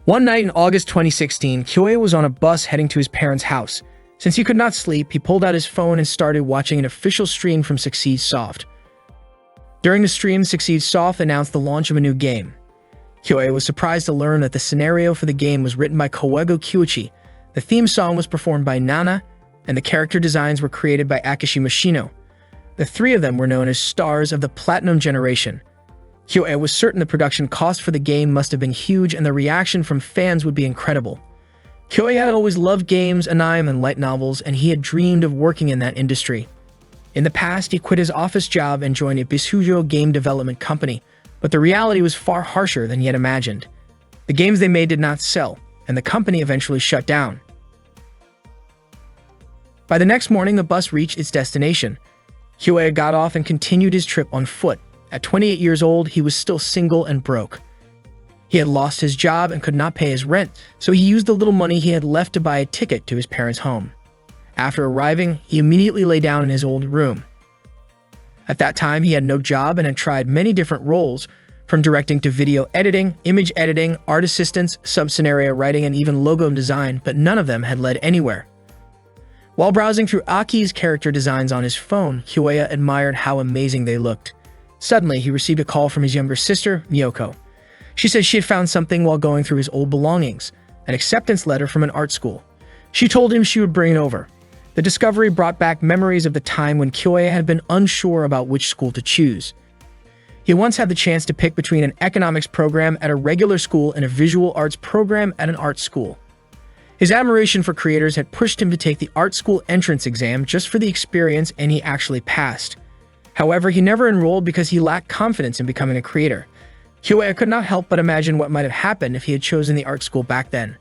One night in August 2016, Kyoya was on a bus heading to his parents' house. Since he could not sleep, he pulled out his phone and started watching an official stream from Succeed Soft. During the stream, Succeed Soft announced the launch of a new game. Kyoya was surprised to learn that the scenario for the game was written by Koego Kyuichi, the theme song was performed by Nana, and the character designs were created by Akishi Mashino. The three of them were known as stars of the Platinum Generation. Kyoya was certain the production cost for the game must have been huge and the reaction from fans would be incredible. Kyoya had always loved games, anime, and light novels, and he had dreamed of working in that industry. In the past, he quit his office job and joined a Bisujo game development company, but the reality was far harsher than he had imagined. The games they made did not sell, and the company eventually shut down. By the next morning, the bus reached its destination. Kyoya got off and continued his trip on foot. At 28 years old, he was still single and broke. He had lost his job and could not pay his rent, so he used the little money he had left to buy a ticket to his parents' home. After arriving, he immediately lay down in his old room. At that time, he had no job and had tried many different roles, from directing to video editing, image editing, art assistance, sub-scenario writing, and even logo design, but none of them had led anywhere. While browsing through Aki's character designs on his phone, Kyoya admired how amazing they looked. Suddenly, he received a call from his younger sister, Miyoko. She said she had found something while going through his old belongings, an acceptance letter from an art school. She told him she would bring it over. The discovery brought back memories of the time when Kyoya had been unsure about which school to choose. He once had the chance to pick between an economics program at a regular school and a visual arts program at an art school. His admiration for creators had pushed him to take the art school entrance exam just for the experience, and he actually passed. However, he never enrolled because he lacked confidence in becoming a creator. Kyoya could not help but imagine what might have happened if he had chosen the art school back then.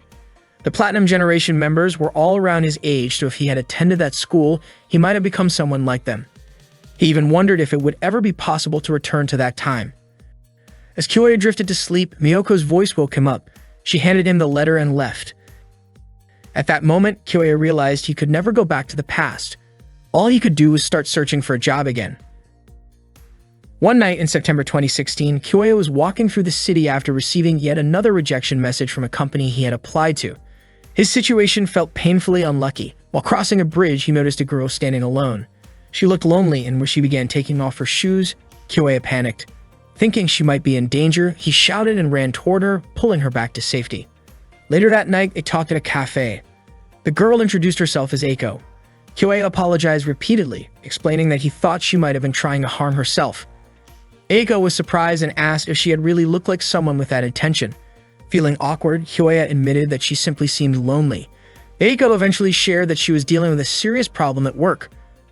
The Platinum Generation members were all around his age, so if he had attended that school, he might have become someone like them. He even wondered if it would ever be possible to return to that time. As Kyoya drifted to sleep, Miyoko's voice woke him up. She handed him the letter and left. At that moment, Kyoya realized he could never go back to the past. All he could do was start searching for a job again. One night in September 2016, Kyoya was walking through the city after receiving yet another rejection message from a company he had applied to. His situation felt painfully unlucky. While crossing a bridge, he noticed a girl standing alone. She looked lonely, and when she began taking off her shoes, Kyoya panicked. Thinking she might be in danger, he shouted and ran toward her, pulling her back to safety. Later that night, they talked at a cafe. The girl introduced herself as Eiko. Kyoya apologized repeatedly, explaining that he thought she might have been trying to harm herself. Eiko was surprised and asked if she had really looked like someone with that intention. Feeling awkward, Kyoya admitted that she simply seemed lonely. Eiko eventually shared that she was dealing with a serious problem at work.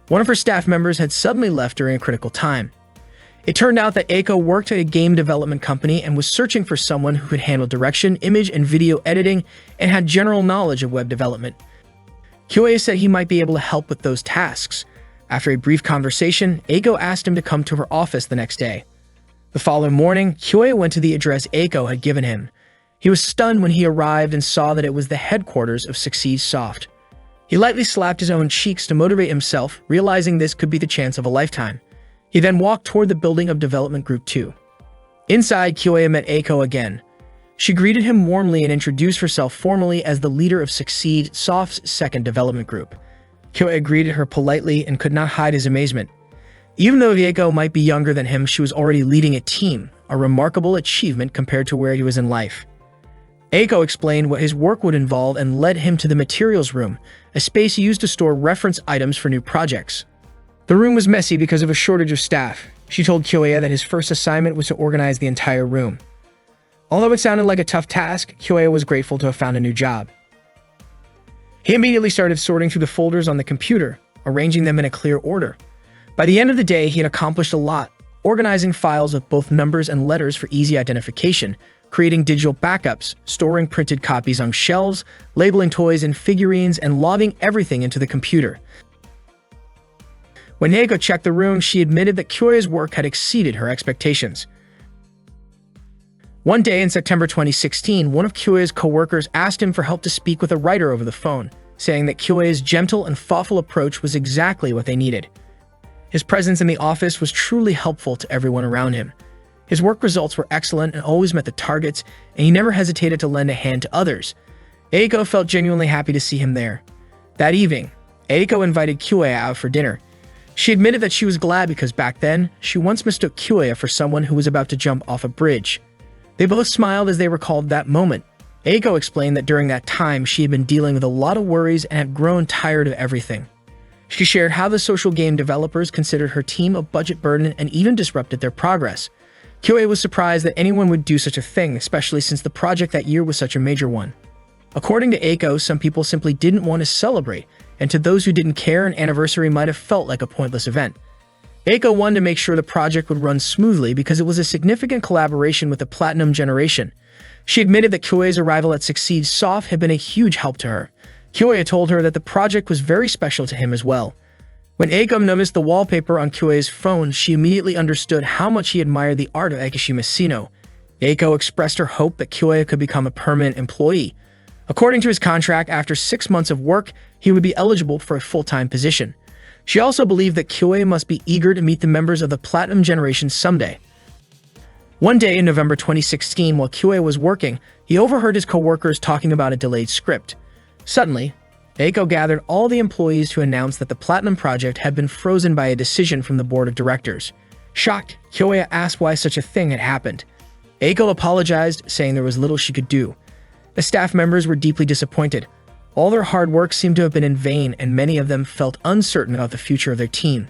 One of her staff members had suddenly left during a critical time. It turned out that Eiko worked at a game development company and was searching for someone who could handle direction, image, and video editing and had general knowledge of web development. Kyoya said he might be able to help with those tasks. After a brief conversation, Eiko asked him to come to her office the next day. The following morning, Kyoya went to the address Eiko had given him. He was stunned when he arrived and saw that it was the headquarters of Succeed Soft. He lightly slapped his own cheeks to motivate himself, realizing this could be the chance of a lifetime. He then walked toward the building of Development Group 2. Inside, Kyoya met Eiko again. She greeted him warmly and introduced herself formally as the leader of Succeed Soft's second development group. Kyoya greeted her politely and could not hide his amazement. Even though Eiko might be younger than him, she was already leading a team, a remarkable achievement compared to where he was in life. Eiko explained what his work would involve and led him to the materials room, a space used to store reference items for new projects. The room was messy because of a shortage of staff. She told Kyoya that his first assignment was to organize the entire room. Although it sounded like a tough task, Kyoya was grateful to have found a new job. He immediately started sorting through the folders on the computer, arranging them in a clear order. By the end of the day, he had accomplished a lot, organizing files with both numbers and letters for easy identification, creating digital backups, storing printed copies on shelves, labeling toys and figurines, and logging everything into the computer. When Eiko checked the room, she admitted that Kyoya's work had exceeded her expectations. One day in September 2016, one of Kyoya's co-workers asked him for help to speak with a writer over the phone, saying that Kyoya's gentle and thoughtful approach was exactly what they needed. His presence in the office was truly helpful to everyone around him. His work results were excellent and always met the targets, and he never hesitated to lend a hand to others. Eiko felt genuinely happy to see him there. That evening, Eiko invited Kyoya out for dinner. She admitted that she was glad because back then, she once mistook Kyoya for someone who was about to jump off a bridge. They both smiled as they recalled that moment. Eiko explained that during that time, she had been dealing with a lot of worries and had grown tired of everything. She shared how the social game developers considered her team a budget burden and even disrupted their progress. Kyoya was surprised that anyone would do such a thing, especially since the project that year was such a major one. According to Eiko, some people simply didn't want to celebrate, and to those who didn't care, an anniversary might have felt like a pointless event. Eiko wanted to make sure the project would run smoothly because it was a significant collaboration with the Platinum Generation. She admitted that Kyoya's arrival at Succeed Soft had been a huge help to her. Kyoya told her that the project was very special to him as well. When Eiko noticed the wallpaper on Kyoya's phone, she immediately understood how much he admired the art of Akishima Sino. Eiko expressed her hope that Kyoya could become a permanent employee. According to his contract, after 6 months of work, he would be eligible for a full-time position. She also believed that Kyoya must be eager to meet the members of the Platinum Generation someday. One day in November 2016, while Kyoya was working, he overheard his co-workers talking about a delayed script. Suddenly, Eiko gathered all the employees to announce that the Platinum Project had been frozen by a decision from the board of directors. Shocked, Kyoya asked why such a thing had happened. Eiko apologized, saying there was little she could do. The staff members were deeply disappointed. All their hard work seemed to have been in vain, and many of them felt uncertain about the future of their team.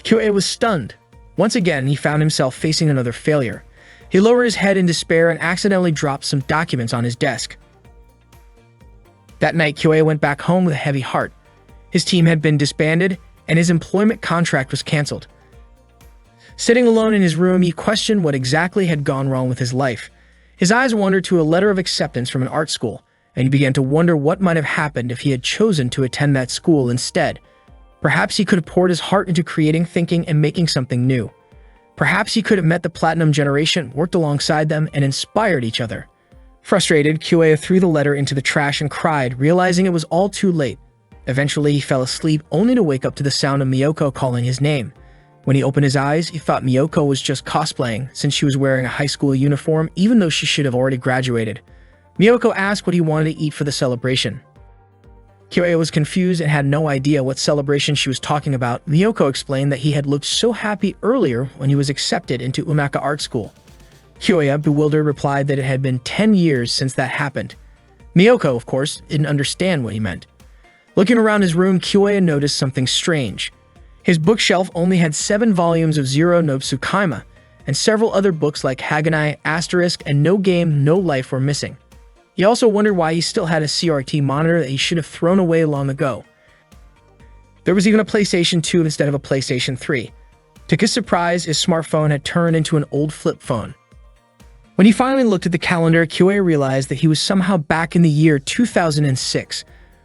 Kyoya was stunned. Once again, he found himself facing another failure. He lowered his head in despair and accidentally dropped some documents on his desk. That night, Kyoya went back home with a heavy heart. His team had been disbanded, and his employment contract was canceled. Sitting alone in his room, he questioned what exactly had gone wrong with his life. His eyes wandered to a letter of acceptance from an art school, and he began to wonder what might have happened if he had chosen to attend that school instead. Perhaps he could have poured his heart into creating, thinking, and making something new. Perhaps he could have met the Platinum Generation, worked alongside them, and inspired each other. Frustrated, Kyoya threw the letter into the trash and cried, realizing it was all too late. Eventually, he fell asleep, only to wake up to the sound of Miyoko calling his name. When he opened his eyes, he thought Miyoko was just cosplaying, since she was wearing a high school uniform, even though she should have already graduated. Miyoko asked what he wanted to eat for the celebration. Kyoya was confused and had no idea what celebration she was talking about. Miyoko explained that he had looked so happy earlier when he was accepted into Umaka Art School. Kyoya, bewildered, replied that it had been 10 years since that happened. Miyoko, of course, didn't understand what he meant. Looking around his room, Kyoya noticed something strange. His bookshelf only had 7 volumes of Zero no Tsukaima, and several other books like Haganai, Asterisk, and No Game, No Life were missing. He also wondered why he still had a CRT monitor that he should have thrown away long ago. There was even a PlayStation 2 instead of a PlayStation 3. To his surprise, his smartphone had turned into an old flip phone. When he finally looked at the calendar, Kyoya realized that he was somehow back in the year 2006.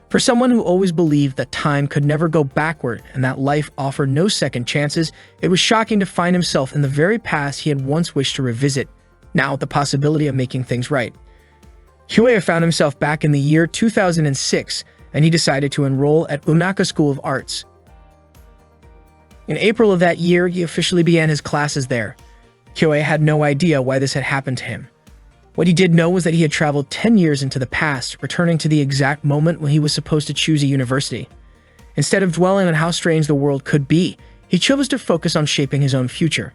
For someone who always believed that time could never go backward and that life offered no second chances, it was shocking to find himself in the very past he had once wished to revisit, now with the possibility of making things right. Kyoya found himself back in the year 2006, and he decided to enroll at Umaka School of Arts. In April of that year, he officially began his classes there. Kyoya had no idea why this had happened to him. What he did know was that he had traveled 10 years into the past, returning to the exact moment when he was supposed to choose a university. Instead of dwelling on how strange the world could be, he chose to focus on shaping his own future.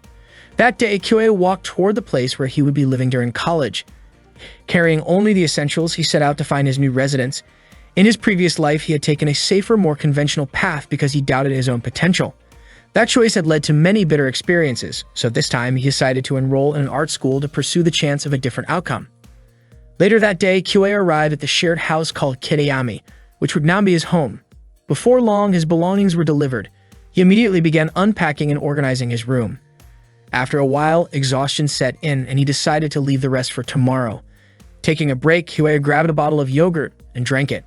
That day, Kyoya walked toward the place where he would be living during college. Carrying only the essentials, he set out to find his new residence. In his previous life, he had taken a safer, more conventional path because he doubted his own potential. That choice had led to many bitter experiences, so this time he decided to enroll in an art school to pursue the chance of a different outcome. Later that day, Kyoya arrived at the shared house called Kiriyami, which would now be his home. Before long, his belongings were delivered. He immediately began unpacking and organizing his room. After a while, exhaustion set in, and he decided to leave the rest for tomorrow. Taking a break, Kyoya grabbed a bottle of yogurt and drank it.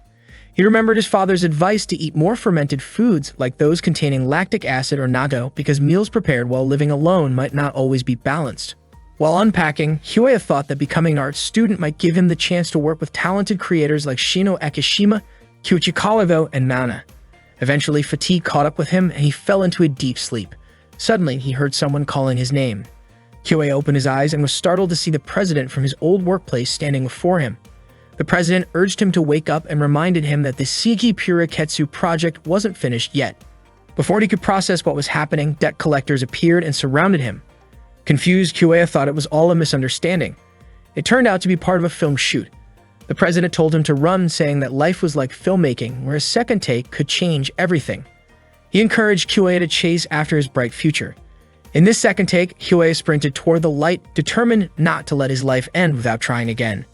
He remembered his father's advice to eat more fermented foods like those containing lactic acid or natto because meals prepared while living alone might not always be balanced. While unpacking, Kyoya thought that becoming an art student might give him the chance to work with talented creators like Shino Akishima, Kyuichi Kawago, and Nana. Eventually, fatigue caught up with him and he fell into a deep sleep. Suddenly, he heard someone calling his name. Kyoei opened his eyes and was startled to see the president from his old workplace standing before him. The president urged him to wake up and reminded him that the Seiki Puriketsu project wasn't finished yet. Before he could process what was happening, debt collectors appeared and surrounded him. Confused, Kyoei thought it was all a misunderstanding. It turned out to be part of a film shoot. The president told him to run, saying that life was like filmmaking, where a second take could change everything. He encouraged Kyoei to chase after his bright future. In this second take, Kyoei sprinted toward the light, determined not to let his life end without trying again.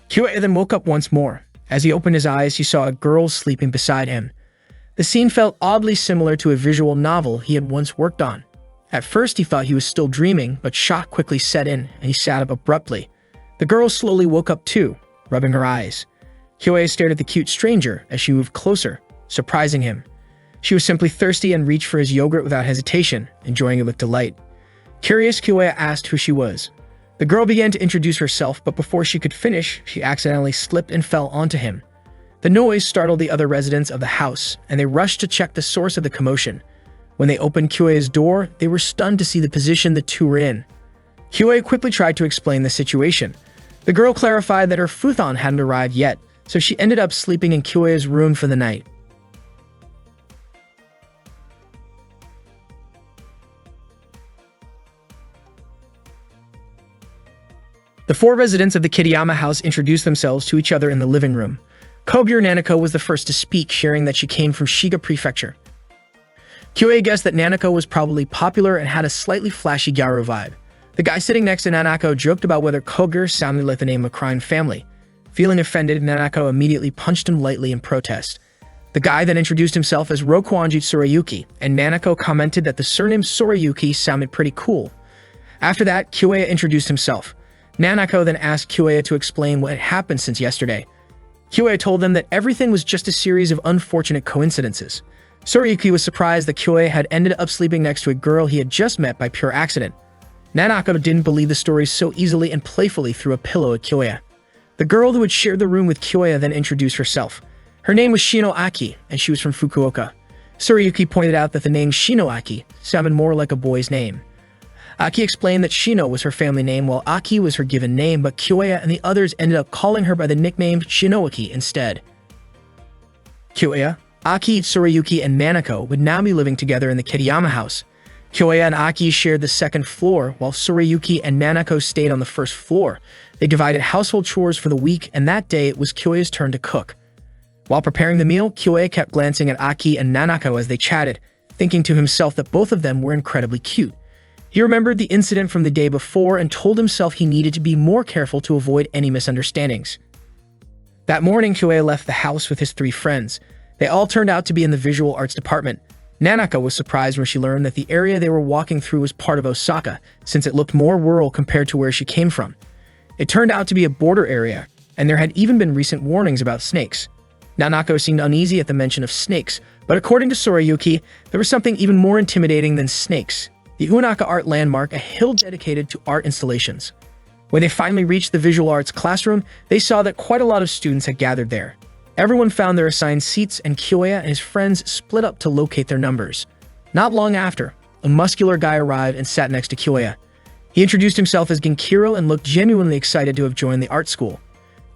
Kyoei then woke up once more. As he opened his eyes, he saw a girl sleeping beside him. The scene felt oddly similar to a visual novel he had once worked on. At first, he thought he was still dreaming, but shock quickly set in, and he sat up abruptly. The girl slowly woke up too, rubbing her eyes. Kyoei stared at the cute stranger as she moved closer, surprising him. She was simply thirsty and reached for his yogurt without hesitation, enjoying it with delight. Curious, Kyoei asked who she was. The girl began to introduce herself, but before she could finish, she accidentally slipped and fell onto him. The noise startled the other residents of the house, and they rushed to check the source of the commotion. When they opened Kyoei's door, they were stunned to see the position the two were in. Kyoei quickly tried to explain the situation. The girl clarified that her futon hadn't arrived yet, so she ended up sleeping in Kyoei's room for the night. The four residents of the Kitayama house introduced themselves to each other in the living room. Kogure Nanako was the first to speak, sharing that she came from Shiga Prefecture. Kyoei guessed that Nanako was probably popular and had a slightly flashy gyro vibe. The guy sitting next to Nanako joked about whether Kogure sounded like the name of a crime family. Feeling offended, Nanako immediately punched him lightly in protest. The guy then introduced himself as Rokuanji Tsurayuki, and Nanako commented that the surname Tsurayuki sounded pretty cool. After that, Kyoei introduced himself. Nanako then asked Kyoei to explain what had happened since yesterday. Kyoei told them that everything was just a series of unfortunate coincidences. Tsurayuki was surprised that Kyoei had ended up sleeping next to a girl he had just met by pure accident. Nanako didn't believe the story so easily and playfully threw a pillow at Kyoei. The girl who had shared the room with Kyoei then introduced herself. Her name was Shino Aki, and she was from Fukuoka. Tsurayuki pointed out that the name Shino Aki sounded more like a boy's name. Aki explained that Shino was her family name while Aki was her given name, but Kyoei and the others ended up calling her by the nickname Shinoaki instead. Kyoei, Aki, Tsurayuki, and Nanako would now be living together in the Kitayama house. Kyoei and Aki shared the second floor, while Tsurayuki and Nanako stayed on the first floor. They divided household chores for the week, and that day it was Kyoei's turn to cook. While preparing the meal, Kyoei kept glancing at Aki and Nanako as they chatted, thinking to himself that both of them were incredibly cute. He remembered the incident from the day before and told himself he needed to be more careful to avoid any misunderstandings. That morning, Kyoei left the house with his three friends. They all turned out to be in the visual arts department. Nanako was surprised when she learned that the area they were walking through was part of Osaka, since it looked more rural compared to where she came from. It turned out to be a border area, and there had even been recent warnings about snakes. Nanako seemed uneasy at the mention of snakes, but according to Tsurayuki, there was something even more intimidating than snakes. The Unaka Art Landmark, a hill dedicated to art installations. When they finally reached the visual arts classroom, they saw that quite a lot of students had gathered there. Everyone found their assigned seats, and Kyoei and his friends split up to locate their numbers. Not long after, a muscular guy arrived and sat next to Kyoei. He introduced himself as Genkiro and looked genuinely excited to have joined the art school.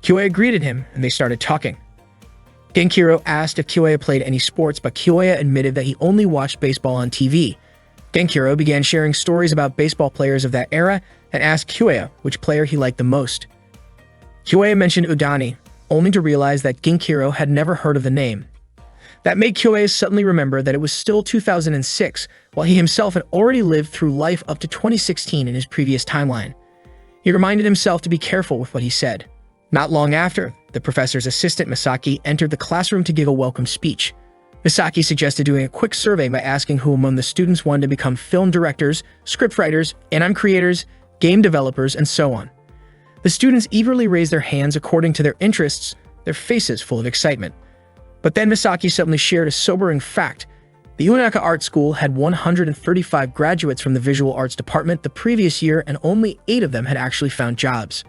Kyoei greeted him, and they started talking. Genkiro asked if Kyoei played any sports, but Kyoei admitted that he only watched baseball on TV. Genkiro began sharing stories about baseball players of that era and asked Kyoei which player he liked the most. Kyoei mentioned Udani, only to realize that Genkiro had never heard of the name. That made Kyoei suddenly remember that it was still 2006, while he himself had already lived through life up to 2016 in his previous timeline. He reminded himself to be careful with what he said. Not long after, the professor's assistant Misaki entered the classroom to give a welcome speech. Misaki suggested doing a quick survey by asking who among the students wanted to become film directors, scriptwriters, anime creators, game developers, and so on. The students eagerly raised their hands according to their interests, their faces full of excitement. But then Misaki suddenly shared a sobering fact. The Unaka Art School had 135 graduates from the visual arts department the previous year, and only 8 of them had actually found jobs.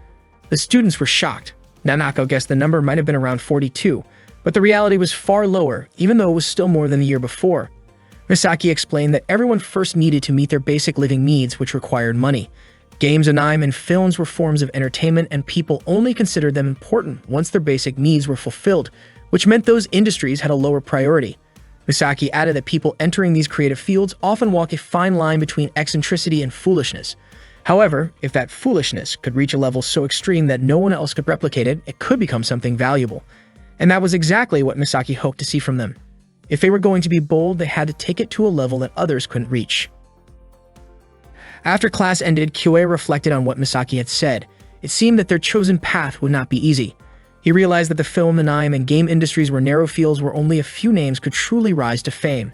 The students were shocked. Nanako guessed the number might have been around 42, but the reality was far lower, even though it was still more than the year before. Misaki explained that everyone first needed to meet their basic living needs, which required money. Games, anime, and films were forms of entertainment, and people only considered them important once their basic needs were fulfilled, which meant those industries had a lower priority. Misaki added that people entering these creative fields often walk a fine line between eccentricity and foolishness. However, if that foolishness could reach a level so extreme that no one else could replicate it, it could become something valuable. And that was exactly what Misaki hoped to see from them. If they were going to be bold, they had to take it to a level that others couldn't reach. After class ended, Kyoei reflected on what Misaki had said. It seemed that their chosen path would not be easy. He realized that the film, anime, and game industries were narrow fields where only a few names could truly rise to fame.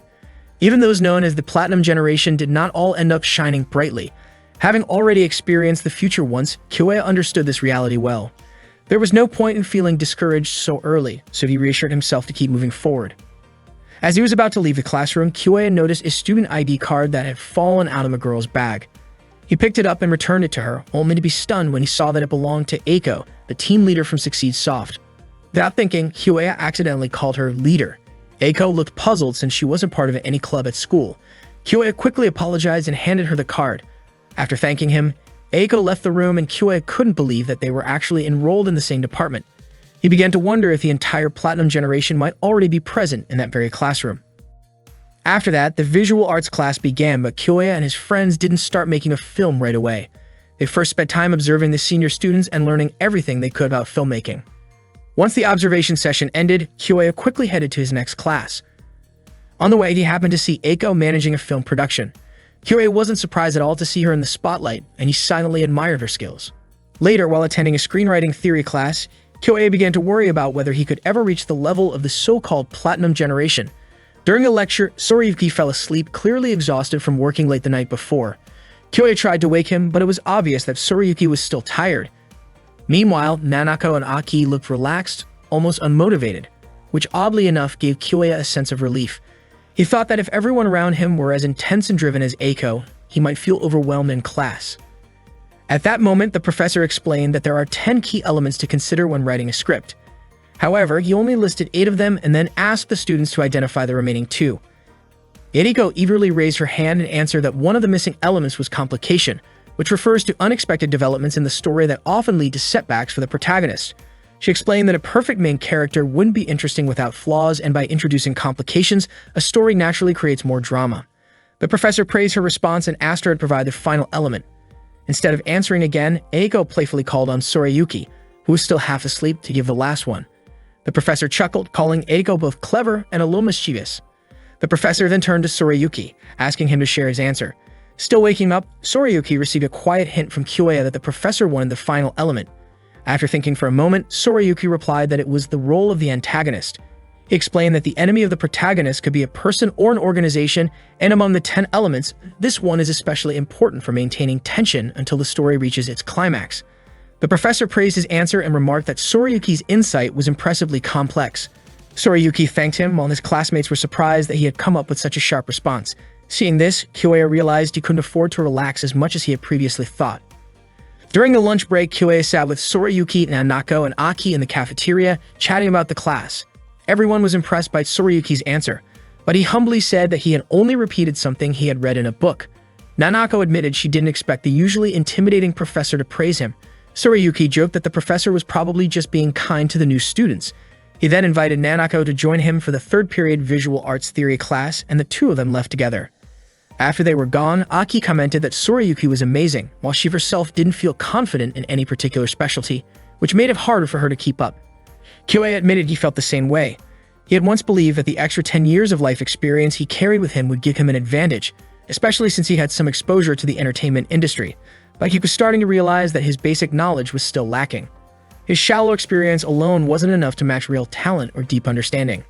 Even those known as the Platinum Generation did not all end up shining brightly. Having already experienced the future once, Kyoei understood this reality well. There was no point in feeling discouraged so early, so he reassured himself to keep moving forward. As he was about to leave the classroom, Kyoei noticed a student ID card that had fallen out of a girl's bag. He picked it up and returned it to her, only to be stunned when he saw that it belonged to Eiko, the team leader from Succeed Soft. Without thinking, Kyoei accidentally called her leader. Eiko looked puzzled since she wasn't part of any club at school. Kyoei quickly apologized and handed her the card. After thanking him, Eiko left the room and Kyoei couldn't believe that they were actually enrolled in the same department. He began to wonder if the entire Platinum Generation might already be present in that very classroom. After that, the visual arts class began, but Kyoei and his friends didn't start making a film right away. They first spent time observing the senior students and learning everything they could about filmmaking. Once the observation session ended, Kyoei quickly headed to his next class. On the way, he happened to see Eiko managing a film production. Kyoei wasn't surprised at all to see her in the spotlight, and he silently admired her skills. Later, while attending a screenwriting theory class, Kyoei began to worry about whether he could ever reach the level of the so-called Platinum Generation. During a lecture, Soriyuki fell asleep, clearly exhausted from working late the night before. Kyoei tried to wake him, but it was obvious that Soriyuki was still tired. Meanwhile, Nanako and Aki looked relaxed, almost unmotivated, which oddly enough gave Kyoei a sense of relief. He thought that if everyone around him were as intense and driven as Eiko, he might feel overwhelmed in class. At that moment, the professor explained that there are 10 key elements to consider when writing a script. However, he only listed 8 of them and then asked the students to identify the remaining 2. Eriko eagerly raised her hand and answered that one of the missing elements was complication, which refers to unexpected developments in the story that often lead to setbacks for the protagonist. She explained that a perfect main character wouldn't be interesting without flaws, and by introducing complications, a story naturally creates more drama. The professor praised her response and asked her to provide the final element. Instead of answering again, Eiko playfully called on Soriyuki, who was still half asleep, to give the last one. The professor chuckled, calling Eiko both clever and a little mischievous. The professor then turned to Soriyuki, asking him to share his answer. Still waking up, Soriyuki received a quiet hint from Kyoei that the professor wanted the final element. After thinking for a moment, Soriyuki replied that it was the role of the antagonist. He explained that the enemy of the protagonist could be a person or an organization, and among the 10 elements, this one is especially important for maintaining tension until the story reaches its climax. The professor praised his answer and remarked that Soriyuki's insight was impressively complex. Soriyuki thanked him, while his classmates were surprised that he had come up with such a sharp response. Seeing this, Kyoei realized he couldn't afford to relax as much as he had previously thought. During the lunch break, Kyoei sat with Soriyuki, Nanako, and Aki in the cafeteria, chatting about the class. Everyone was impressed by Soriyuki's answer, but he humbly said that he had only repeated something he had read in a book. Nanako admitted she didn't expect the usually intimidating professor to praise him. Soriyuki joked that the professor was probably just being kind to the new students. He then invited Nanako to join him for the third period visual arts theory class, and the two of them left together. After they were gone, Aki commented that Soriyuki was amazing, while she herself didn't feel confident in any particular specialty, which made it harder for her to keep up. Kyoei admitted he felt the same way. He had once believed that the extra 10 years of life experience he carried with him would give him an advantage, especially since he had some exposure to the entertainment industry, but he was starting to realize that his basic knowledge was still lacking. His shallow experience alone wasn't enough to match real talent or deep understanding.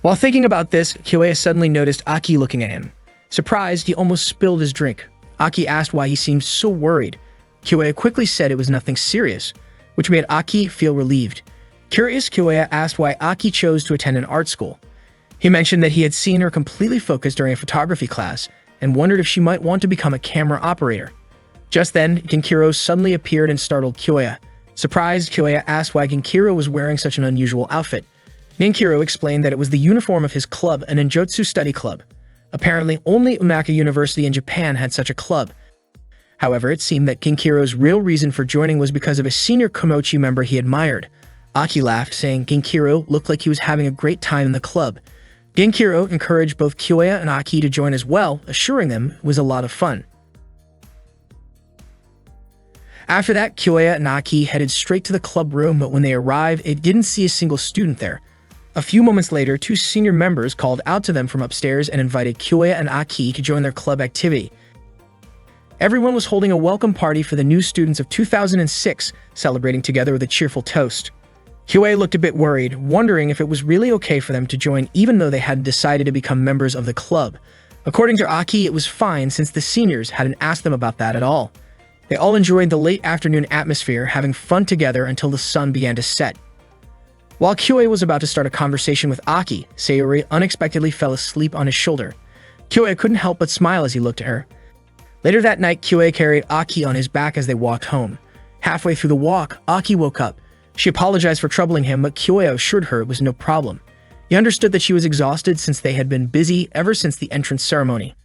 While thinking about this, Kyoei suddenly noticed Aki looking at him. Surprised, he almost spilled his drink. Aki asked why he seemed so worried. Kyoei quickly said it was nothing serious, which made Aki feel relieved. Curious, Kyoei asked why Aki chose to attend an art school. He mentioned that he had seen her completely focused during a photography class and wondered if she might want to become a camera operator. Just then, Genkiro suddenly appeared and startled Kyoei. Surprised, Kyoei asked why Genkiro was wearing such an unusual outfit. Genkiro explained that it was the uniform of his club, an Ninjutsu study club. Apparently, only Umaka University in Japan had such a club. However, it seemed that Ginkiro's real reason for joining was because of a senior Komochi member he admired. Aki laughed, saying Ginkiro looked like he was having a great time in the club. Ginkiro encouraged both Kyoya and Aki to join as well, assuring them it was a lot of fun. After that, Kyoya and Aki headed straight to the club room, but when they arrived, it didn't see a single student there. A few moments later, two senior members called out to them from upstairs and invited Kyoya and Aki to join their club activity. Everyone was holding a welcome party for the new students of 2006, celebrating together with a cheerful toast. Kyoya looked a bit worried, wondering if it was really okay for them to join even though they hadn't decided to become members of the club. According to Aki, it was fine since the seniors hadn't asked them about that at all. They all enjoyed the late afternoon atmosphere, having fun together until the sun began to set. While Kyoya was about to start a conversation with Aki, Sayori unexpectedly fell asleep on his shoulder. Kyoya couldn't help but smile as he looked at her. Later that night, Kyoya carried Aki on his back as they walked home. Halfway through the walk, Aki woke up. She apologized for troubling him, but Kyoya assured her it was no problem. He understood that she was exhausted since they had been busy ever since the entrance ceremony.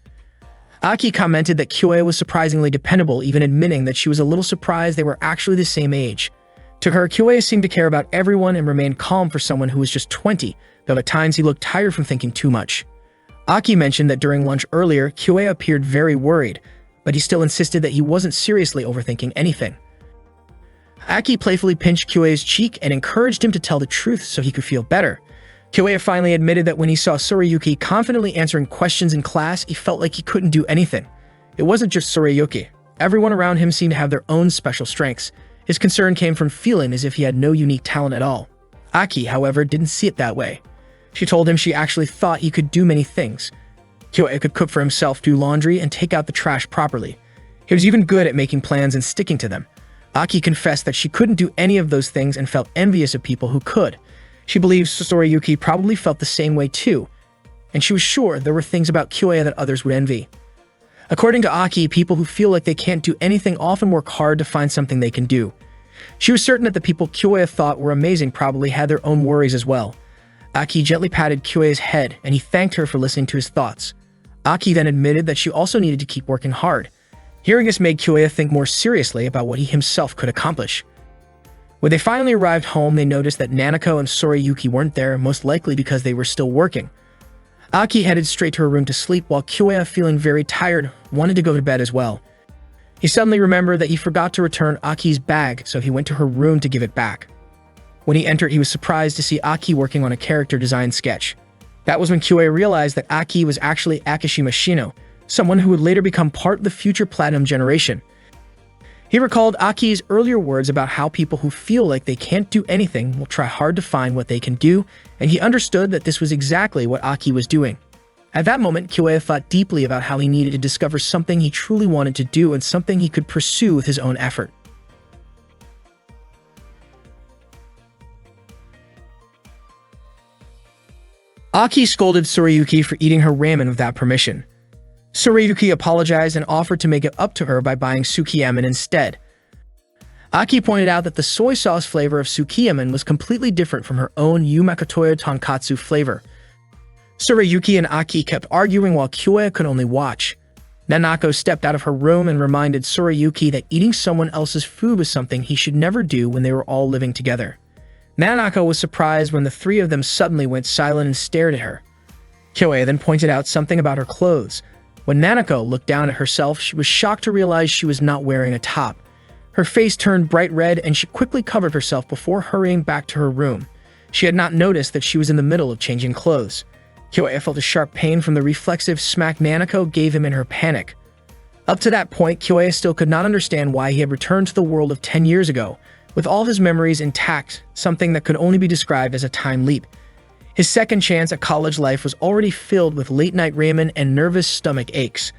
Aki commented that Kyoya was surprisingly dependable, even admitting that she was a little surprised they were actually the same age. To her, Kyoya seemed to care about everyone and remained calm for someone who was just 20, though at times he looked tired from thinking too much. Aki mentioned that during lunch earlier, Kyoya appeared very worried, but he still insisted that he wasn't seriously overthinking anything. Aki playfully pinched Kyoya's cheek and encouraged him to tell the truth so he could feel better. Kyoya finally admitted that when he saw Tsurayuki confidently answering questions in class, he felt like he couldn't do anything. It wasn't just Tsurayuki. Everyone around him seemed to have their own special strengths. His concern came from feeling as if he had no unique talent at all. Aki, however, didn't see it that way. She told him she actually thought he could do many things. Kyoya could cook for himself, do laundry, and take out the trash properly. He was even good at making plans and sticking to them. Aki confessed that she couldn't do any of those things and felt envious of people who could. She believes Tsurayuki probably felt the same way too, and she was sure there were things about Kyoya that others would envy. According to Aki, people who feel like they can't do anything often work hard to find something they can do. She was certain that the people Kyoya thought were amazing probably had their own worries as well. Aki gently patted Kyoya's head, and he thanked her for listening to his thoughts. Aki then admitted that she also needed to keep working hard. Hearing this made Kyoya think more seriously about what he himself could accomplish. When they finally arrived home, they noticed that Nanako and Tsurayuki weren't there, most likely because they were still working. Aki headed straight to her room to sleep, while Kyoya, feeling very tired, wanted to go to bed as well. He suddenly remembered that he forgot to return Aki's bag, so he went to her room to give it back. When he entered, he was surprised to see Aki working on a character design sketch. That was when Kyoya realized that Aki was actually Akishima Shino, someone who would later become part of the future Platinum generation. He recalled Aki's earlier words about how people who feel like they can't do anything will try hard to find what they can do, and he understood that this was exactly what Aki was doing. At that moment, Kyoya thought deeply about how he needed to discover something he truly wanted to do and something he could pursue with his own effort. Aki scolded Tsurayuki for eating her ramen without permission. Tsurayuki apologized and offered to make it up to her by buying sukiymen instead. Aki pointed out that the soy sauce flavor of sukiymen was completely different from her own Yumakatoya tonkatsu flavor. Tsurayuki and Aki kept arguing while Kyoya could only watch. Nanako stepped out of her room and reminded Tsurayuki that eating someone else's food was something he should never do when they were all living together. Nanako was surprised when the three of them suddenly went silent and stared at her. Kyoya then pointed out something about her clothes. When Nanako looked down at herself, she was shocked to realize she was not wearing a top. Her face turned bright red and she quickly covered herself before hurrying back to her room. She had not noticed that she was in the middle of changing clothes. Kyoya felt a sharp pain from the reflexive smack Nanako gave him in her panic. Up to that point, Kyoya still could not understand why he had returned to the world of 10 years ago, with all of his memories intact, something that could only be described as a time leap. His second chance at college life was already filled with late-night ramen and nervous stomach aches.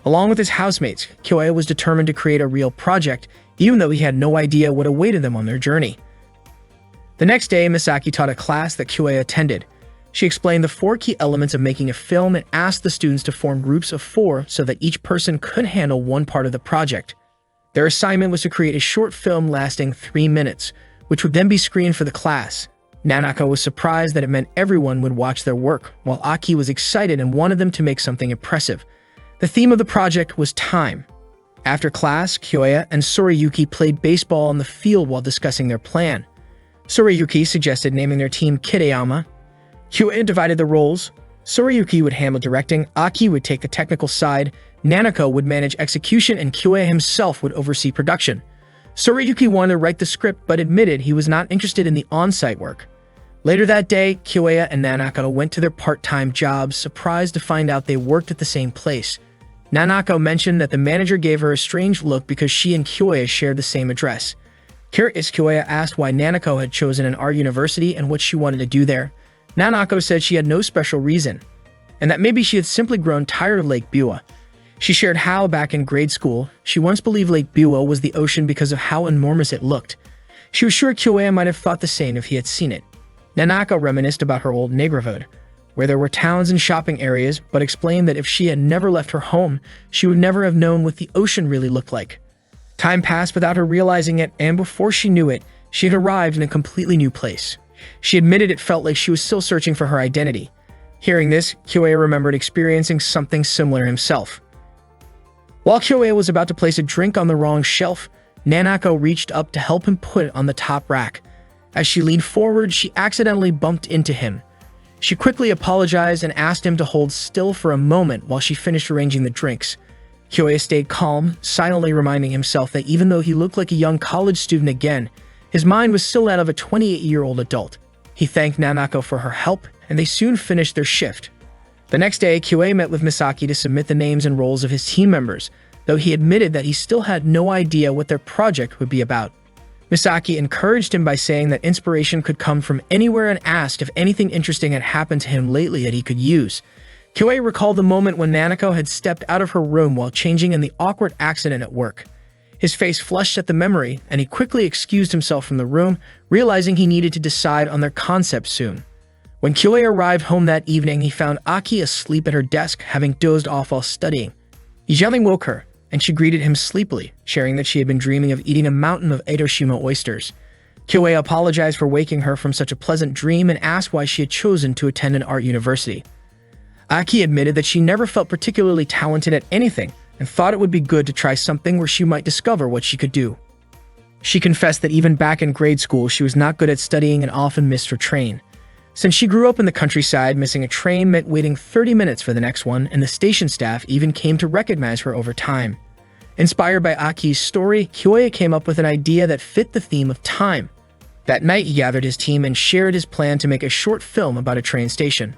Along with his housemates, Kyoya was determined to create a real project, even though he had no idea what awaited them on their journey. The next day, Misaki taught a class that Kyoya attended. She explained the 4 key elements of making a film and asked the students to form groups of 4 so that each person could handle one part of the project. Their assignment was to create a short film lasting 3 minutes, which would then be screened for the class. Nanako was surprised that it meant everyone would watch their work, while Aki was excited and wanted them to make something impressive. The theme of the project was time. After class, Kyoya and Sorayuki played baseball on the field while discussing their plan. Sorayuki suggested naming their team Kitayama. Kyoya divided the roles. Sorayuki would handle directing, Aki would take the technical side, Nanako would manage execution, and Kyoya himself would oversee production. Sorayuki wanted to write the script but admitted he was not interested in the on-site work. Later that day, Kyoya and Nanako went to their part-time jobs, surprised to find out they worked at the same place. Nanako mentioned that the manager gave her a strange look because she and Kyoya shared the same address. Curious, Kyoya asked why Nanako had chosen an art university and what she wanted to do there. Nanako said she had no special reason, and that maybe she had simply grown tired of Lake Biwa. She shared how, back in grade school, she once believed Lake Biwa was the ocean because of how enormous it looked. She was sure Kyoya might have thought the same if he had seen it. Nanako reminisced about her old neighborhood, where there were towns and shopping areas, but explained that if she had never left her home, she would never have known what the ocean really looked like. Time passed without her realizing it, and before she knew it, she had arrived in a completely new place. She admitted it felt like she was still searching for her identity. Hearing this, Kyoya remembered experiencing something similar himself. While Kyoya was about to place a drink on the wrong shelf, Nanako reached up to help him put it on the top rack. As she leaned forward, she accidentally bumped into him. She quickly apologized and asked him to hold still for a moment while she finished arranging the drinks. Kyoya stayed calm, silently reminding himself that even though he looked like a young college student again, his mind was still that of a 28-year-old adult. He thanked Nanako for her help, and they soon finished their shift. The next day, Kyoya met with Misaki to submit the names and roles of his team members, though he admitted that he still had no idea what their project would be about. Misaki encouraged him by saying that inspiration could come from anywhere and asked if anything interesting had happened to him lately that he could use. Kyoya recalled the moment when Nanako had stepped out of her room while changing in the awkward accident at work. His face flushed at the memory, and he quickly excused himself from the room, realizing he needed to decide on their concept soon. When Kyoya arrived home that evening, he found Aki asleep at her desk, having dozed off while studying. He gently woke her, and she greeted him sleepily, sharing that she had been dreaming of eating a mountain of Edoshima oysters. Kyoya apologized for waking her from such a pleasant dream and asked why she had chosen to attend an art university. Aki admitted that she never felt particularly talented at anything, and thought it would be good to try something where she might discover what she could do. She confessed that even back in grade school, she was not good at studying and often missed her train. Since she grew up in the countryside, missing a train meant waiting 30 minutes for the next one, and the station staff even came to recognize her over time. Inspired by Aki's story, Kyoya came up with an idea that fit the theme of time. That night, he gathered his team and shared his plan to make a short film about a train station.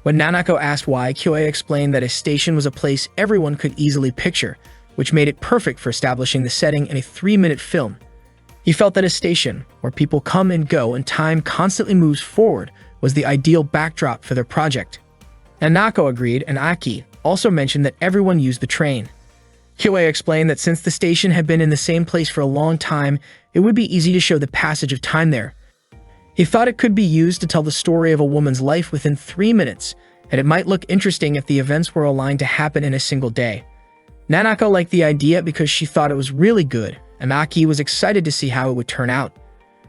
When Nanako asked why, Kyoya explained that a station was a place everyone could easily picture, which made it perfect for establishing the setting in a 3-minute film. He felt that a station, where people come and go and time constantly moves forward, was the ideal backdrop for their project. Nanako agreed, and Aki also mentioned that everyone used the train. Kyoya explained that since the station had been in the same place for a long time, it would be easy to show the passage of time there. He thought it could be used to tell the story of a woman's life within 3 minutes, and it might look interesting if the events were aligned to happen in a single day. Nanako liked the idea because she thought it was really good, and Aki was excited to see how it would turn out.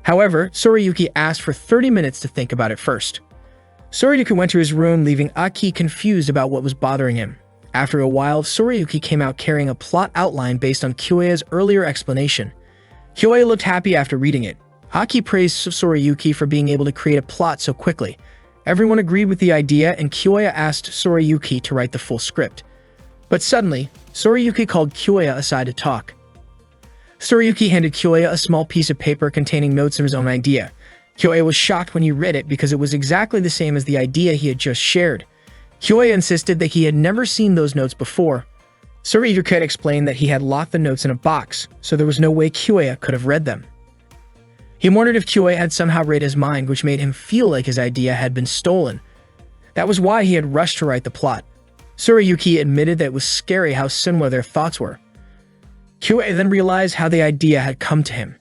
However, Sorayuki asked for 30 minutes to think about it first. Sorayuki went to his room, leaving Aki confused about what was bothering him. After a while, Sorayuki came out carrying a plot outline based on Kyoya's earlier explanation. Kyoya looked happy after reading it. Aki praised Sorayuki for being able to create a plot so quickly. Everyone agreed with the idea, and Kyoya asked Sorayuki to write the full script. But suddenly, Sorayuki called Kyoya aside to talk. Sorayuki handed Kyoya a small piece of paper containing notes of his own idea. Kyoya was shocked when he read it because it was exactly the same as the idea he had just shared. Kyoya insisted that he had never seen those notes before. Sorayuki explained that he had locked the notes in a box, so there was no way Kyoya could have read them. He wondered if Kyoya had somehow read his mind, which made him feel like his idea had been stolen. That was why he had rushed to write the plot. Sorayuki admitted that it was scary how similar their thoughts were. Kyoya then realized how the idea had come to him.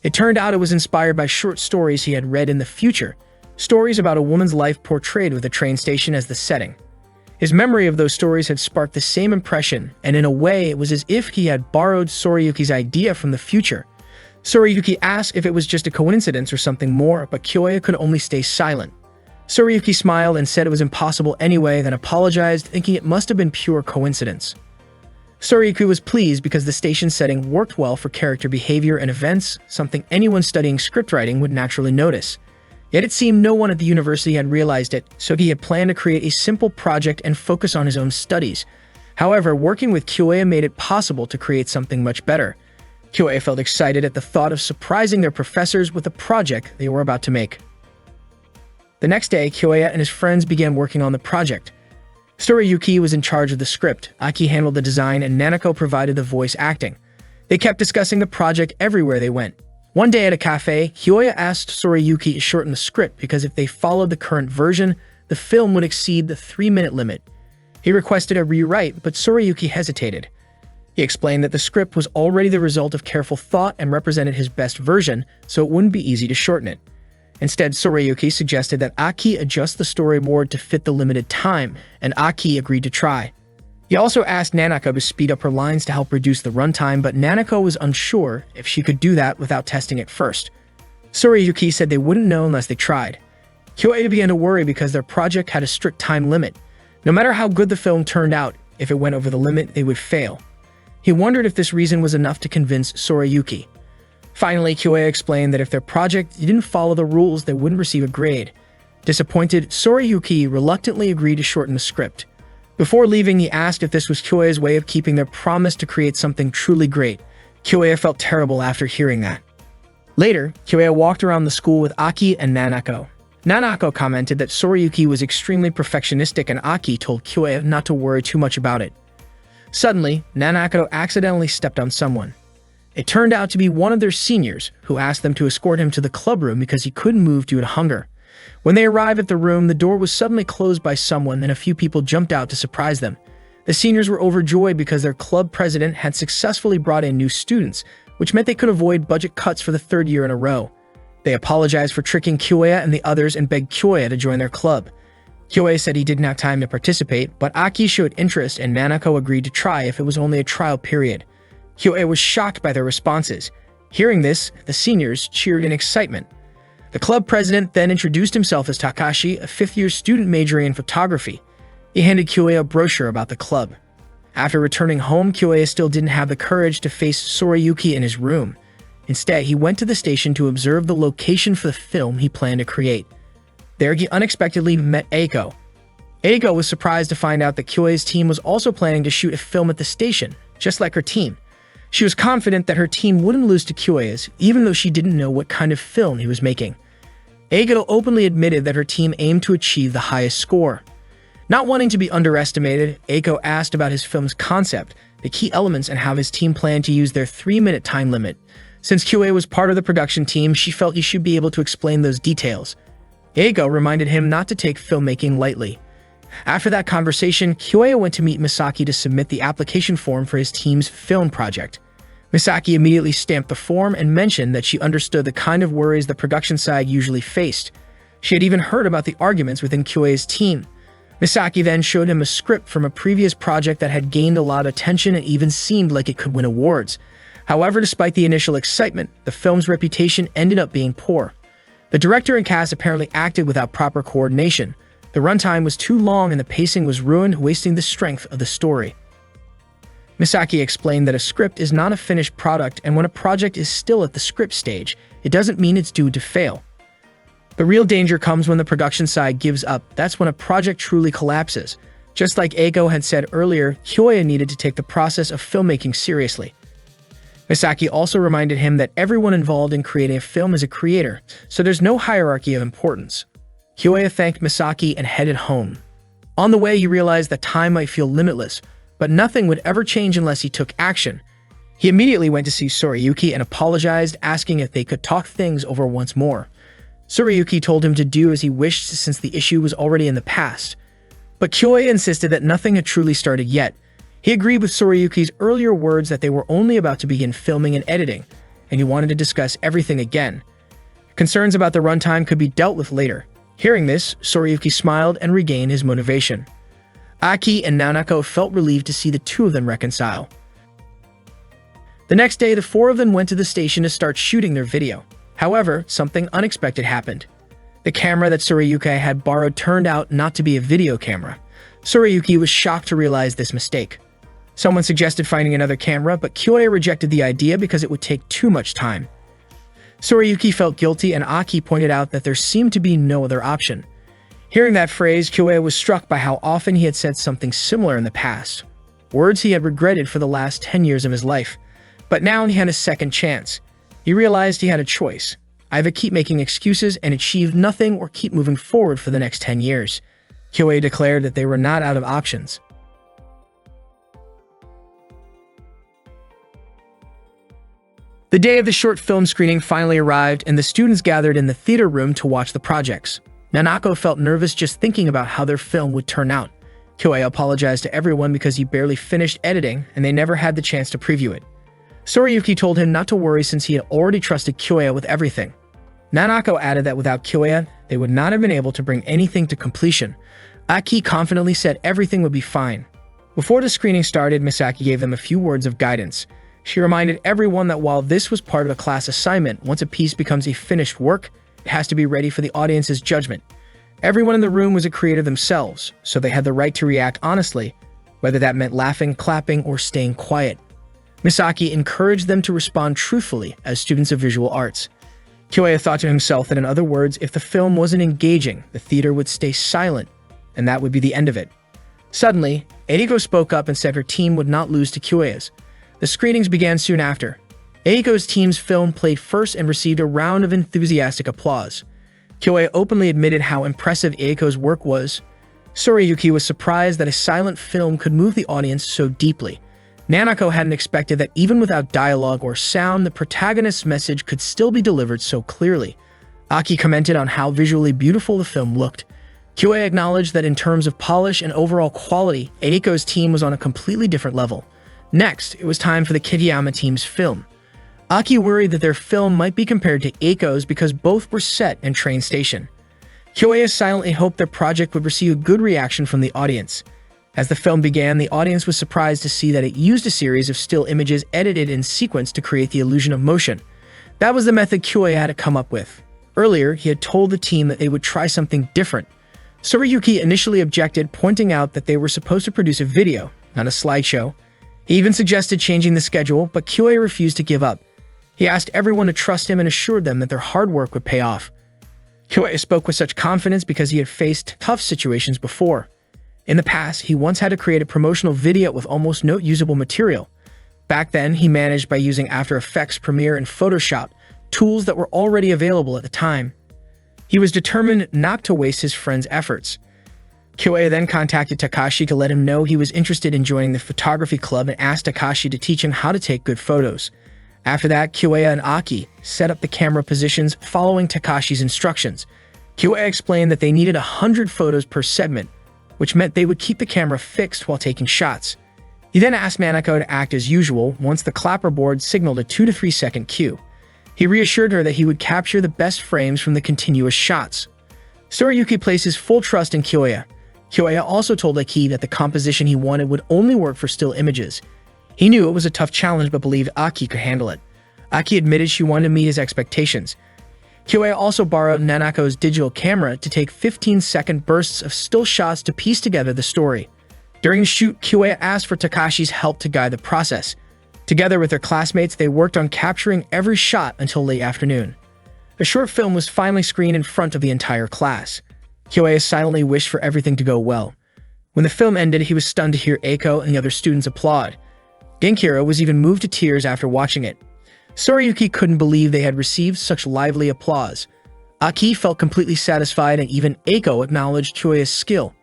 It turned out it was inspired by short stories he had read in the future, stories about a woman's life portrayed with a train station as the setting. His memory of those stories had sparked the same impression, and in a way, it was as if he had borrowed Sorayuki's idea from the future. Sorayuki asked if it was just a coincidence or something more, but Kyoya could only stay silent. Sorayuki smiled and said it was impossible anyway, then apologized, thinking it must have been pure coincidence. Sorayuki was pleased because the station setting worked well for character behavior and events, something anyone studying scriptwriting would naturally notice. Yet it seemed no one at the university had realized it, so he had planned to create a simple project and focus on his own studies. However, working with Kyoya made it possible to create something much better. Kyoya felt excited at the thought of surprising their professors with the project they were about to make. The next day, Kyoya and his friends began working on the project. Sorayuki was in charge of the script, Aki handled the design, and Nanako provided the voice acting. They kept discussing the project everywhere they went. One day at a cafe, Kyoya asked Sorayuki to shorten the script because if they followed the current version, the film would exceed the 3-minute limit. He requested a rewrite, but Sorayuki hesitated. He explained that the script was already the result of careful thought and represented his best version, so it wouldn't be easy to shorten it. Instead, Sorayuki suggested that Aki adjust the storyboard to fit the limited time, and Aki agreed to try. He also asked Nanako to speed up her lines to help reduce the runtime, but Nanako was unsure if she could do that without testing it first. Sorayuki said they wouldn't know unless they tried. Kyoya began to worry because their project had a strict time limit. No matter how good the film turned out, if it went over the limit, they would fail. He wondered if this reason was enough to convince Sorayuki. Finally, Kyoya explained that if their project didn't follow the rules, they wouldn't receive a grade. Disappointed, Sorayuki reluctantly agreed to shorten the script. Before leaving, he asked if this was Kyoya's way of keeping their promise to create something truly great. Kyoya felt terrible after hearing that. Later, Kyoya walked around the school with Aki and Nanako. Nanako commented that Sorayuki was extremely perfectionistic and Aki told Kyoya not to worry too much about it. Suddenly, Nanako accidentally stepped on someone. It turned out to be one of their seniors, who asked them to escort him to the club room because he couldn't move due to hunger. When they arrived at the room, the door was suddenly closed by someone and a few people jumped out to surprise them. The seniors were overjoyed because their club president had successfully brought in new students, which meant they could avoid budget cuts for the 3rd year in a row. They apologized for tricking Kyoya and the others and begged Kyoya to join their club. Kyoya said he didn't have time to participate, but Aki showed interest and Nanako agreed to try if it was only a trial period. Kyoya was shocked by their responses. Hearing this, the seniors cheered in excitement. The club president then introduced himself as Takashi, a 5th-year student majoring in photography. He handed Kyoya a brochure about the club. After returning home, Kyoya still didn't have the courage to face Sorayuki in his room. Instead, he went to the station to observe the location for the film he planned to create. There, he unexpectedly met Eiko. Eiko was surprised to find out that Kyoya's team was also planning to shoot a film at the station, just like her team. She was confident that her team wouldn't lose to Kyoya's, even though she didn't know what kind of film he was making. Eiko openly admitted that her team aimed to achieve the highest score. Not wanting to be underestimated, Eiko asked about his film's concept, the key elements, and how his team planned to use their 3-minute time limit. Since Kyoya was part of the production team, she felt he should be able to explain those details. Eiko reminded him not to take filmmaking lightly. After that conversation, Kyoya went to meet Misaki to submit the application form for his team's film project. Misaki immediately stamped the form and mentioned that she understood the kind of worries the production side usually faced. She had even heard about the arguments within Kyoya's team. Misaki then showed him a script from a previous project that had gained a lot of attention and even seemed like it could win awards. However, despite the initial excitement, the film's reputation ended up being poor. The director and cast apparently acted without proper coordination. The runtime was too long and the pacing was ruined, wasting the strength of the story. Misaki explained that a script is not a finished product, and when a project is still at the script stage, it doesn't mean it's doomed to fail. The real danger comes when the production side gives up. That's when a project truly collapses. Just like Eiko had said earlier, Kyoya needed to take the process of filmmaking seriously. Misaki also reminded him that everyone involved in creating a film is a creator, so there's no hierarchy of importance. Kyoya thanked Misaki and headed home. On the way, he realized that time might feel limitless, but nothing would ever change unless he took action. He immediately went to see Sorayuki and apologized, asking if they could talk things over once more. Sorayuki told him to do as he wished since the issue was already in the past. But Kyoya insisted that nothing had truly started yet. He agreed with Sorayuki's earlier words that they were only about to begin filming and editing, and he wanted to discuss everything again. Concerns about the runtime could be dealt with later. Hearing this, Sorayuki smiled and regained his motivation. Aki and Nanako felt relieved to see the two of them reconcile. The next day, the four of them went to the station to start shooting their video. However, something unexpected happened. The camera that Tsurayuki had borrowed turned out not to be a video camera. Tsurayuki was shocked to realize this mistake. Someone suggested finding another camera, but Kyoya rejected the idea because it would take too much time. Tsurayuki felt guilty, and Aki pointed out that there seemed to be no other option. Hearing that phrase, Kyoya was struck by how often he had said something similar in the past. Words he had regretted for the last 10 years of his life. But now he had a second chance. He realized he had a choice. Either keep making excuses and achieve nothing, or keep moving forward for the next 10 years. Kyoya declared that they were not out of options. The day of the short film screening finally arrived, and the students gathered in the theater room to watch the projects. Nanako felt nervous just thinking about how their film would turn out. Kyoya apologized to everyone because he barely finished editing and they never had the chance to preview it. Tsurayuki told him not to worry since he had already trusted Kyoya with everything. Nanako added that without Kyoya, they would not have been able to bring anything to completion. Aki confidently said everything would be fine. Before the screening started, Misaki gave them a few words of guidance. She reminded everyone that while this was part of a class assignment, once a piece becomes a finished work, it has to be ready for the audience's judgment. Everyone in the room was a creator themselves, so they had the right to react honestly, whether that meant laughing, clapping, or staying quiet. Misaki encouraged them to respond truthfully as students of visual arts. Kyoya thought to himself that in other words, if the film wasn't engaging, the theater would stay silent, and that would be the end of it. Suddenly, Eiko spoke up and said her team would not lose to Kyoya's. The screenings began soon after. Eiko's team's film played first and received a round of enthusiastic applause. Kyoya openly admitted how impressive Eiko's work was. Tsurayuki was surprised that a silent film could move the audience so deeply. Nanako hadn't expected that even without dialogue or sound, the protagonist's message could still be delivered so clearly. Aki commented on how visually beautiful the film looked. Kyoya acknowledged that in terms of polish and overall quality, Eiko's team was on a completely different level. Next, it was time for the Kitayama team's film. Aki worried that their film might be compared to Eiko's because both were set in train station. Kyoya silently hoped their project would receive a good reaction from the audience. As the film began, the audience was surprised to see that it used a series of still images edited in sequence to create the illusion of motion. That was the method Kyoya had to come up with. Earlier, he had told the team that they would try something different. Tsurayuki initially objected, pointing out that they were supposed to produce a video, not a slideshow. He even suggested changing the schedule, but Kyoya refused to give up. He asked everyone to trust him and assured them that their hard work would pay off. Kyoya spoke with such confidence because he had faced tough situations before. In the past, he once had to create a promotional video with almost no usable material. Back then, he managed by using After Effects, Premiere, and Photoshop, tools that were already available at the time. He was determined not to waste his friend's efforts. Kyoya then contacted Takashi to let him know he was interested in joining the photography club and asked Takashi to teach him how to take good photos. After that, Kyoya and Aki set up the camera positions following Takashi's instructions. Kyoya explained that they needed 100 photos per segment, which meant they would keep the camera fixed while taking shots. He then asked Nanako to act as usual once the clapperboard signaled a 2 to 3 second cue. He reassured her that he would capture the best frames from the continuous shots. Tsurayuki placed his full trust in Kyoya. Kyoya also told Aki that the composition he wanted would only work for still images. He knew it was a tough challenge but believed Aki could handle it. Aki admitted she wanted to meet his expectations. Kyoya also borrowed Nanako's digital camera to take 15-second bursts of still shots to piece together the story. During the shoot, Kyoya asked for Takashi's help to guide the process. Together with their classmates, they worked on capturing every shot until late afternoon. The short film was finally screened in front of the entire class. Kyoya silently wished for everything to go well. When the film ended, he was stunned to hear Eiko and the other students applaud. Genkiro was even moved to tears after watching it. Tsurayuki couldn't believe they had received such lively applause. Aki felt completely satisfied, and even Eiko acknowledged Kyoya's skill.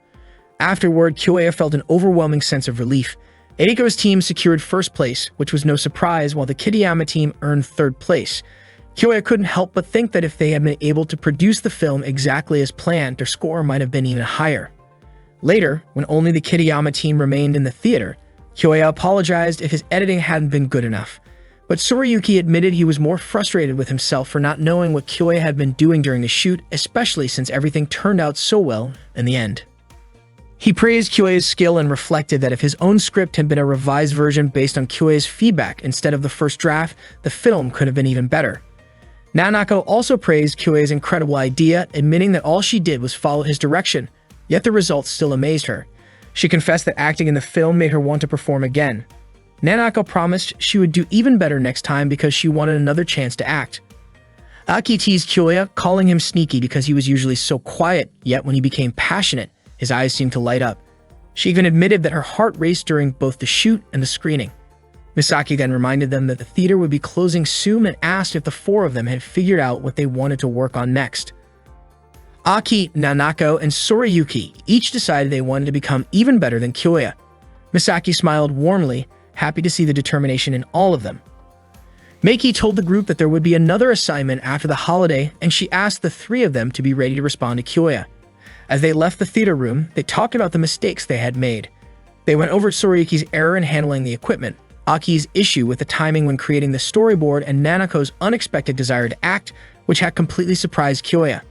Afterward, Kyoya felt an overwhelming sense of relief. Eiko's team secured first place, which was no surprise, while the Kitayama team earned third place. Kyoya couldn't help but think that if they had been able to produce the film exactly as planned, their score might have been even higher. Later, when only the Kitayama team remained in the theater, Kyoya apologized if his editing hadn't been good enough. But Tsurayuki admitted he was more frustrated with himself for not knowing what Kyoya had been doing during the shoot, especially since everything turned out so well in the end. He praised Kyue's skill and reflected that if his own script had been a revised version based on Kyue's feedback instead of the first draft, the film could have been even better. Nanako also praised Kyue's incredible idea, admitting that all she did was follow his direction, yet the results still amazed her. She confessed that acting in the film made her want to perform again. Nanako promised she would do even better next time because she wanted another chance to act. Aki teased Kyue, calling him sneaky because he was usually so quiet, yet when he became passionate, his eyes seemed to light up. She even admitted that her heart raced during both the shoot and the screening. Misaki then reminded them that the theater would be closing soon and asked if the four of them had figured out what they wanted to work on next. Aki, Nanako, and Sorayuki each decided they wanted to become even better than Kyue. Misaki smiled warmly, happy to see the determination in all of them. Meiki told the group that there would be another assignment after the holiday, and she asked the three of them to be ready to respond to Kyue. As they left the theater room, they talked about the mistakes they had made. They went over Sorayuki's error in handling the equipment, Aki's issue with the timing when creating the storyboard, and Nanako's unexpected desire to act, which had completely surprised Kyue.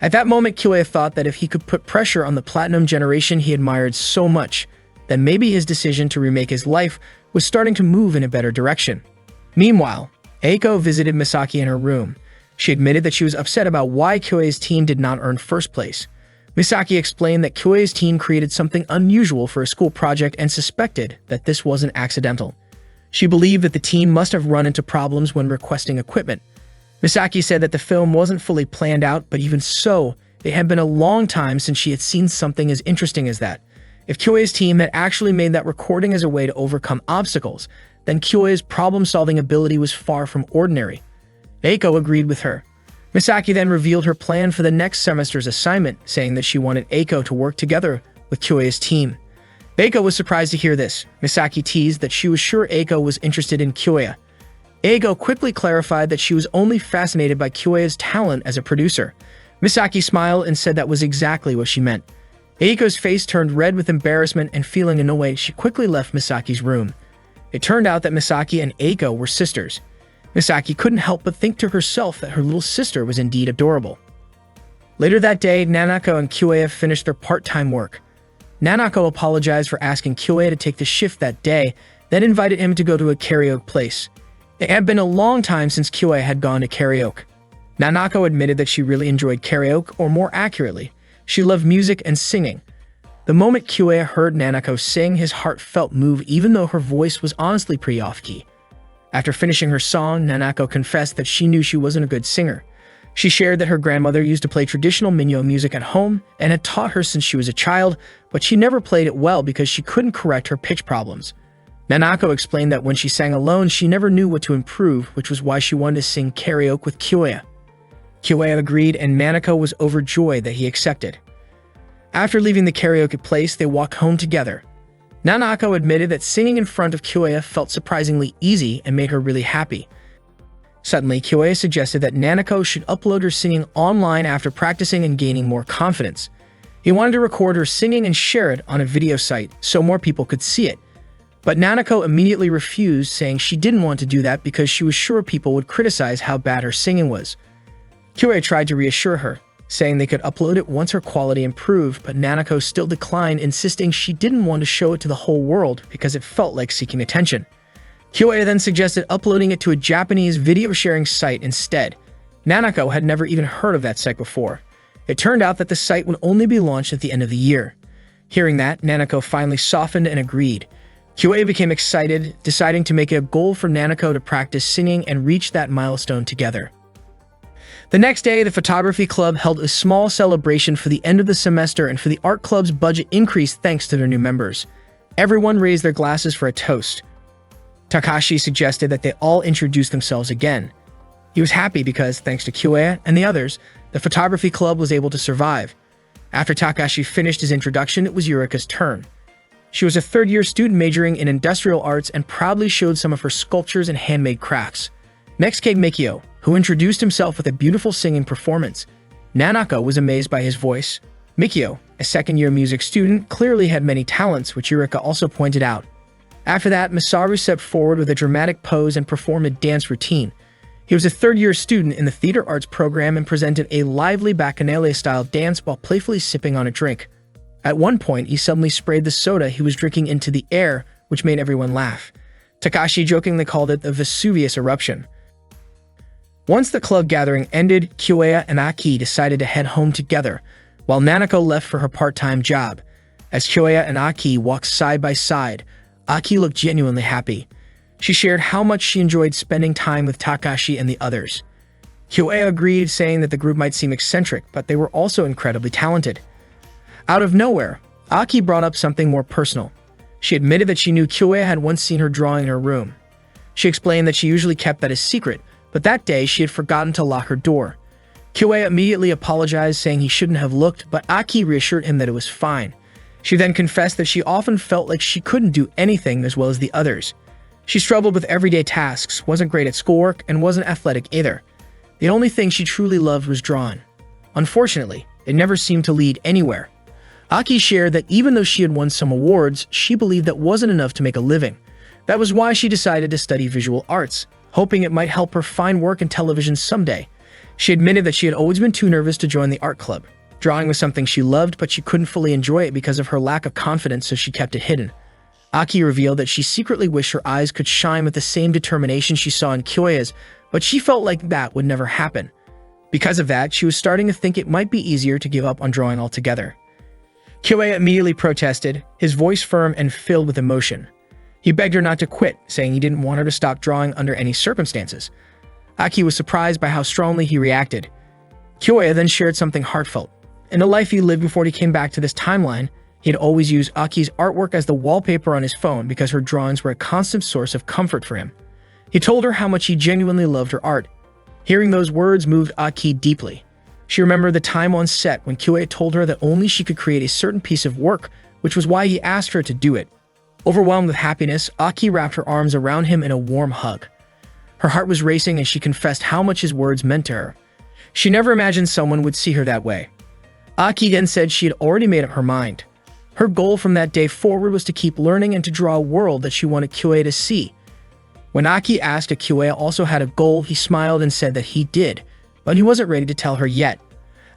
At that moment, Kyue thought that if he could put pressure on the platinum generation he admired so much, then maybe his decision to remake his life was starting to move in a better direction. Meanwhile, Eiko visited Misaki in her room. She admitted that she was upset about why Kyue's team did not earn first place. Misaki explained that Kyue's team created something unusual for a school project and suspected that this wasn't accidental. She believed that the team must have run into problems when requesting equipment. Misaki said that the film wasn't fully planned out, but even so, it had been a long time since she had seen something as interesting as that. If Kyue's team had actually made that recording as a way to overcome obstacles, then Kyue's problem-solving ability was far from ordinary. Eiko agreed with her. Misaki then revealed her plan for the next semester's assignment, saying that she wanted Eiko to work together with Kyue's team. Eiko was surprised to hear this. Misaki teased that she was sure Eiko was interested in Kyue. Eiko quickly clarified that she was only fascinated by Kyue's talent as a producer. Misaki smiled and said that was exactly what she meant. Eiko's face turned red with embarrassment, and feeling annoyed, she quickly left Misaki's room. It turned out that Misaki and Eiko were sisters. Misaki couldn't help but think to herself that her little sister was indeed adorable. Later that day, Nanako and Kyue finished their part-time work. Nanako apologized for asking Kyue to take the shift that day, then invited him to go to a karaoke place. It had been a long time since Kyue had gone to karaoke. Nanako admitted that she really enjoyed karaoke, or more accurately, she loved music and singing. The moment Kyue heard Nanako sing, his heart felt move even though her voice was honestly pretty off-key. After finishing her song, Nanako confessed that she knew she wasn't a good singer. She shared that her grandmother used to play traditional minyo music at home and had taught her since she was a child, but she never played it well because she couldn't correct her pitch problems. Nanako explained that when she sang alone, she never knew what to improve, which was why she wanted to sing karaoke with Kyue. Kyue agreed, and Nanako was overjoyed that he accepted. After leaving the karaoke place, they walked home together. Nanako admitted that singing in front of Kyue felt surprisingly easy and made her really happy. Suddenly, Kyue suggested that Nanako should upload her singing online after practicing and gaining more confidence. He wanted to record her singing and share it on a video site so more people could see it. But Nanako immediately refused, saying she didn't want to do that because she was sure people would criticize how bad her singing was. Kyue tried to reassure her, saying they could upload it once her quality improved, but Nanako still declined, insisting she didn't want to show it to the whole world because it felt like seeking attention. Kyue then suggested uploading it to a Japanese video-sharing site instead. Nanako had never even heard of that site before. It turned out that the site would only be launched at the end of the year. Hearing that, Nanako finally softened and agreed. Kyue became excited, deciding to make it a goal for Nanako to practice singing and reach that milestone together. The next day, the photography club held a small celebration for the end of the semester, and for the art club's budget increased thanks to their new members. Everyone raised their glasses for a toast. Takashi suggested that they all introduce themselves again. He was happy because, thanks to Kyue and the others, the photography club was able to survive. After Takashi finished his introduction, it was Yurika's turn. She was a third-year student majoring in industrial arts and proudly showed some of her sculptures and handmade crafts. Next came Mikio, who introduced himself with a beautiful singing performance. Nanako was amazed by his voice. Mikio, a second-year music student, clearly had many talents, which Yurika also pointed out. After that, Masaru stepped forward with a dramatic pose and performed a dance routine. He was a third-year student in the theater arts program and presented a lively bacchanale-style dance while playfully sipping on a drink. At one point, he suddenly sprayed the soda he was drinking into the air, which made everyone laugh. Takashi jokingly called it the Vesuvius eruption. Once the club gathering ended, Kyoya and Aki decided to head home together, while Nanako left for her part-time job. As Kyoya and Aki walked side by side, Aki looked genuinely happy. She shared how much she enjoyed spending time with Takashi and the others. Kyoya agreed, saying that the group might seem eccentric, but they were also incredibly talented. Out of nowhere, Aki brought up something more personal. She admitted that she knew Kyoya had once seen her drawing in her room. She explained that she usually kept that a secret, but that day she had forgotten to lock her door. Kyoya immediately apologized, saying he shouldn't have looked, but Aki reassured him that it was fine. She then confessed that she often felt like she couldn't do anything as well as the others. She struggled with everyday tasks, wasn't great at schoolwork, and wasn't athletic either. The only thing she truly loved was drawing. Unfortunately, it never seemed to lead anywhere. Aki shared that even though she had won some awards, she believed that wasn't enough to make a living. That was why she decided to study visual arts, hoping it might help her find work in television someday. She admitted that she had always been too nervous to join the art club. Drawing was something she loved, but she couldn't fully enjoy it because of her lack of confidence, so she kept it hidden. Aki revealed that she secretly wished her eyes could shine with the same determination she saw in Kyoya's, but she felt like that would never happen. Because of that, she was starting to think it might be easier to give up on drawing altogether. Kyoya immediately protested, his voice firm and filled with emotion. He begged her not to quit, saying he didn't want her to stop drawing under any circumstances. Aki was surprised by how strongly he reacted. Kyoya then shared something heartfelt. In the life he lived before he came back to this timeline, he had always used Aki's artwork as the wallpaper on his phone because her drawings were a constant source of comfort for him. He told her how much he genuinely loved her art. Hearing those words moved Aki deeply. She remembered the time on set when Kyoya told her that only she could create a certain piece of work, which was why he asked her to do it. Overwhelmed with happiness, Aki wrapped her arms around him in a warm hug. Her heart was racing as she confessed how much his words meant to her. She never imagined someone would see her that way. Aki then said she had already made up her mind. Her goal from that day forward was to keep learning and to draw a world that she wanted Kyoya to see. When Aki asked if Kyoya also had a goal, he smiled and said that he did, but he wasn't ready to tell her yet.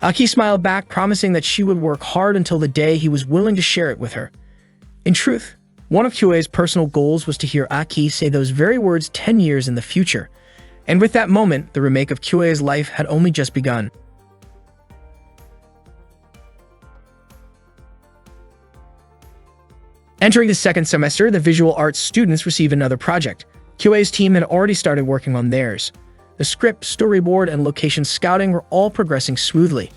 Aki smiled back, promising that she would work hard until the day he was willing to share it with her. In truth, one of Kyoya's personal goals was to hear Aki say those very words 10 years in the future. And with that moment, the remake of Kyoya's life had only just begun. Entering the second semester, the visual arts students received another project. Kyoya's team had already started working on theirs. The script, storyboard, and location scouting were all progressing smoothly.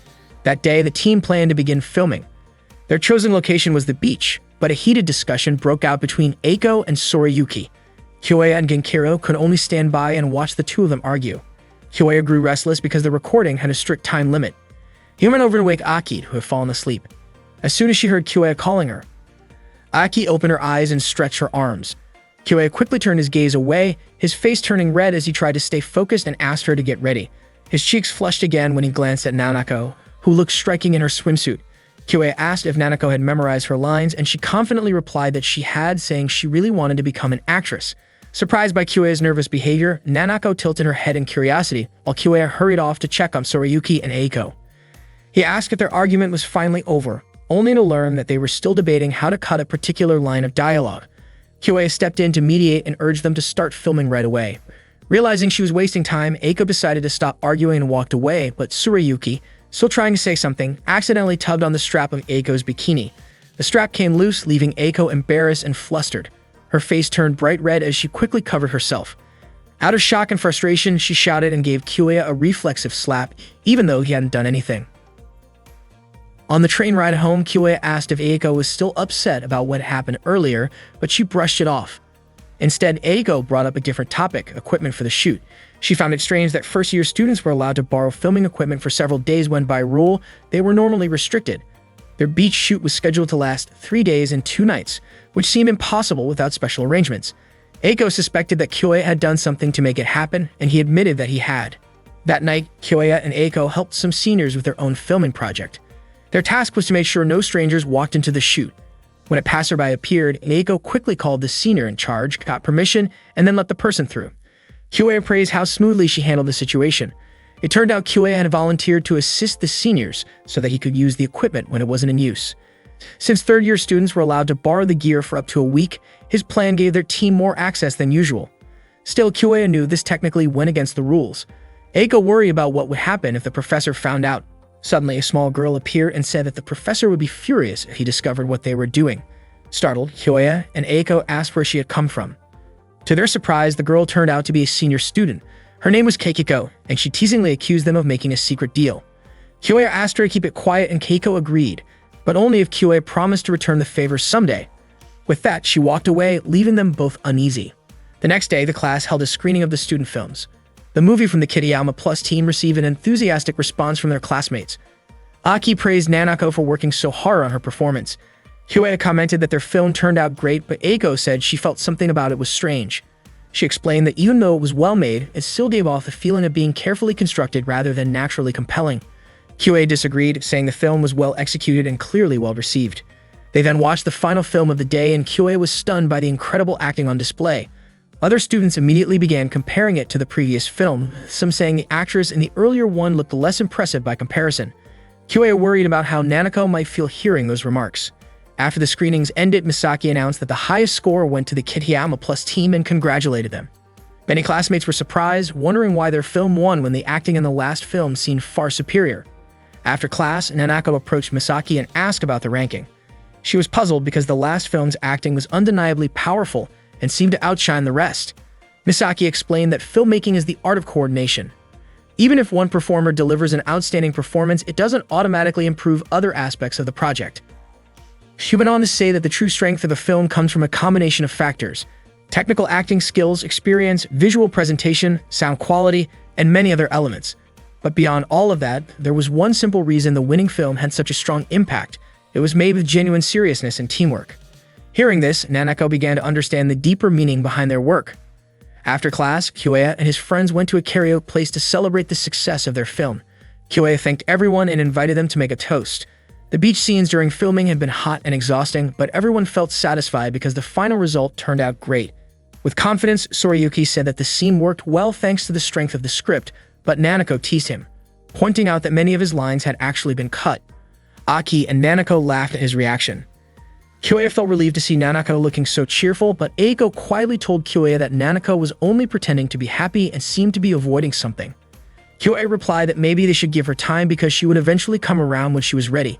That day, the team planned to begin filming. Their chosen location was the beach, but a heated discussion broke out between Eiko and Sorayuki. Kyoya and Genkiro could only stand by and watch the two of them argue. Kyoya grew restless because the recording had a strict time limit. He went over to wake Aki, who had fallen asleep. As soon as she heard Kyoya calling her, Aki opened her eyes and stretched her arms. Kyoya quickly turned his gaze away, his face turning red as he tried to stay focused and asked her to get ready. His cheeks flushed again when he glanced at Nanako, who looked striking in her swimsuit. Kyoya asked if Nanako had memorized her lines, and she confidently replied that she had, saying she really wanted to become an actress. Surprised by Kyoya's nervous behavior, Nanako tilted her head in curiosity, while Kyoya hurried off to check on Sorayuki and Eiko. He asked if their argument was finally over, only to learn that they were still debating how to cut a particular line of dialogue. Kyoya stepped in to mediate and urged them to start filming right away. Realizing she was wasting time, Eiko decided to stop arguing and walked away, but Sorayuki, still trying to say something, accidentally tugged on the strap of Eiko's bikini. The strap came loose, leaving Eiko embarrassed and flustered. Her face turned bright red as she quickly covered herself. Out of shock and frustration, she shouted and gave Kyoya a reflexive slap, even though he hadn't done anything. On the train ride home, Kyoya asked if Eiko was still upset about what happened earlier, but she brushed it off. Instead, Eiko brought up a different topic, equipment for the shoot. She found it strange that first-year students were allowed to borrow filming equipment for several days when, by rule, they were normally restricted. Their beach shoot was scheduled to last 3 days and 2 nights, which seemed impossible without special arrangements. Eiko suspected that Kyoya had done something to make it happen, and he admitted that he had. That night, Kyoya and Eiko helped some seniors with their own filming project. Their task was to make sure no strangers walked into the shoot. When a passerby appeared, Eiko quickly called the senior in charge, got permission, and then let the person through. Kyoya praised how smoothly she handled the situation. It turned out Kyoya had volunteered to assist the seniors so that he could use the equipment when it wasn't in use. Since third-year students were allowed to borrow the gear for up to a week, his plan gave their team more access than usual. Still, Kyoya knew this technically went against the rules. Eiko worried about what would happen if the professor found out. Suddenly, a small girl appeared and said that the professor would be furious if he discovered what they were doing. Startled, Kyoya and Eiko asked where she had come from. To their surprise, the girl turned out to be a senior student. Her name was Keiko, and she teasingly accused them of making a secret deal. Kyoya asked her to keep it quiet, and Keiko agreed, but only if Kyoya promised to return the favor someday. With that, she walked away, leaving them both uneasy. The next day, the class held a screening of the student films. The movie from the Kitayama Plus team received an enthusiastic response from their classmates. Aki praised Nanako for working so hard on her performance. Kyoya commented that their film turned out great, but Eiko said she felt something about it was strange. She explained that even though it was well made, it still gave off the feeling of being carefully constructed rather than naturally compelling. Kyoya disagreed, saying the film was well executed and clearly well received. They then watched the final film of the day, and Kyoya was stunned by the incredible acting on display. Other students immediately began comparing it to the previous film, some saying the actress in the earlier one looked less impressive by comparison. Kyoya worried about how Nanako might feel hearing those remarks. After the screenings ended, Misaki announced that the highest score went to the Kitayama Plus team and congratulated them. Many classmates were surprised, wondering why their film won when the acting in the last film seemed far superior. After class, Nanako approached Misaki and asked about the ranking. She was puzzled because the last film's acting was undeniably powerful and seemed to outshine the rest. Misaki explained that filmmaking is the art of coordination. Even if one performer delivers an outstanding performance, it doesn't automatically improve other aspects of the project. She went on to say that the true strength of a film comes from a combination of factors: technical acting skills, experience, visual presentation, sound quality, and many other elements. But beyond all of that, there was one simple reason the winning film had such a strong impact. It was made with genuine seriousness and teamwork. Hearing this, Nanako began to understand the deeper meaning behind their work. After class, Kyoya and his friends went to a karaoke place to celebrate the success of their film. Kyoya thanked everyone and invited them to make a toast. The beach scenes during filming had been hot and exhausting, but everyone felt satisfied because the final result turned out great. With confidence, Sorayuki said that the scene worked well thanks to the strength of the script, but Nanako teased him, pointing out that many of his lines had actually been cut. Aki and Nanako laughed at his reaction. Kyoya felt relieved to see Nanako looking so cheerful, but Eiko quietly told Kyoya that Nanako was only pretending to be happy and seemed to be avoiding something. Kyoya replied that maybe they should give her time because she would eventually come around when she was ready.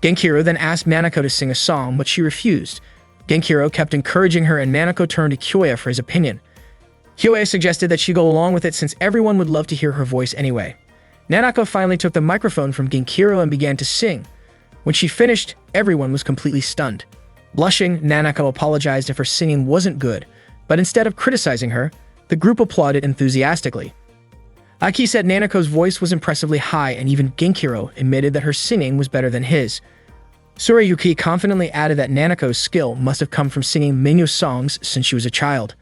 Genkiro then asked Nanako to sing a song, but she refused. Genkiro kept encouraging her, and Nanako turned to Kyoya for his opinion. Kyoya suggested that she go along with it since everyone would love to hear her voice anyway. Nanako finally took the microphone from Genkiro and began to sing. When she finished, everyone was completely stunned. Blushing, Nanako apologized if her singing wasn't good, but instead of criticizing her, the group applauded enthusiastically. Aki said Nanako's voice was impressively high, and even Genkiro admitted that her singing was better than his. Sorayuki confidently added that Nanako's skill must have come from singing Minyu songs since she was a child.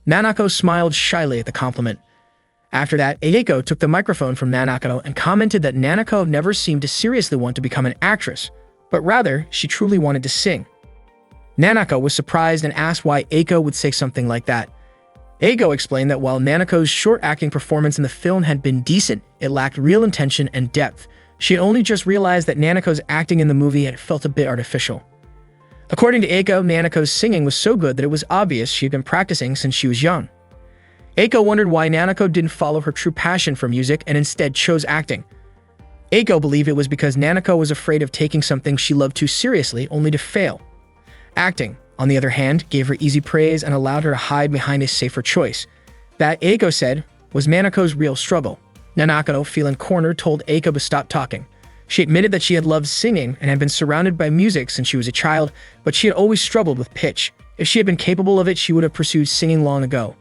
Nanako smiled shyly at the compliment. After that, Eiko took the microphone from Nanako and commented that Nanako never seemed to seriously want to become an actress, but rather she truly wanted to sing. Nanako was surprised and asked why Eiko would say something like that. Eiko explained that while Nanako's short acting performance in the film had been decent, it lacked real intention and depth. She had only just realized that Nanako's acting in the movie had felt a bit artificial. According to Eiko, Nanako's singing was so good that it was obvious she had been practicing since she was young. Eiko wondered why Nanako didn't follow her true passion for music and instead chose acting. Eiko believed it was because Nanako was afraid of taking something she loved too seriously, only to fail. Acting, on the other hand, gave her easy praise and allowed her to hide behind a safer choice. That, Eiko said, was Nanako's real struggle. Nanako, feeling cornered, told Eiko to stop talking. She admitted that she had loved singing and had been surrounded by music since she was a child, but she had always struggled with pitch. If she had been capable of it, she would have pursued singing long ago.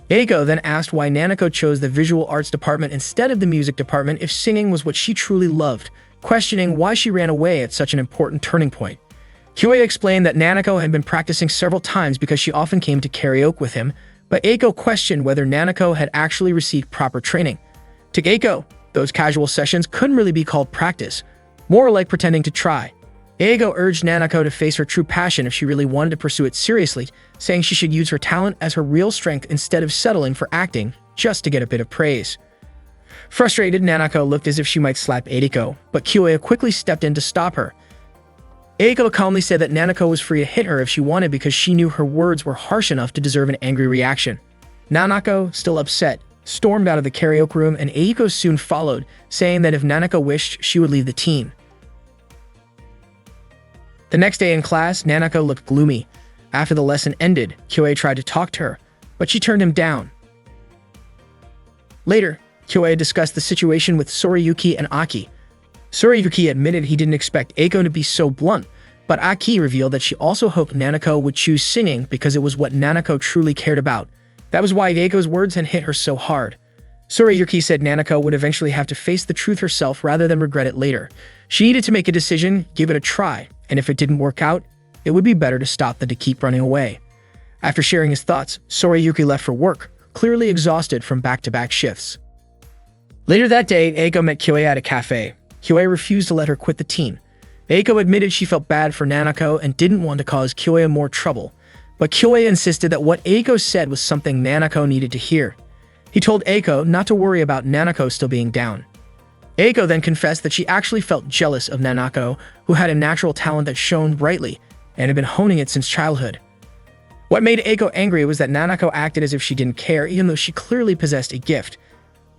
Eiko then asked why Nanako chose the visual arts department instead of the music department if singing was what she truly loved, questioning why she ran away at such an important turning point. Kyoya explained that Nanako had been practicing several times because she often came to karaoke with him, but Eiko questioned whether Nanako had actually received proper training. To Eiko, those casual sessions couldn't really be called practice, more like pretending to try. Eiko urged Nanako to face her true passion if she really wanted to pursue it seriously, saying she should use her talent as her real strength instead of settling for acting just to get a bit of praise. Frustrated, Nanako looked as if she might slap Eiko, but Kyoya quickly stepped in to stop her. Eiko calmly said that Nanako was free to hit her if she wanted because she knew her words were harsh enough to deserve an angry reaction. Nanako, still upset, stormed out of the karaoke room, and Eiko soon followed, saying that if Nanako wished, she would leave the team. The next day in class, Nanako looked gloomy. After the lesson ended, Kyoei tried to talk to her, but she turned him down. Later, Kyoei discussed the situation with Soriyuki and Aki. Soriyuki admitted he didn't expect Eiko to be so blunt, but Aki revealed that she also hoped Nanako would choose singing because it was what Nanako truly cared about. That was why Eiko's words had hit her so hard. Soriyuki said Nanako would eventually have to face the truth herself rather than regret it later. She needed to make a decision, give it a try, and if it didn't work out, it would be better to stop than to keep running away. After sharing his thoughts, Soriyuki left for work, clearly exhausted from back-to-back shifts. Later that day, Eiko met Kyoei at a cafe. Kyoei refused to let her quit the team. Eiko admitted she felt bad for Nanako and didn't want to cause Kyoei more trouble, but Kyoei insisted that what Eiko said was something Nanako needed to hear. He told Eiko not to worry about Nanako still being down. Eiko then confessed that she actually felt jealous of Nanako, who had a natural talent that shone brightly and had been honing it since childhood. What made Eiko angry was that Nanako acted as if she didn't care, even though she clearly possessed a gift.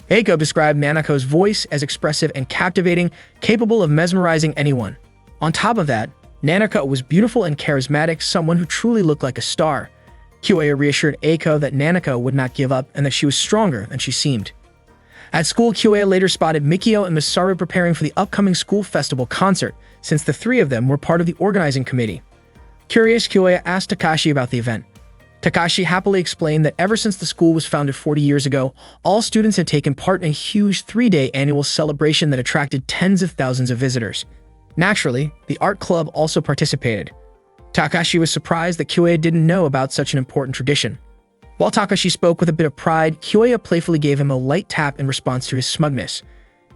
Eiko described Nanako's voice as expressive and captivating, capable of mesmerizing anyone. On top of that, Nanako was beautiful and charismatic, someone who truly looked like a star. Kyoei reassured Eiko that Nanako would not give up and that she was stronger than she seemed. At school, Kyoei later spotted Mikio and Masaru preparing for the upcoming school festival concert, since the three of them were part of the organizing committee. Curious, Kyoei asked Takashi about the event. Takashi happily explained that ever since the school was founded 40 years ago, all students had taken part in a huge 3-day annual celebration that attracted tens of thousands of visitors. Naturally, the art club also participated. Takashi was surprised that Kyoei didn't know about such an important tradition. While Takashi spoke with a bit of pride, Kyoei playfully gave him a light tap in response to his smugness.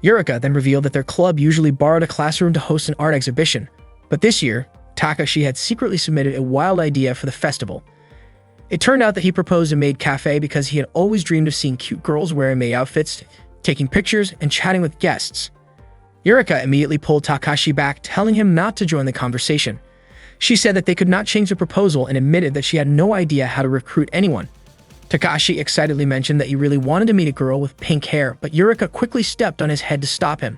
Yurika then revealed that their club usually borrowed a classroom to host an art exhibition, but this year, Takashi had secretly submitted a wild idea for the festival. It turned out that he proposed a maid cafe because he had always dreamed of seeing cute girls wearing maid outfits, taking pictures, and chatting with guests. Yurika immediately pulled Takashi back, telling him not to join the conversation. She said that they could not change the proposal and admitted that she had no idea how to recruit anyone. Takashi excitedly mentioned that he really wanted to meet a girl with pink hair, but Yurika quickly stepped on his head to stop him.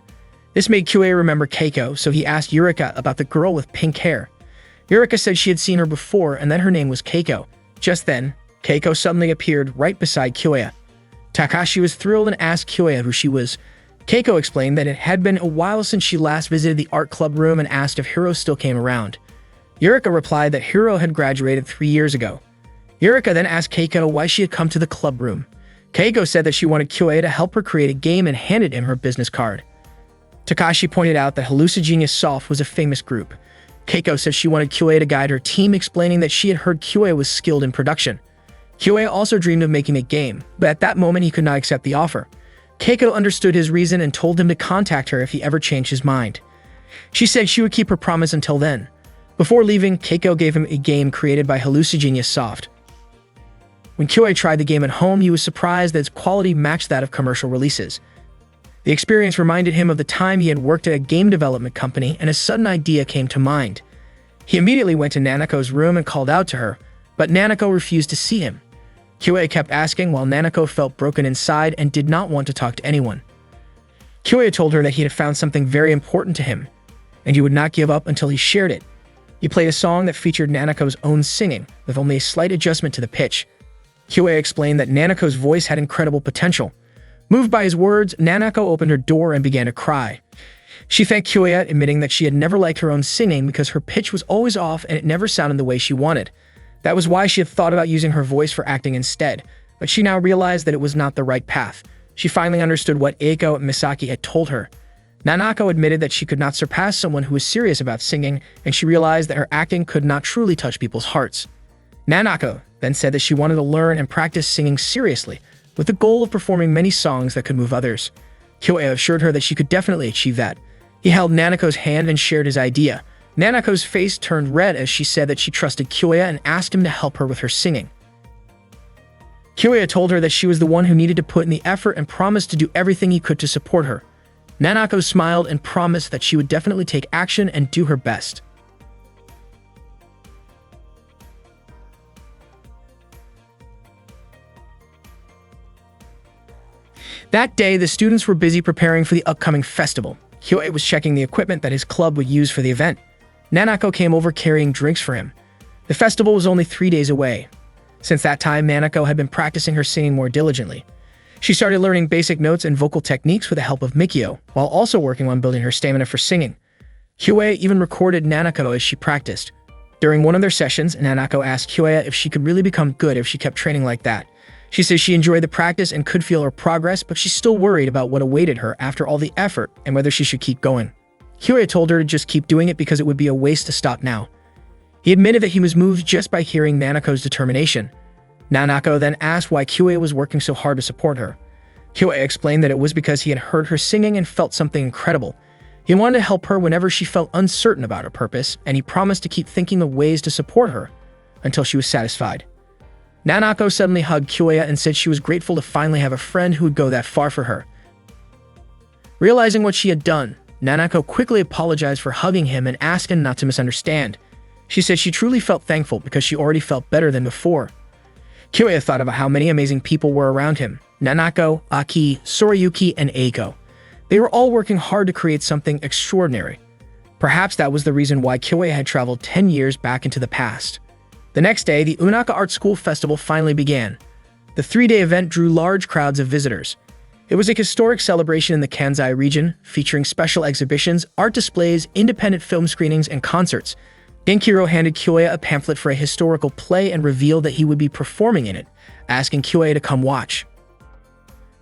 This made Kyoei remember Keiko, so he asked Yurika about the girl with pink hair. Yurika said she had seen her before and that her name was Keiko. Just then, Keiko suddenly appeared right beside Kyoei. Takashi was thrilled and asked Kyoei who she was. Keiko explained that it had been a while since she last visited the art club room and asked if Hiro still came around. Yurika replied that Hiro had graduated 3 years ago. Yurika then asked Keiko why she had come to the club room. Keiko said that she wanted Kyoei to help her create a game and handed him her business card. Takashi pointed out that Hallucigenius Soft was a famous group. Keiko said she wanted Kyoei to guide her team, explaining that she had heard Kyoei was skilled in production. Kyoei also dreamed of making a game, but at that moment he could not accept the offer. Keiko understood his reason and told him to contact her if he ever changed his mind. She said she would keep her promise until then. Before leaving, Keiko gave him a game created by Hallucigenius Soft. When Kyoei tried the game at home, he was surprised that its quality matched that of commercial releases. The experience reminded him of the time he had worked at a game development company, and a sudden idea came to mind. He immediately went to Nanako's room and called out to her, but Nanako refused to see him. Kyoei kept asking while Nanako felt broken inside and did not want to talk to anyone. Kyoei told her that he had found something very important to him, and he would not give up until he shared it. He played a song that featured Nanako's own singing, with only a slight adjustment to the pitch. Kyoei explained that Nanako's voice had incredible potential. Moved by his words, Nanako opened her door and began to cry. She thanked Kyoei, admitting that she had never liked her own singing because her pitch was always off and it never sounded the way she wanted. That was why she had thought about using her voice for acting instead, but she now realized that it was not the right path. She finally understood what Eiko and Misaki had told her. Nanako admitted that she could not surpass someone who was serious about singing, and she realized that her acting could not truly touch people's hearts. Nanako then said that she wanted to learn and practice singing seriously, with the goal of performing many songs that could move others. Kyoei assured her that she could definitely achieve that. He held Nanako's hand and shared his idea. Nanako's face turned red as she said that she trusted Kyoei and asked him to help her with her singing. Kyoei told her that she was the one who needed to put in the effort and promised to do everything he could to support her. Nanako smiled and promised that she would definitely take action and do her best. That day, the students were busy preparing for the upcoming festival. Kyoe was checking the equipment that his club would use for the event. Nanako came over carrying drinks for him. The festival was only 3 days away. Since that time, Nanako had been practicing her singing more diligently. She started learning basic notes and vocal techniques with the help of Mikio, while also working on building her stamina for singing. Kyoe even recorded Nanako as she practiced. During one of their sessions, Nanako asked Kyoe if she could really become good if she kept training like that. She says she enjoyed the practice and could feel her progress, but she's still worried about what awaited her after all the effort and whether she should keep going. Kyoe told her to just keep doing it because it would be a waste to stop now. He admitted that he was moved just by hearing Nanako's determination. Nanako then asked why Kyoe was working so hard to support her. Kyoe explained that it was because he had heard her singing and felt something incredible. He wanted to help her whenever she felt uncertain about her purpose, and he promised to keep thinking of ways to support her until she was satisfied. Nanako suddenly hugged Kyoe and said she was grateful to finally have a friend who would go that far for her. Realizing what she had done, Nanako quickly apologized for hugging him and asked him not to misunderstand. She said she truly felt thankful because she already felt better than before. Kyoe thought about how many amazing people were around him: Nanako, Aki, Sorayuki, and Eiko. They were all working hard to create something extraordinary. Perhaps that was the reason why Kyoe had traveled 10 years back into the past. The next day, the Unaka Art School Festival finally began. The 3-day event drew large crowds of visitors. It was a historic celebration in the Kansai region, featuring special exhibitions, art displays, independent film screenings, and concerts. Genkiru handed Kyoe a pamphlet for a historical play and revealed that he would be performing in it, asking Kyoe to come watch.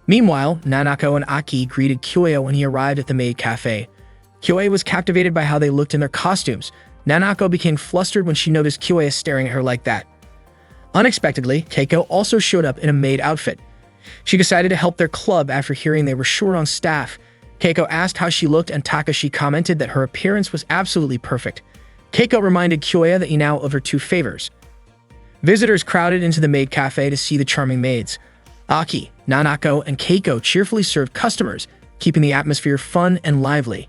Meanwhile, Nanako and Aki greeted Kyoe when he arrived at the maid cafe. Kyoe was captivated by how they looked in their costumes. Nanako became flustered when she noticed Kyoe staring at her like that. Unexpectedly, Keiko also showed up in a maid outfit. She decided to help their club after hearing they were short on staff. Keiko asked how she looked and Takashi commented that her appearance was absolutely perfect. Keiko reminded Kyoe that he now owed her 2 favors. Visitors crowded into the maid cafe to see the charming maids. Aki, Nanako, and Keiko cheerfully served customers, keeping the atmosphere fun and lively.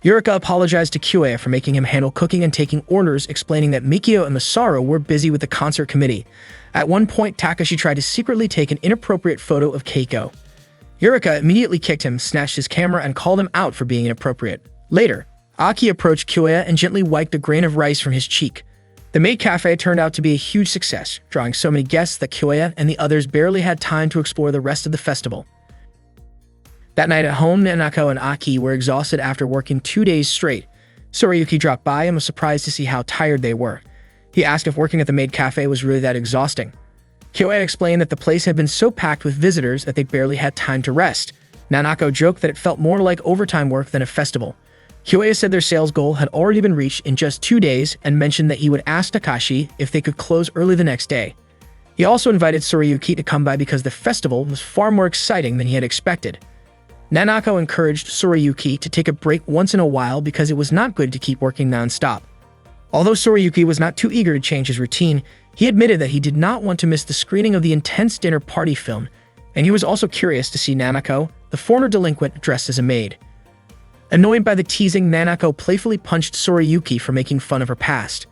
Yurika apologized to Kyoe for making him handle cooking and taking orders, explaining that Mikio and Masaru were busy with the concert committee. At one point, Takashi tried to secretly take an inappropriate photo of Keiko. Yurika immediately kicked him, snatched his camera, and called him out for being inappropriate. Later, Aki approached Kyoe and gently wiped a grain of rice from his cheek. The maid cafe turned out to be a huge success, drawing so many guests that Kyoe and the others barely had time to explore the rest of the festival. That night at home, Nanako and Aki were exhausted after working 2 days straight. Sorayuki dropped by and was surprised to see how tired they were. He asked if working at the maid cafe was really that exhausting. Kyoe explained that the place had been so packed with visitors that they barely had time to rest. Nanako joked that it felt more like overtime work than a festival. Kyoe said their sales goal had already been reached in just 2 days and mentioned that he would ask Takashi if they could close early the next day. He also invited Sorayuki to come by because the festival was far more exciting than he had expected. Nanako encouraged Sorayuki to take a break once in a while because it was not good to keep working non-stop. Although Sorayuki was not too eager to change his routine, he admitted that he did not want to miss the screening of the intense dinner party film, and he was also curious to see Nanako, the former delinquent, dressed as a maid. Annoyed by the teasing, Nanako playfully punched Sorayuki for making fun of her past.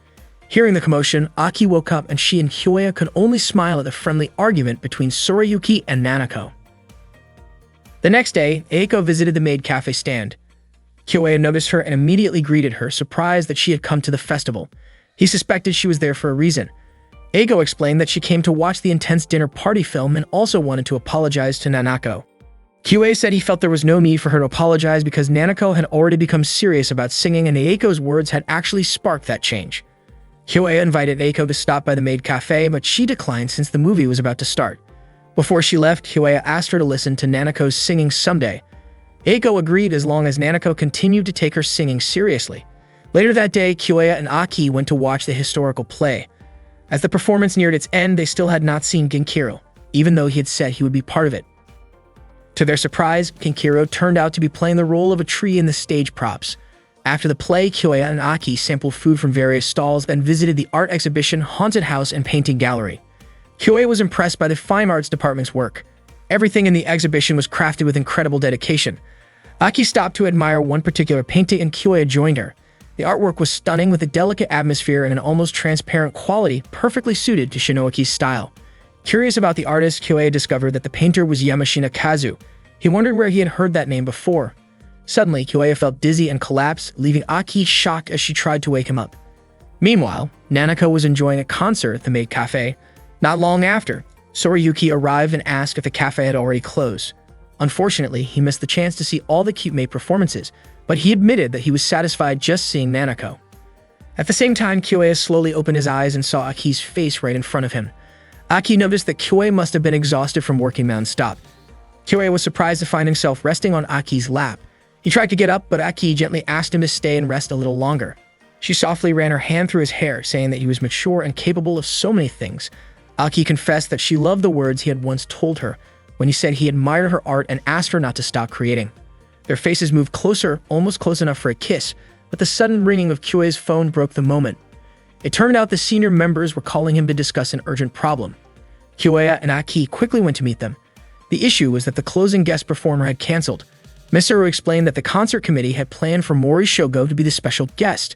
Hearing the commotion, Aki woke up and she and Kyoe could only smile at the friendly argument between Sorayuki and Nanako. The next day, Eiko visited the maid cafe stand. Kyoe noticed her and immediately greeted her, surprised that she had come to the festival. He suspected she was there for a reason. Eiko explained that she came to watch the intense dinner party film and also wanted to apologize to Nanako. Kyoe said he felt there was no need for her to apologize because Nanako had already become serious about singing and Eiko's words had actually sparked that change. Kyoe invited Eiko to stop by the maid cafe, but she declined since the movie was about to start. Before she left, Kyoe asked her to listen to Nanako's singing someday. Eiko agreed as long as Nanako continued to take her singing seriously. Later that day, Kyoe and Aki went to watch the historical play. As the performance neared its end, they still had not seen Genkiru, even though he had said he would be part of it. To their surprise, Genkiru turned out to be playing the role of a tree in the stage props. After the play, Kyoe and Aki sampled food from various stalls and visited the art exhibition, haunted house, and painting gallery. Kyoe was impressed by the fine arts department's work. Everything in the exhibition was crafted with incredible dedication. Aki stopped to admire one particular painting and Kyoe joined her. The artwork was stunning with a delicate atmosphere and an almost transparent quality perfectly suited to Shinoaki's style. Curious about the artist, Kyoe discovered that the painter was Yamashina Kazu. He wondered where he had heard that name before. Suddenly, Kyoya felt dizzy and collapsed, leaving Aki shocked as she tried to wake him up. Meanwhile, Nanako was enjoying a concert at the maid cafe. Not long after, Sorayuki arrived and asked if the cafe had already closed. Unfortunately, he missed the chance to see all the cute maid performances, but he admitted that he was satisfied just seeing Nanako. At the same time, Kyoya slowly opened his eyes and saw Aki's face right in front of him. Aki noticed that Kyoya must have been exhausted from working non-stop. Kyoya was surprised to find himself resting on Aki's lap. He tried to get up, but Aki gently asked him to stay and rest a little longer. She softly ran her hand through his hair, saying that he was mature and capable of so many things. Aki confessed that she loved the words he had once told her, when he said he admired her art and asked her not to stop creating. Their faces moved closer, almost close enough for a kiss, but the sudden ringing of Kyoya's phone broke the moment. It turned out the senior members were calling him to discuss an urgent problem. Kyoya and Aki quickly went to meet them. The issue was that the closing guest performer had canceled. Misaru explained that the concert committee had planned for Mori Shogo to be the special guest.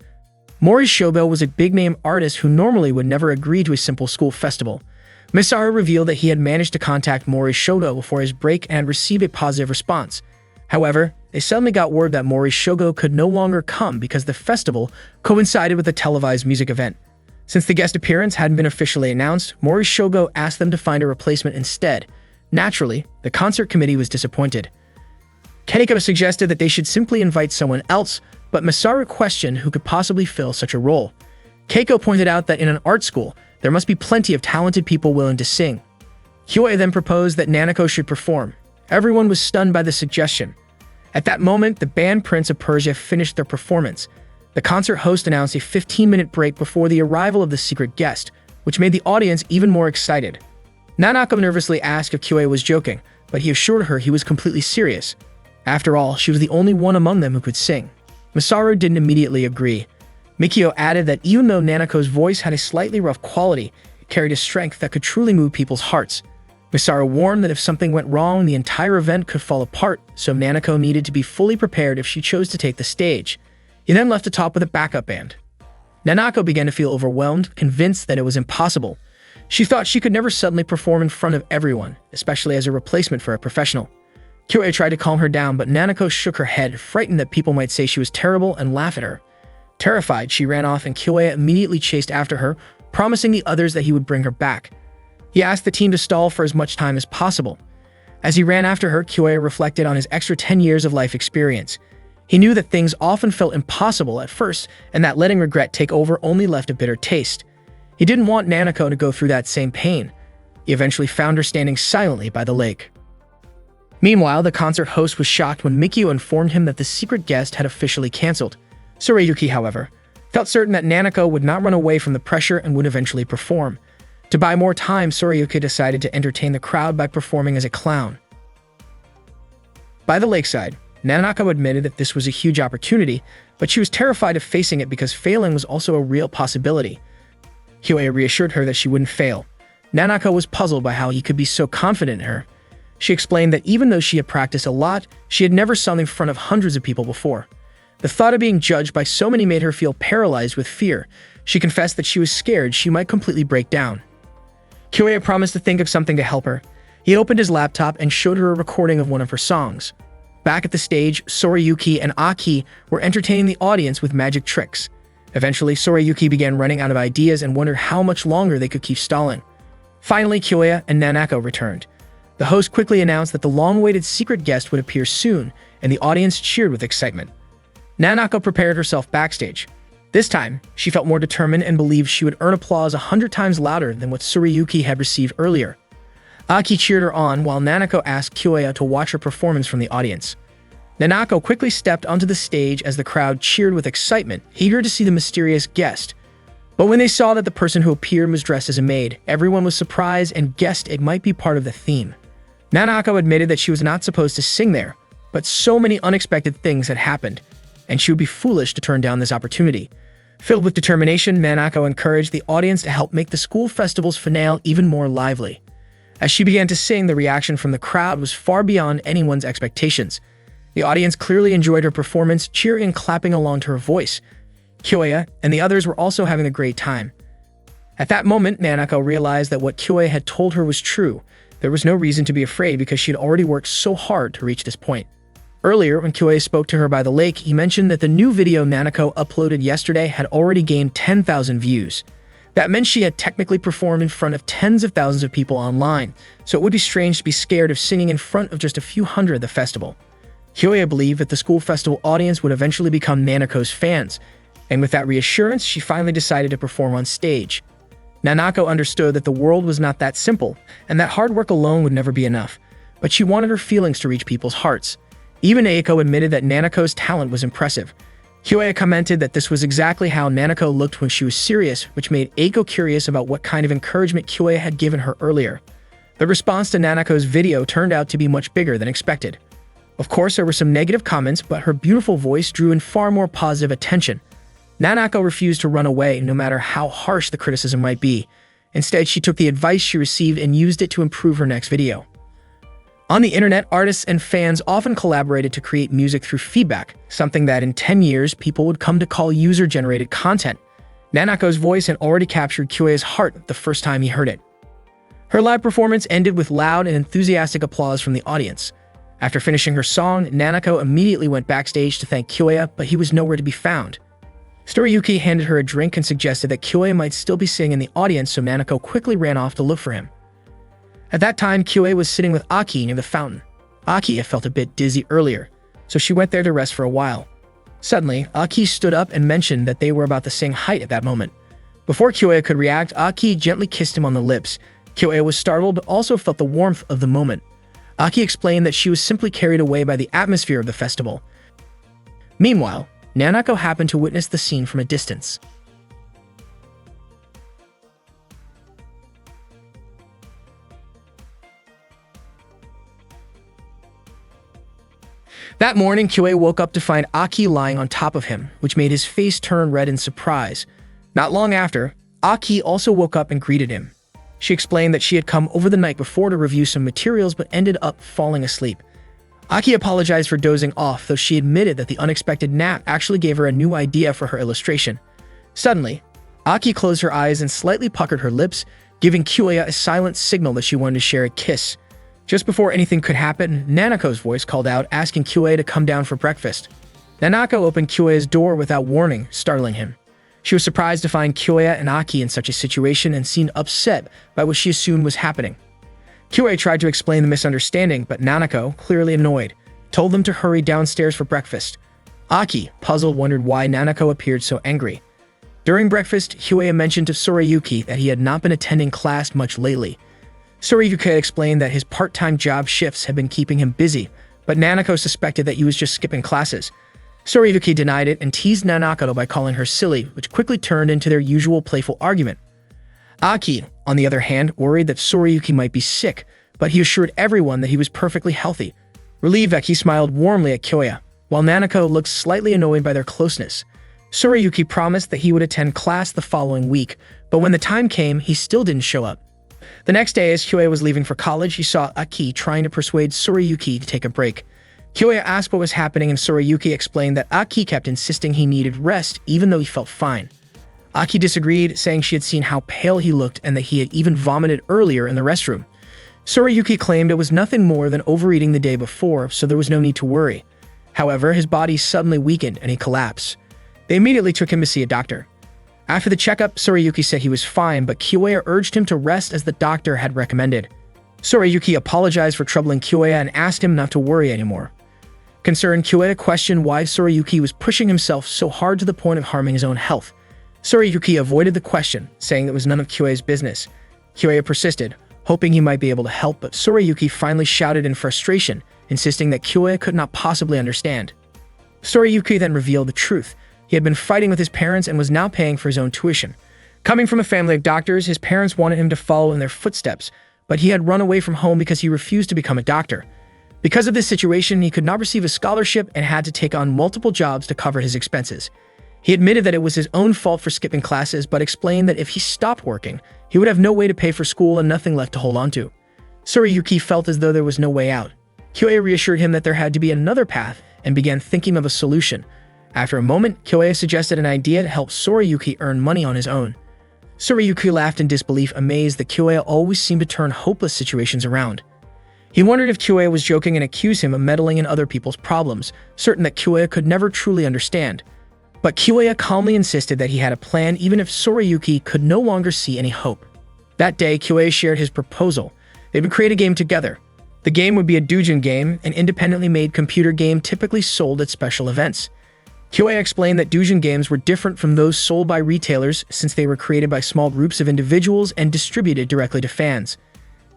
Mori Shogo was a big-name artist who normally would never agree to a simple school festival. Misaru revealed that he had managed to contact Mori Shogo before his break and received a positive response. However, they suddenly got word that Mori Shogo could no longer come because the festival coincided with a televised music event. Since the guest appearance hadn't been officially announced, Mori Shogo asked them to find a replacement instead. Naturally, the concert committee was disappointed. Keniko suggested that they should simply invite someone else, but Misaru questioned who could possibly fill such a role. Keiko pointed out that in an art school, there must be plenty of talented people willing to sing. Kyoya then proposed that Nanako should perform. Everyone was stunned by the suggestion. At that moment, the band Prince of Persia finished their performance. The concert host announced a 15-minute break before the arrival of the secret guest, which made the audience even more excited. Nanako nervously asked if Kyoya was joking, but he assured her he was completely serious. After all, she was the only one among them who could sing. Misaru didn't immediately agree. Mikio added that even though Nanako's voice had a slightly rough quality, it carried a strength that could truly move people's hearts. Misaru warned that if something went wrong, the entire event could fall apart, so Nanako needed to be fully prepared if she chose to take the stage. He then left the top with a backup band. Nanako began to feel overwhelmed, convinced that it was impossible. She thought she could never suddenly perform in front of everyone, especially as a replacement for a professional. Kyoya tried to calm her down, but Nanako shook her head, frightened that people might say she was terrible and laugh at her. Terrified, she ran off and Kyoya immediately chased after her, promising the others that he would bring her back. He asked the team to stall for as much time as possible. As he ran after her, Kyoya reflected on his extra 10 years of life experience. He knew that things often felt impossible at first, and that letting regret take over only left a bitter taste. He didn't want Nanako to go through that same pain. He eventually found her standing silently by the lake. Meanwhile, the concert host was shocked when Mikio informed him that the secret guest had officially canceled. Sorayuki, however, felt certain that Nanako would not run away from the pressure and would eventually perform. To buy more time, Sorayuki decided to entertain the crowd by performing as a clown. By the lakeside, Nanako admitted that this was a huge opportunity, but she was terrified of facing it because failing was also a real possibility. Kyoya reassured her that she wouldn't fail. Nanako was puzzled by how he could be so confident in her. She explained that even though she had practiced a lot, she had never sung in front of hundreds of people before. The thought of being judged by so many made her feel paralyzed with fear. She confessed that she was scared she might completely break down. Kyoya promised to think of something to help her. He opened his laptop and showed her a recording of one of her songs. Back at the stage, Sorayuki and Aki were entertaining the audience with magic tricks. Eventually, Sorayuki began running out of ideas and wondered how much longer they could keep stalling. Finally, Kyoya and Nanako returned. The host quickly announced that the long-awaited secret guest would appear soon, and the audience cheered with excitement. Nanako prepared herself backstage. This time, she felt more determined and believed she would earn applause 100 times louder than what Sorayuki had received earlier. Aki cheered her on while Nanako asked Kyoya to watch her performance from the audience. Nanako quickly stepped onto the stage as the crowd cheered with excitement, eager to see the mysterious guest. But when they saw that the person who appeared was dressed as a maid, everyone was surprised and guessed it might be part of the theme. Nanako admitted that she was not supposed to sing there, but so many unexpected things had happened, and she would be foolish to turn down this opportunity. Filled with determination, Nanako encouraged the audience to help make the school festival's finale even more lively. As she began to sing, the reaction from the crowd was far beyond anyone's expectations. The audience clearly enjoyed her performance, cheering and clapping along to her voice. Kyoya and the others were also having a great time. At that moment, Nanako realized that what Kyoya had told her was true. There was no reason to be afraid because she had already worked so hard to reach this point. Earlier, when Kyoei spoke to her by the lake, he mentioned that the new video Nanako uploaded yesterday had already gained 10,000 views. That meant she had technically performed in front of tens of thousands of people online, so it would be strange to be scared of singing in front of just a few hundred at the festival. Kyoei believed that the school festival audience would eventually become Nanako's fans, and with that reassurance, she finally decided to perform on stage. Nanako understood that the world was not that simple, and that hard work alone would never be enough, but she wanted her feelings to reach people's hearts. Even Eiko admitted that Nanako's talent was impressive. Kyoei commented that this was exactly how Nanako looked when she was serious, which made Eiko curious about what kind of encouragement Kyoei had given her earlier. The response to Nanako's video turned out to be much bigger than expected. Of course, there were some negative comments, but her beautiful voice drew in far more positive attention. Nanako refused to run away, no matter how harsh the criticism might be. Instead, she took the advice she received and used it to improve her next video. On the internet, artists and fans often collaborated to create music through feedback, something that in 10 years people would come to call user-generated content. Nanako's voice had already captured Kyoei's heart the first time he heard it. Her live performance ended with loud and enthusiastic applause from the audience. After finishing her song, Nanako immediately went backstage to thank Kyoei, but he was nowhere to be found. Storiyuki handed her a drink and suggested that Kyoei might still be sitting in the audience, so Nanako quickly ran off to look for him. At that time, Kyoei was sitting with Aki near the fountain. Aki had felt a bit dizzy earlier, so she went there to rest for a while. Suddenly, Aki stood up and mentioned that they were about the same height at that moment. Before Kyoei could react, Aki gently kissed him on the lips. Kyoei was startled but also felt the warmth of the moment. Aki explained that she was simply carried away by the atmosphere of the festival. Meanwhile, Nanako happened to witness the scene from a distance. That morning, Kyoei woke up to find Aki lying on top of him, which made his face turn red in surprise. Not long after, Aki also woke up and greeted him. She explained that she had come over the night before to review some materials but ended up falling asleep. Aki apologized for dozing off, though she admitted that the unexpected nap actually gave her a new idea for her illustration. Suddenly, Aki closed her eyes and slightly puckered her lips, giving Kyoei a silent signal that she wanted to share a kiss. Just before anything could happen, Nanako's voice called out, asking Kyoei to come down for breakfast. Nanako opened Kyoei's door without warning, startling him. She was surprised to find Kyoei and Aki in such a situation and seemed upset by what she assumed was happening. Kyoei tried to explain the misunderstanding, but Nanako, clearly annoyed, told them to hurry downstairs for breakfast. Aki, puzzled, wondered why Nanako appeared so angry. During breakfast, Kyoei mentioned to Soriyuki that he had not been attending class much lately. Soriyuki explained that his part-time job shifts had been keeping him busy, but Nanako suspected that he was just skipping classes. Soriyuki denied it and teased Nanako by calling her silly, which quickly turned into their usual playful argument. Aki, on the other hand, worried that Soriyuki might be sick, but he assured everyone that he was perfectly healthy. Relieved, Aki smiled warmly at Kyoei, while Nanako looked slightly annoyed by their closeness. Soriyuki promised that he would attend class the following week, but when the time came, he still didn't show up. The next day, as Kyoei was leaving for college, he saw Aki trying to persuade Soriyuki to take a break. Kyoei asked what was happening, and Soriyuki explained that Aki kept insisting he needed rest even though he felt fine. Aki disagreed, saying she had seen how pale he looked and that he had even vomited earlier in the restroom. Soriyuki claimed it was nothing more than overeating the day before, so there was no need to worry. However, his body suddenly weakened and he collapsed. They immediately took him to see a doctor. After the checkup, Soriyuki said he was fine, but Kyoei urged him to rest as the doctor had recommended. Soriyuki apologized for troubling Kyoei and asked him not to worry anymore. Concerned, Kyoei questioned why Soriyuki was pushing himself so hard to the point of harming his own health. Soriyuki avoided the question, saying it was none of Kyoei's business. Kyoei persisted, hoping he might be able to help, but Soriyuki finally shouted in frustration, insisting that Kyoei could not possibly understand. Soriyuki then revealed the truth. He had been fighting with his parents and was now paying for his own tuition. Coming from a family of doctors, his parents wanted him to follow in their footsteps, but he had run away from home because he refused to become a doctor. Because of this situation, he could not receive a scholarship and had to take on multiple jobs to cover his expenses. He admitted that it was his own fault for skipping classes, but explained that if he stopped working, he would have no way to pay for school and nothing left to hold on to. Soriyuki felt as though there was no way out. Kyoei reassured him that there had to be another path and began thinking of a solution. After a moment, Kyoei suggested an idea to help Soriyuki earn money on his own. Tsurayuki laughed in disbelief, amazed that Kyoya always seemed to turn hopeless situations around. He wondered if Kyoya was joking and accused him of meddling in other people's problems, certain that Kyoya could never truly understand. But Kyoya calmly insisted that he had a plan even if Tsurayuki could no longer see any hope. That day, Kyoya shared his proposal. They would create a game together. The game would be a doujin game, an independently made computer game typically sold at special events. Kyoya explained that doujin games were different from those sold by retailers since they were created by small groups of individuals and distributed directly to fans.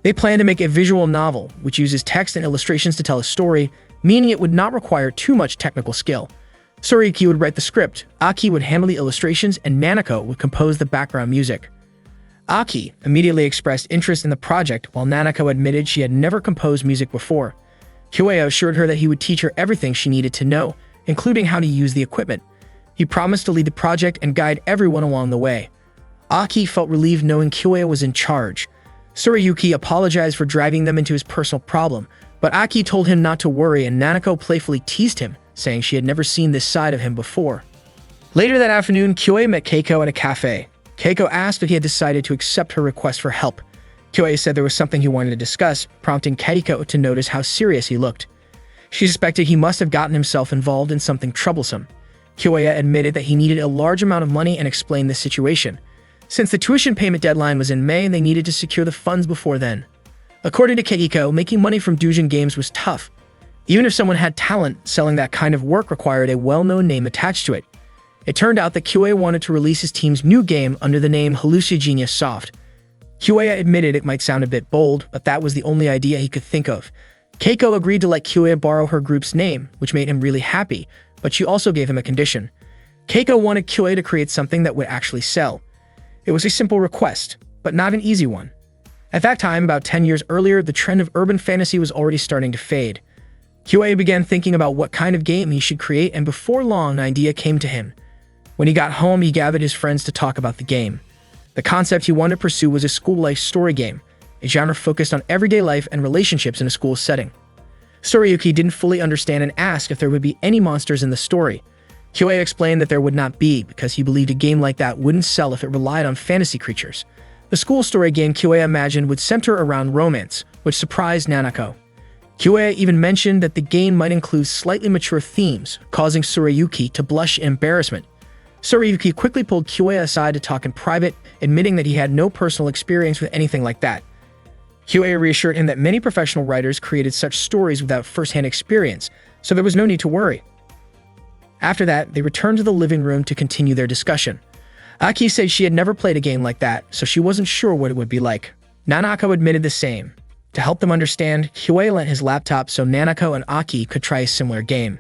They planned to make a visual novel, which uses text and illustrations to tell a story, meaning it would not require too much technical skill. Tsurayuki would write the script, Aki would handle the illustrations, and Nanako would compose the background music. Aki immediately expressed interest in the project, while Nanako admitted she had never composed music before. Kyoya assured her that he would teach her everything she needed to know, including how to use the equipment. He promised to lead the project and guide everyone along the way. Aki felt relieved knowing Kyoya was in charge. Tsurayuki apologized for driving them into his personal problem, but Aki told him not to worry, and Nanako playfully teased him, saying she had never seen this side of him before. Later that afternoon, Kyoya met Keiko at a cafe. Keiko asked if he had decided to accept her request for help. Kyoya said there was something he wanted to discuss, prompting Keiko to notice how serious he looked. She suspected he must have gotten himself involved in something troublesome. Kyoya admitted that he needed a large amount of money and explained the situation. Since the tuition payment deadline was in May, they needed to secure the funds before then. According to Keiko, making money from doujin games was tough. Even if someone had talent, selling that kind of work required a well-known name attached to it. It turned out that Kyoya wanted to release his team's new game under the name Hallucigenia Soft. Kyoya admitted it might sound a bit bold, but that was the only idea he could think of. Keiko agreed to let Kyoya borrow her group's name, which made him really happy, but she also gave him a condition. Keiko wanted Kyoya to create something that would actually sell. It was a simple request, but not an easy one. At that time, about 10 years earlier, the trend of urban fantasy was already starting to fade. Kyoya began thinking about what kind of game he should create, and before long, an idea came to him. When he got home, he gathered his friends to talk about the game. The concept he wanted to pursue was a school-life story game, a genre focused on everyday life and relationships in a school setting. Tsurayuki didn't fully understand and asked if there would be any monsters in the story. Kyoya explained that there would not be, because he believed a game like that wouldn't sell if it relied on fantasy creatures. The school story game Kyoya imagined would center around romance, which surprised Nanako. Kyoya even mentioned that the game might include slightly mature themes, causing Tsurayuki to blush in embarrassment. Tsurayuki quickly pulled Kyoya aside to talk in private, admitting that he had no personal experience with anything like that. Kyoya reassured him that many professional writers created such stories without first-hand experience, so there was no need to worry. After that, they returned to the living room to continue their discussion. Aki said she had never played a game like that, so she wasn't sure what it would be like. Nanako admitted the same. To help them understand, Kyoya lent his laptop so Nanako and Aki could try a similar game.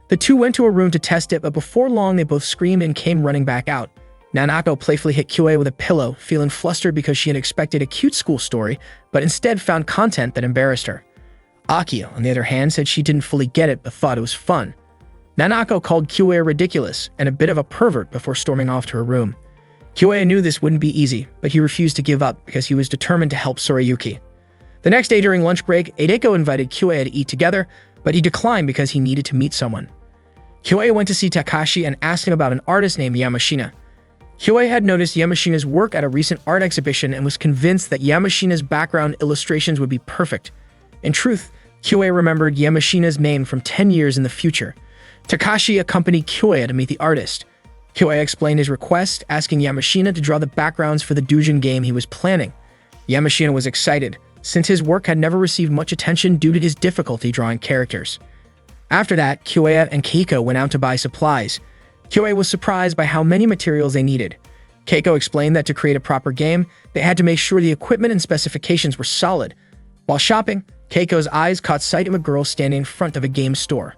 The two went to a room to test it, but before long they both screamed and came running back out. Nanako playfully hit Kyoya with a pillow, feeling flustered because she had expected a cute school story, but instead found content that embarrassed her. Aki, on the other hand, said she didn't fully get it but thought it was fun. Nanako called Kyoya ridiculous and a bit of a pervert before storming off to her room. Kyoya knew this wouldn't be easy, but he refused to give up because he was determined to help Tsurayuki. The next day during lunch break, Eideko invited Kyoya to eat together, but he declined because he needed to meet someone. Kyoya went to see Takashi and asked him about an artist named Yamashina. Kyoya had noticed Yamashina's work at a recent art exhibition and was convinced that Yamashina's background illustrations would be perfect. In truth, Kyoya remembered Yamashina's name from 10 years in the future. Takashi accompanied Kyoya to meet the artist. Kyoya explained his request, asking Yamashina to draw the backgrounds for the doujin game he was planning. Yamashina was excited, since his work had never received much attention due to his difficulty drawing characters. After that, Kyoya and Keiko went out to buy supplies. Kyoya was surprised by how many materials they needed. Keiko explained that to create a proper game, they had to make sure the equipment and specifications were solid. While shopping, Keiko's eyes caught sight of a girl standing in front of a game store.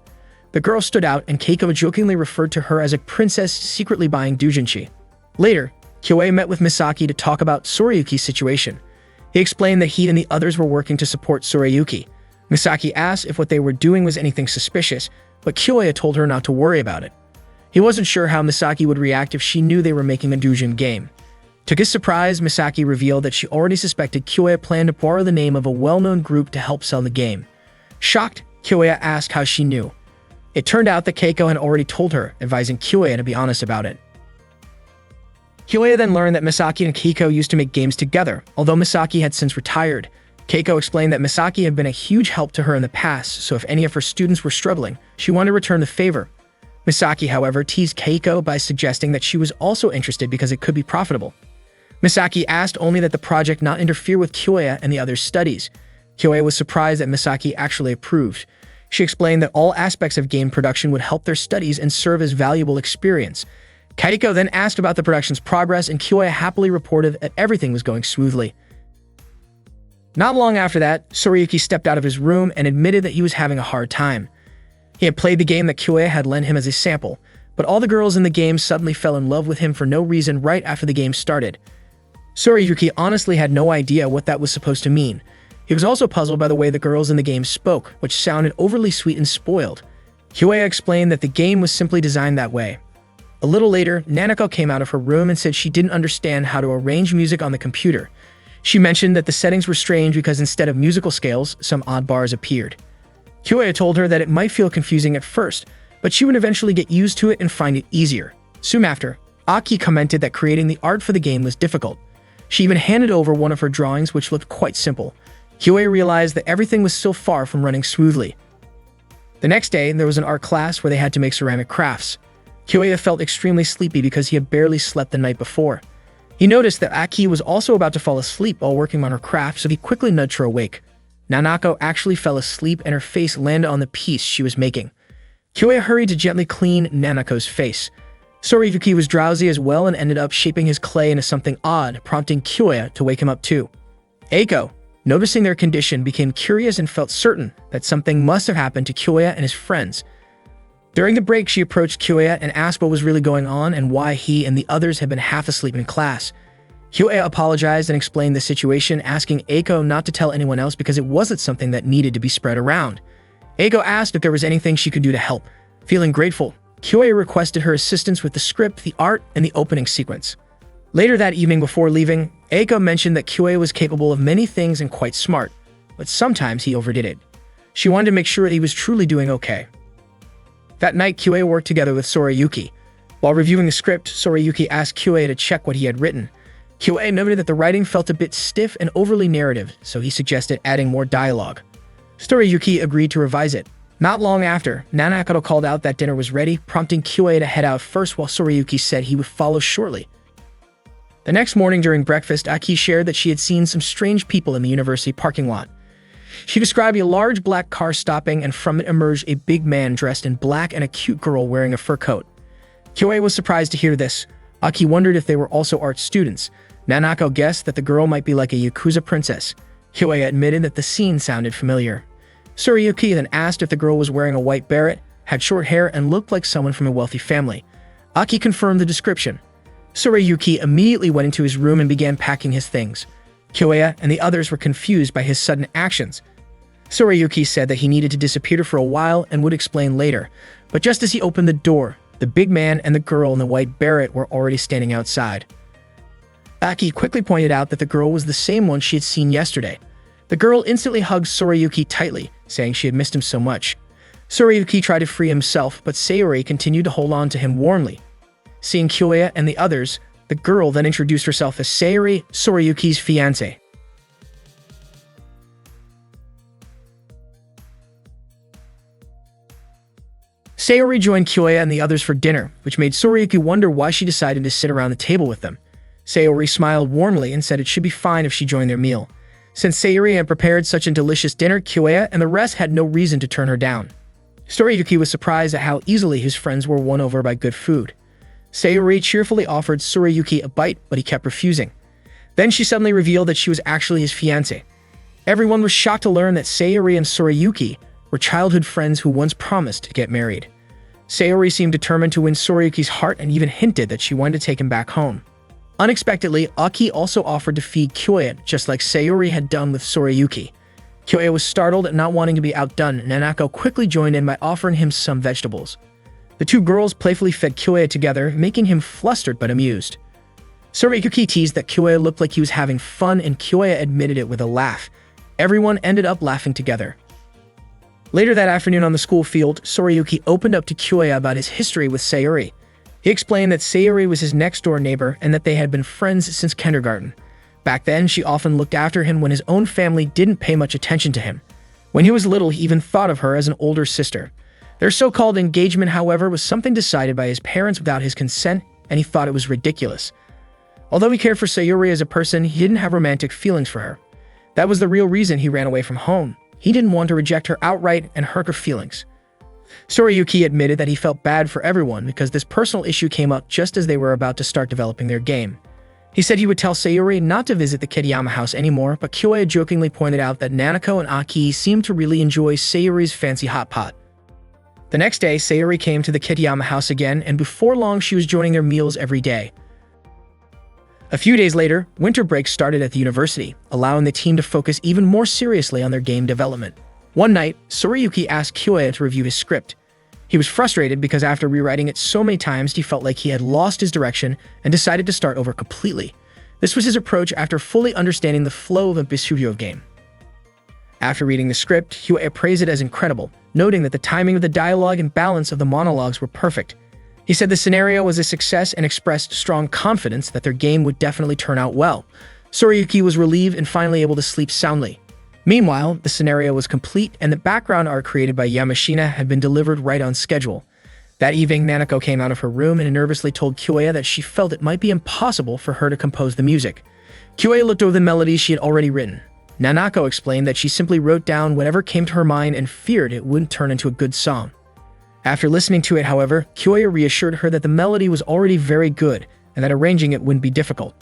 The girl stood out, and Keiko jokingly referred to her as a princess secretly buying doujinshi. Later, Kyoya met with Misaki to talk about Tsurayuki's situation. He explained that he and the others were working to support Tsurayuki. Misaki asked if what they were doing was anything suspicious, but Kyoya told her not to worry about it. He wasn't sure how Misaki would react if she knew they were making a doujin game. To his surprise, Misaki revealed that she already suspected Kyoya planned to borrow the name of a well-known group to help sell the game. Shocked, Kyoya asked how she knew. It turned out that Keiko had already told her, advising Kyoya to be honest about it. Kyoya then learned that Misaki and Keiko used to make games together, although Misaki had since retired. Keiko explained that Misaki had been a huge help to her in the past, so if any of her students were struggling, she wanted to return the favor. Misaki, however, teased Keiko by suggesting that she was also interested because it could be profitable. Misaki asked only that the project not interfere with Kyoya and the others' studies. Kyoya was surprised that Misaki actually approved. She explained that all aspects of game production would help their studies and serve as valuable experience. Keiko then asked about the production's progress, and Kyoya happily reported that everything was going smoothly. Not long after that, Sorayuki stepped out of his room and admitted that he was having a hard time. He had played the game that Kyoya had lent him as a sample, but all the girls in the game suddenly fell in love with him for no reason right after the game started. Sorayuki honestly had no idea what that was supposed to mean. He was also puzzled by the way the girls in the game spoke, which sounded overly sweet and spoiled. Kyoya explained that the game was simply designed that way. A little later, Nanako came out of her room and said she didn't understand how to arrange music on the computer. She mentioned that the settings were strange because instead of musical scales, some odd bars appeared. Kyoya told her that it might feel confusing at first, but she would eventually get used to it and find it easier. Soon after, Aki commented that creating the art for the game was difficult. She even handed over one of her drawings, which looked quite simple. Kyoya realized that everything was still far from running smoothly. The next day, there was an art class where they had to make ceramic crafts. Kyoya felt extremely sleepy because he had barely slept the night before. He noticed that Aki was also about to fall asleep while working on her craft, so he quickly nudged her awake. Nanako actually fell asleep and her face landed on the piece she was making. Kyoya hurried to gently clean Nanako's face. Sorayuki was drowsy as well and ended up shaping his clay into something odd, prompting Kyoya to wake him up too. Eiko, noticing their condition, became curious and felt certain that something must have happened to Kyoya and his friends. During the break, she approached Kyoya and asked what was really going on and why he and the others had been half asleep in class. Kyoya apologized and explained the situation, asking Eiko not to tell anyone else because it wasn't something that needed to be spread around. Eiko asked if there was anything she could do to help. Feeling grateful, Kyoya requested her assistance with the script, the art, and the opening sequence. Later that evening before leaving, Eiko mentioned that Kyoya was capable of many things and quite smart, but sometimes he overdid it. She wanted to make sure that he was truly doing okay. That night, Kyoya worked together with Sorayuki. While reviewing the script, Sorayuki asked Kyoya to check what he had written. Kyoya noted that the writing felt a bit stiff and overly narrative, so he suggested adding more dialogue. Sorayuki agreed to revise it. Not long after, Nanako called out that dinner was ready, prompting Kyoya to head out first while Sorayuki said he would follow shortly. The next morning during breakfast, Aki shared that she had seen some strange people in the university parking lot. She described a large black car stopping, and from it emerged a big man dressed in black and a cute girl wearing a fur coat. Kyoya was surprised to hear this. Aki wondered if they were also art students. Nanako guessed that the girl might be like a Yakuza princess. Kyoya admitted that the scene sounded familiar. Sorayuki then asked if the girl was wearing a white beret, had short hair, and looked like someone from a wealthy family. Aki confirmed the description. Sorayuki immediately went into his room and began packing his things. Kyoya and the others were confused by his sudden actions. Sorayuki said that he needed to disappear for a while and would explain later, but just as he opened the door, the big man and the girl in the white beret were already standing outside. Aki quickly pointed out that the girl was the same one she had seen yesterday. The girl instantly hugged Sorayuki tightly, saying she had missed him so much. Sorayuki tried to free himself, but Sayori continued to hold on to him warmly. Seeing Kyoya and the others, the girl then introduced herself as Sayori, Sorayuki's fiancée. Sayori joined Kyoya and the others for dinner, which made Sorayuki wonder why she decided to sit around the table with them. Sayori smiled warmly and said it should be fine if she joined their meal. Since Sayori had prepared such a delicious dinner, Kyoya and the rest had no reason to turn her down. Sorayuki was surprised at how easily his friends were won over by good food. Sayori cheerfully offered Sorayuki a bite, but he kept refusing. Then she suddenly revealed that she was actually his fiancé. Everyone was shocked to learn that Sayori and Sorayuki were childhood friends who once promised to get married. Sayori seemed determined to win Sorayuki's heart and even hinted that she wanted to take him back home. Unexpectedly, Aki also offered to feed Kyoya, just like Sayori had done with Sorayuki. Kyoya was startled at not wanting to be outdone, and Nanako quickly joined in by offering him some vegetables. The two girls playfully fed Kyoya together, making him flustered but amused. Sorayuki teased that Kyoya looked like he was having fun, and Kyoya admitted it with a laugh. Everyone ended up laughing together. Later that afternoon on the school field, Sorayuki opened up to Kyoya about his history with Sayori. He explained that Sayuri was his next-door neighbor and that they had been friends since kindergarten. Back then, she often looked after him when his own family didn't pay much attention to him. When he was little, he even thought of her as an older sister. Their so-called engagement, however, was something decided by his parents without his consent, and he thought it was ridiculous. Although he cared for Sayuri as a person, he didn't have romantic feelings for her. That was the real reason he ran away from home. He didn't want to reject her outright and hurt her feelings. Sorayuki admitted that he felt bad for everyone because this personal issue came up just as they were about to start developing their game. He said he would tell Sayuri not to visit the Kitayama house anymore, but Kyoya jokingly pointed out that Nanako and Aki seemed to really enjoy Sayuri's fancy hot pot. The next day, Sayuri came to the Kitayama house again, and before long she was joining their meals every day. A few days later, winter break started at the university, allowing the team to focus even more seriously on their game development. One night, Sorayuki asked Kyoya to review his script. He was frustrated because after rewriting it so many times, he felt like he had lost his direction and decided to start over completely. This was his approach after fully understanding the flow of a Bisubyo game. After reading the script, Kyoya praised it as incredible, noting that the timing of the dialogue and balance of the monologues were perfect. He said the scenario was a success and expressed strong confidence that their game would definitely turn out well. Sorayuki was relieved and finally able to sleep soundly. Meanwhile, the scenario was complete and the background art created by Yamashina had been delivered right on schedule. That evening, Nanako came out of her room and nervously told Kyoya that she felt it might be impossible for her to compose the music. Kyoya looked over the melodies she had already written. Nanako explained that she simply wrote down whatever came to her mind and feared it wouldn't turn into a good song. After listening to it, however, Kyoya reassured her that the melody was already very good and that arranging it wouldn't be difficult.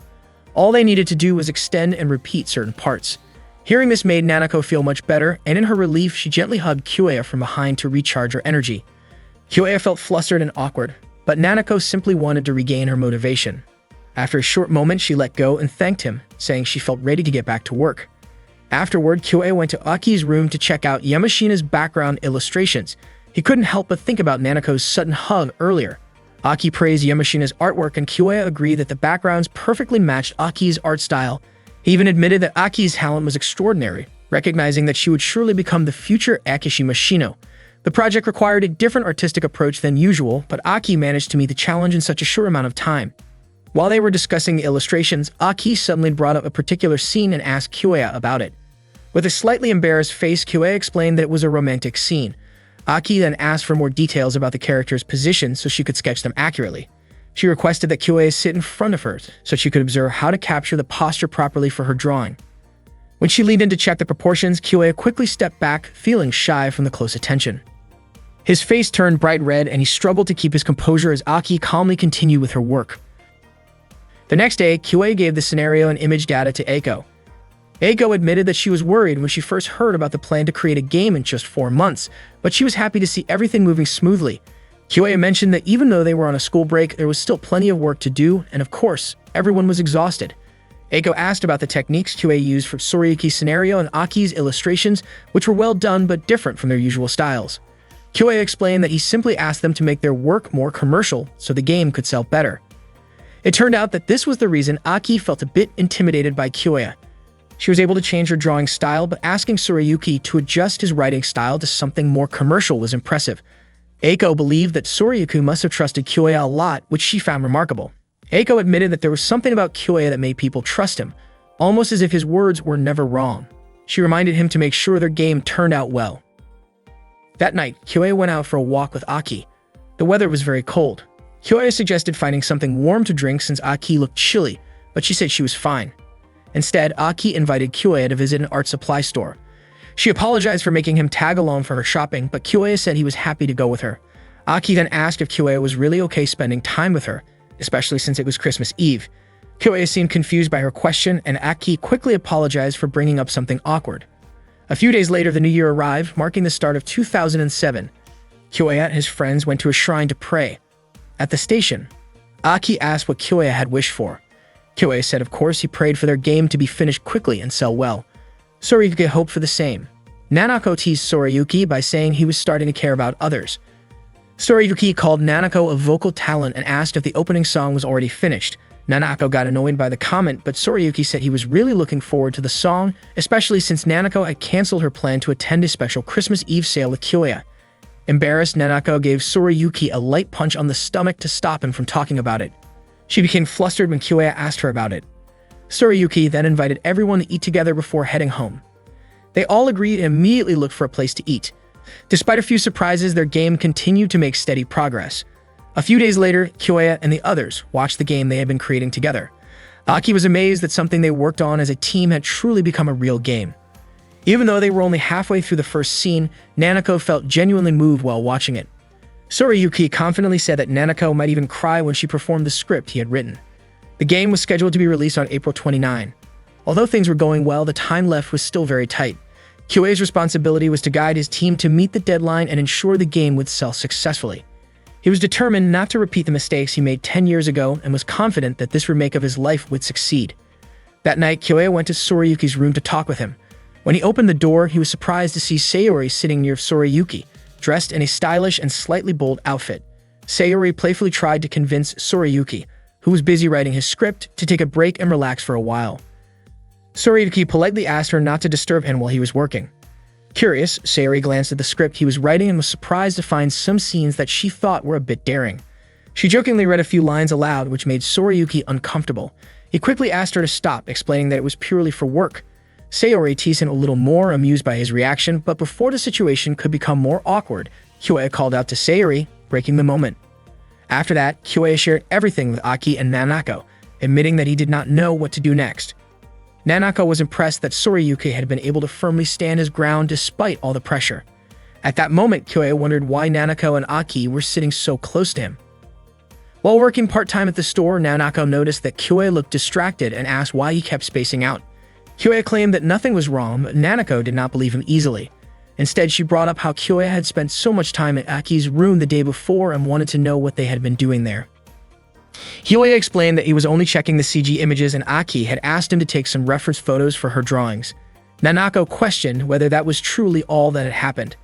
All they needed to do was extend and repeat certain parts. Hearing this made Nanako feel much better, and in her relief, she gently hugged Kyoya from behind to recharge her energy. Kyoya felt flustered and awkward, but Nanako simply wanted to regain her motivation. After a short moment, she let go and thanked him, saying she felt ready to get back to work. Afterward, Kyoya went to Aki's room to check out Yamashina's background illustrations. He couldn't help but think about Nanako's sudden hug earlier. Aki praised Yamashina's artwork and Kyoya agreed that the backgrounds perfectly matched Aki's art style. He even admitted that Aki's talent was extraordinary, recognizing that she would surely become the future Akishima Shino. The project required a different artistic approach than usual, but Aki managed to meet the challenge in such a short amount of time. While they were discussing the illustrations, Aki suddenly brought up a particular scene and asked Kyoya about it. With a slightly embarrassed face, Kyoya explained that it was a romantic scene. Aki then asked for more details about the character's position so she could sketch them accurately. She requested that Kyoya sit in front of her so she could observe how to capture the posture properly for her drawing. When she leaned in to check the proportions, Kyoya quickly stepped back, feeling shy from the close attention. His face turned bright red and he struggled to keep his composure as Aki calmly continued with her work. The next day, Kyoya gave the scenario and image data to Eiko. Eiko admitted that she was worried when she first heard about the plan to create a game in just 4 months, but she was happy to see everything moving smoothly. Kyoya mentioned that even though they were on a school break, there was still plenty of work to do, and of course, everyone was exhausted. Eiko asked about the techniques Kyoya used for Sorayuki's scenario and Aki's illustrations, which were well done but different from their usual styles. Kyoya explained that he simply asked them to make their work more commercial so the game could sell better. It turned out that this was the reason Aki felt a bit intimidated by Kyoya. She was able to change her drawing style, but asking Sorayuki to adjust his writing style to something more commercial was impressive. Eiko believed that Sorayuki must have trusted Kyoya a lot, which she found remarkable. Eiko admitted that there was something about Kyoya that made people trust him, almost as if his words were never wrong. She reminded him to make sure their game turned out well. That night, Kyoya went out for a walk with Aki. The weather was very cold. Kyoya suggested finding something warm to drink since Aki looked chilly, but she said she was fine. Instead, Aki invited Kyoya to visit an art supply store. She apologized for making him tag along for her shopping, but Kyoya said he was happy to go with her. Aki then asked if Kyoya was really okay spending time with her, especially since it was Christmas Eve. Kyoya seemed confused by her question, and Aki quickly apologized for bringing up something awkward. A few days later, the new year arrived, marking the start of 2007. Kyoya and his friends went to a shrine to pray. At the station, Aki asked what Kyoya had wished for. Kyoya said of course he prayed for their game to be finished quickly and sell well. Sorayuki hoped for the same. Nanako teased Sorayuki by saying he was starting to care about others. Sorayuki called Nanako a vocal talent and asked if the opening song was already finished. Nanako got annoyed by the comment, but Sorayuki said he was really looking forward to the song, especially since Nanako had canceled her plan to attend a special Christmas Eve sale with Kyoya. Embarrassed, Nanako gave Sorayuki a light punch on the stomach to stop him from talking about it. She became flustered when Kyoya asked her about it. Sorayuki then invited everyone to eat together before heading home. They all agreed and immediately looked for a place to eat. Despite a few surprises, their game continued to make steady progress. A few days later, Kyoya and the others watched the game they had been creating together. Aki was amazed that something they worked on as a team had truly become a real game. Even though they were only halfway through the first scene, Nanako felt genuinely moved while watching it. Sorayuki confidently said that Nanako might even cry when she performed the script he had written. The game was scheduled to be released on April 29. Although things were going well, the time left was still very tight. Kyoya's responsibility was to guide his team to meet the deadline and ensure the game would sell successfully. He was determined not to repeat the mistakes he made 10 years ago and was confident that this remake of his life would succeed. That night, Kyoya went to Sorayuki's room to talk with him. When he opened the door, he was surprised to see Sayori sitting near Sorayuki, dressed in a stylish and slightly bold outfit. Sayori playfully tried to convince Sorayuki, who was busy writing his script, to take a break and relax for a while. Sorayuki politely asked her not to disturb him while he was working. Curious, Sayori glanced at the script he was writing and was surprised to find some scenes that she thought were a bit daring. She jokingly read a few lines aloud, which made Sorayuki uncomfortable. He quickly asked her to stop, explaining that it was purely for work. Sayori teased him a little more, amused by his reaction, but before the situation could become more awkward, Kyoya called out to Sayori, breaking the moment. After that, Kyoya shared everything with Aki and Nanako, admitting that he did not know what to do next. Nanako was impressed that Sorayuki had been able to firmly stand his ground despite all the pressure. At that moment, Kyoya wondered why Nanako and Aki were sitting so close to him. While working part-time at the store, Nanako noticed that Kyoya looked distracted and asked why he kept spacing out. Kyoya claimed that nothing was wrong, but Nanako did not believe him easily. Instead, she brought up how Kyoya had spent so much time at Aki's room the day before and wanted to know what they had been doing there. Kyoya explained that he was only checking the CG images and Aki had asked him to take some reference photos for her drawings. Nanako questioned whether that was truly all that had happened.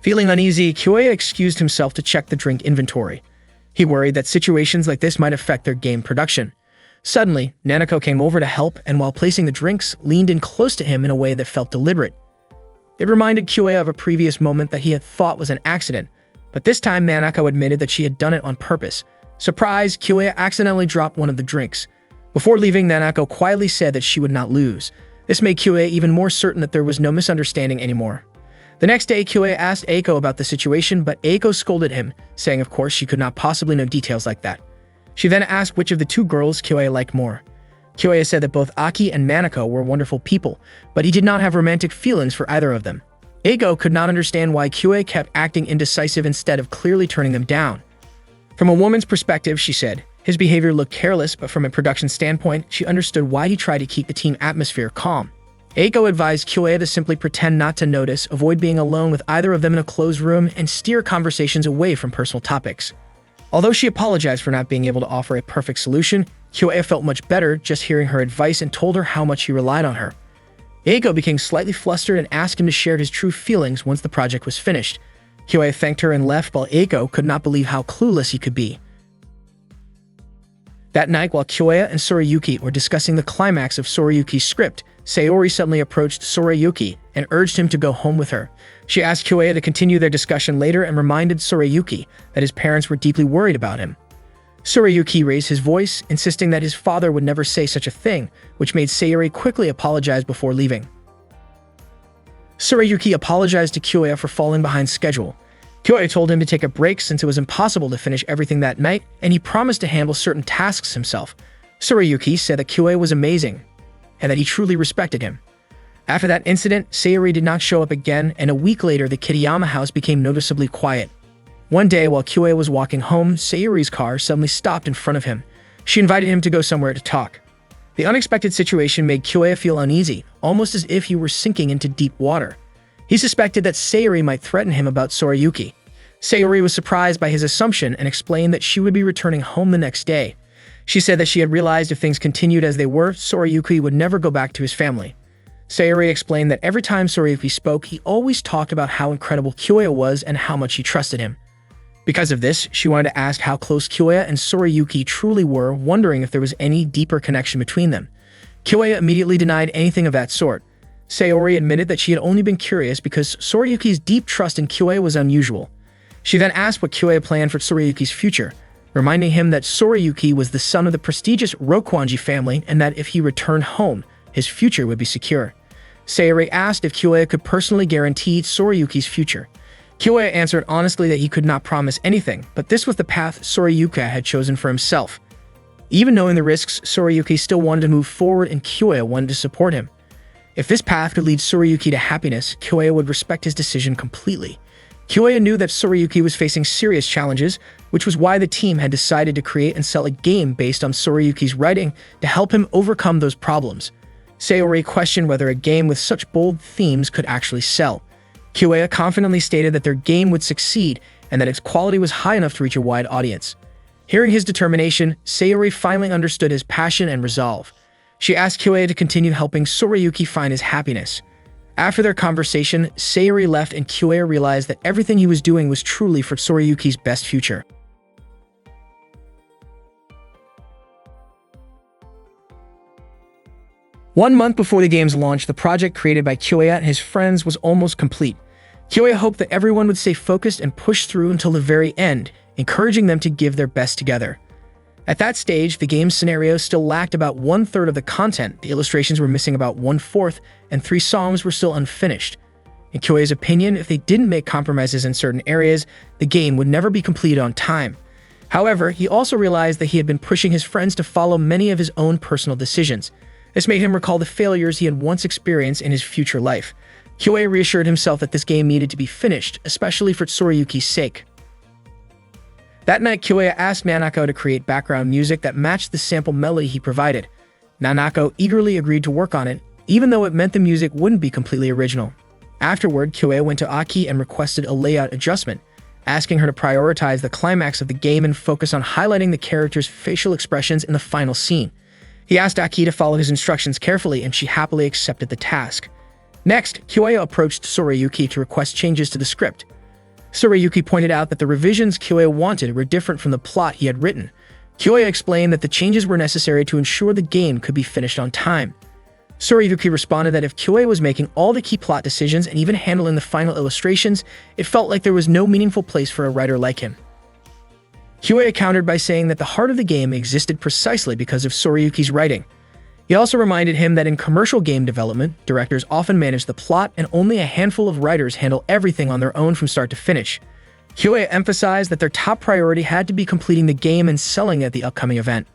Feeling uneasy, Kyoya excused himself to check the drink inventory. He worried that situations like this might affect their game production. Suddenly, Nanako came over to help and while placing the drinks, leaned in close to him in a way that felt deliberate. It reminded Kyoya of a previous moment that he had thought was an accident, but this time Nanako admitted that she had done it on purpose. Surprised, Kyoya accidentally dropped one of the drinks. Before leaving, Nanako quietly said that she would not lose. This made Kyoya even more certain that there was no misunderstanding anymore. The next day, Kyoya asked Eiko about the situation, but Eiko scolded him, saying of course she could not possibly know details like that. She then asked which of the two girls Kyoya liked more. Kyoya said that both Aki and Nanako were wonderful people, but he did not have romantic feelings for either of them. Eiko could not understand why Kyoya kept acting indecisive instead of clearly turning them down. From a woman's perspective, she said, his behavior looked careless, but from a production standpoint, she understood why he tried to keep the team atmosphere calm. Eiko advised Kyoya to simply pretend not to notice, avoid being alone with either of them in a closed room, and steer conversations away from personal topics. Although she apologized for not being able to offer a perfect solution, Kyoya felt much better just hearing her advice and told her how much he relied on her. Eiko became slightly flustered and asked him to share his true feelings once the project was finished. Kyoya thanked her and left while Eiko could not believe how clueless he could be. That night, while Kyoya and Sorayuki were discussing the climax of Sorayuki's script, Sayori suddenly approached Sorayuki and urged him to go home with her. She asked Kyoya to continue their discussion later and reminded Sorayuki that his parents were deeply worried about him. Sorayuki raised his voice, insisting that his father would never say such a thing, which made Sayori quickly apologize before leaving. Sorayuki apologized to Kyoya for falling behind schedule. Kyoya told him to take a break since it was impossible to finish everything that night, and he promised to handle certain tasks himself. Sorayuki said that Kyoya was amazing, and that he truly respected him. After that incident, Sayori did not show up again, and a week later the Kitayama house became noticeably quiet. One day, while Kyoya was walking home, Sayori's car suddenly stopped in front of him. She invited him to go somewhere to talk. The unexpected situation made Kyoya feel uneasy, almost as if he were sinking into deep water. He suspected that Sayori might threaten him about Sorayuki. Sayori was surprised by his assumption and explained that she would be returning home the next day. She said that she had realized if things continued as they were, Sorayuki would never go back to his family. Sayori explained that every time Sorayuki spoke, he always talked about how incredible Kyoya was and how much he trusted him. Because of this, she wanted to ask how close Kyoya and Sorayuki truly were, wondering if there was any deeper connection between them. Kyoya immediately denied anything of that sort. Sayori admitted that she had only been curious because Sorayuki's deep trust in Kyoya was unusual. She then asked what Kyoya planned for Tsurayuki's future, reminding him that Tsurayuki was the son of the prestigious Rokwanji family and that if he returned home, his future would be secure. Sayori asked if Kyoya could personally guarantee Tsurayuki's future. Kyoya answered honestly that he could not promise anything, but this was the path Tsurayuki had chosen for himself. Even knowing the risks, Tsurayuki still wanted to move forward and Kyoya wanted to support him. If this path could lead Tsurayuki to happiness, Kyoya would respect his decision completely. Kyoya knew that Tsurayuki was facing serious challenges, which was why the team had decided to create and sell a game based on Tsurayuki's writing to help him overcome those problems. Sayori questioned whether a game with such bold themes could actually sell. Kyoya confidently stated that their game would succeed and that its quality was high enough to reach a wide audience. Hearing his determination, Sayori finally understood his passion and resolve. She asked Kyoya to continue helping Tsurayuki find his happiness. After their conversation, Sayori left and Kyoya realized that everything he was doing was truly for Tsurayuki's best future. One month before the game's launch, the project created by Kyoya and his friends was almost complete. Kyoya hoped that everyone would stay focused and push through until the very end, encouraging them to give their best together. At that stage, the game's scenario still lacked about 1/3 of the content, the illustrations were missing about 1/4, and 3 songs were still unfinished. In Kyoya's opinion, if they didn't make compromises in certain areas, the game would never be completed on time. However, he also realized that he had been pushing his friends to follow many of his own personal decisions. This made him recall the failures he had once experienced in his future life. Kyoya reassured himself that this game needed to be finished, especially for Tsurayuki's sake. That night, Kyoya asked Nanako to create background music that matched the sample melody he provided. Nanako eagerly agreed to work on it, even though it meant the music wouldn't be completely original. Afterward, Kyoya went to Aki and requested a layout adjustment, asking her to prioritize the climax of the game and focus on highlighting the characters' facial expressions in the final scene. He asked Aki to follow his instructions carefully, and she happily accepted the task. Next, Kyoya approached Tsurayuki to request changes to the script. Tsurayuki pointed out that the revisions Kyoya wanted were different from the plot he had written. Kyoya explained that the changes were necessary to ensure the game could be finished on time. Tsurayuki responded that if Kyoya was making all the key plot decisions and even handling the final illustrations, it felt like there was no meaningful place for a writer like him. Kyoya countered by saying that the heart of the game existed precisely because of Tsurayuki's writing. He also reminded him that in commercial game development, directors often manage the plot and only a handful of writers handle everything on their own from start to finish. Kyoya emphasized that their top priority had to be completing the game and selling it at the upcoming event.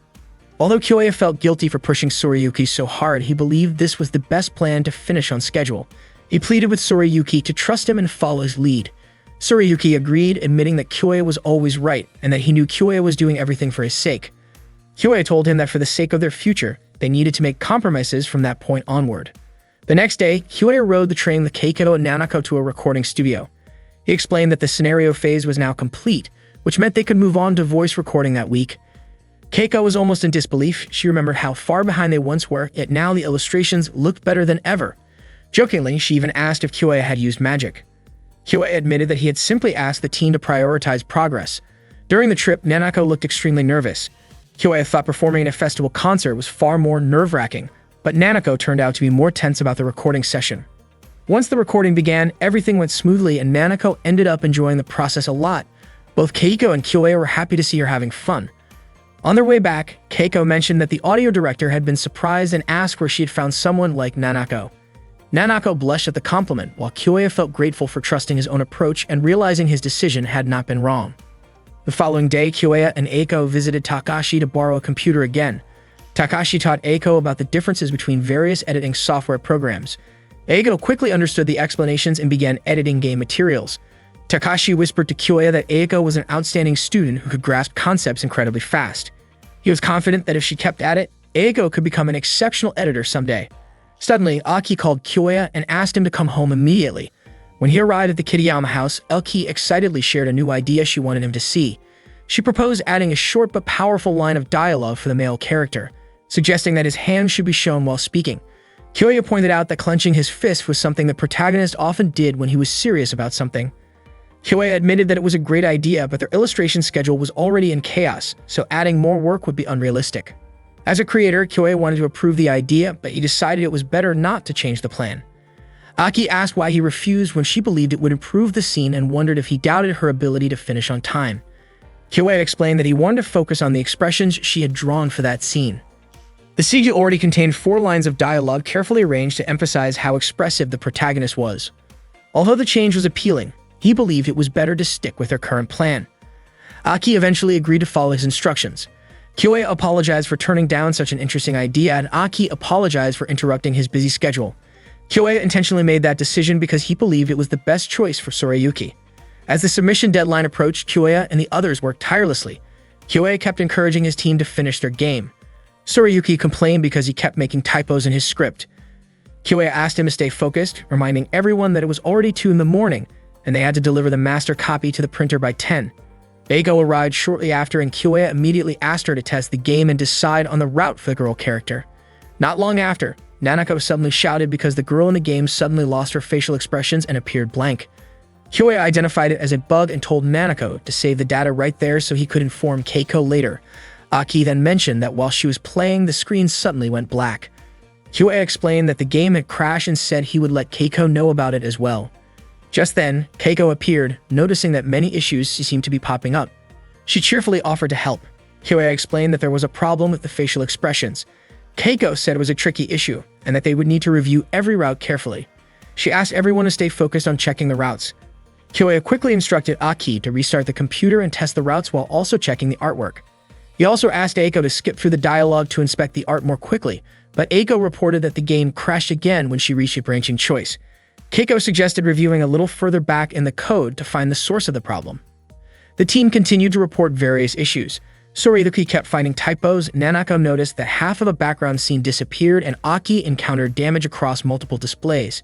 Although Kyoya felt guilty for pushing Tsurayuki so hard, he believed this was the best plan to finish on schedule. He pleaded with Tsurayuki to trust him and follow his lead. Tsurayuki agreed, admitting that Kyoya was always right and that he knew Kyoya was doing everything for his sake. Kyoya told him that for the sake of their future, they needed to make compromises from that point onward. The next day, Kyoya rode the train with Keiko and Nanako to a recording studio. He explained that the scenario phase was now complete, which meant they could move on to voice recording that week. Keiko was almost in disbelief. She remembered how far behind they once were, yet now the illustrations looked better than ever. Jokingly, she even asked if Kyoya had used magic. Kyoya admitted that he had simply asked the team to prioritize progress. During the trip, Nanako looked extremely nervous. Kyoya thought performing in a festival concert was far more nerve-wracking, but Nanako turned out to be more tense about the recording session. Once the recording began, everything went smoothly and Nanako ended up enjoying the process a lot. Both Keiko and Kyoya were happy to see her having fun. On their way back, Keiko mentioned that the audio director had been surprised and asked where she had found someone like Nanako. Nanako blushed at the compliment, while Kyoya felt grateful for trusting his own approach and realizing his decision had not been wrong. The following day, Kyoya and Eiko visited Takashi to borrow a computer again. Takashi taught Eiko about the differences between various editing software programs. Eiko quickly understood the explanations and began editing game materials. Takashi whispered to Kyoya that Eiko was an outstanding student who could grasp concepts incredibly fast. He was confident that if she kept at it, Eiko could become an exceptional editor someday. Suddenly, Aki called Kyoya and asked him to come home immediately. When he arrived at the Kitayama house, Elki excitedly shared a new idea she wanted him to see. She proposed adding a short but powerful line of dialogue for the male character, suggesting that his hands should be shown while speaking. Kyoya pointed out that clenching his fist was something the protagonist often did when he was serious about something. Kyoya admitted that it was a great idea, but their illustration schedule was already in chaos, so adding more work would be unrealistic. As a creator, Kyoya wanted to approve the idea, but he decided it was better not to change the plan. Aki asked why he refused when she believed it would improve the scene and wondered if he doubted her ability to finish on time. Kyoei explained that he wanted to focus on the expressions she had drawn for that scene. The CG already contained 4 lines of dialogue carefully arranged to emphasize how expressive the protagonist was. Although the change was appealing, he believed it was better to stick with their current plan. Aki eventually agreed to follow his instructions. Kyoei apologized for turning down such an interesting idea, and Aki apologized for interrupting his busy schedule. Kyoei intentionally made that decision because he believed it was the best choice for Sorayuki. As the submission deadline approached, Kyoei and the others worked tirelessly. Kyoei kept encouraging his team to finish their game. Sorayuki complained because he kept making typos in his script. Kyoei asked him to stay focused, reminding everyone that it was already 2 in the morning, and they had to deliver the master copy to the printer by 10. Eiko arrived shortly after, and Kyoei immediately asked her to test the game and decide on the route for the girl character. Not long after, Nanako suddenly shouted because the girl in the game suddenly lost her facial expressions and appeared blank. Kyoei identified it as a bug and told Nanako to save the data right there so he could inform Keiko later. Aki then mentioned that while she was playing, the screen suddenly went black. Kyoei explained that the game had crashed and said he would let Keiko know about it as well. Just then, Keiko appeared, noticing that many issues seemed to be popping up. She cheerfully offered to help. Kyoei explained that there was a problem with the facial expressions. Keiko said it was a tricky issue, and that they would need to review every route carefully. She asked everyone to stay focused on checking the routes. Kyoei quickly instructed Aki to restart the computer and test the routes while also checking the artwork. He also asked Eiko to skip through the dialogue to inspect the art more quickly, but Eiko reported that the game crashed again when she reached a branching choice. Keiko suggested reviewing a little further back in the code to find the source of the problem. The team continued to report various issues. Sorayuki kept finding typos, Nanako noticed that half of a background scene disappeared, and Aki encountered damage across multiple displays.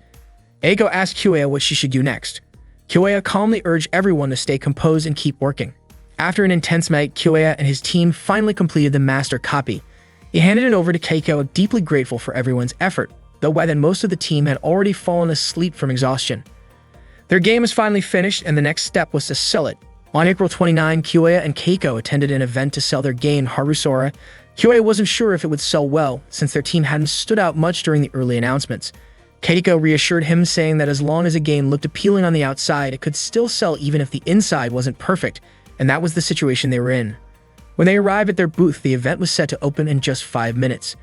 Eiko asked Kyoei what she should do next. Kyoei calmly urged everyone to stay composed and keep working. After an intense night, Kyoei and his team finally completed the master copy. He handed it over to Keiko, deeply grateful for everyone's effort, though by then most of the team had already fallen asleep from exhaustion. Their game was finally finished, and the next step was to sell it. On April 29, Kyoei and Keiko attended an event to sell their game, Harusora. Kyoei wasn't sure if it would sell well, since their team hadn't stood out much during the early announcements. Keiko reassured him, saying that as long as a game looked appealing on the outside, it could still sell even if the inside wasn't perfect, and that was the situation they were in. When they arrived at their booth, the event was set to open in just 5 minutes.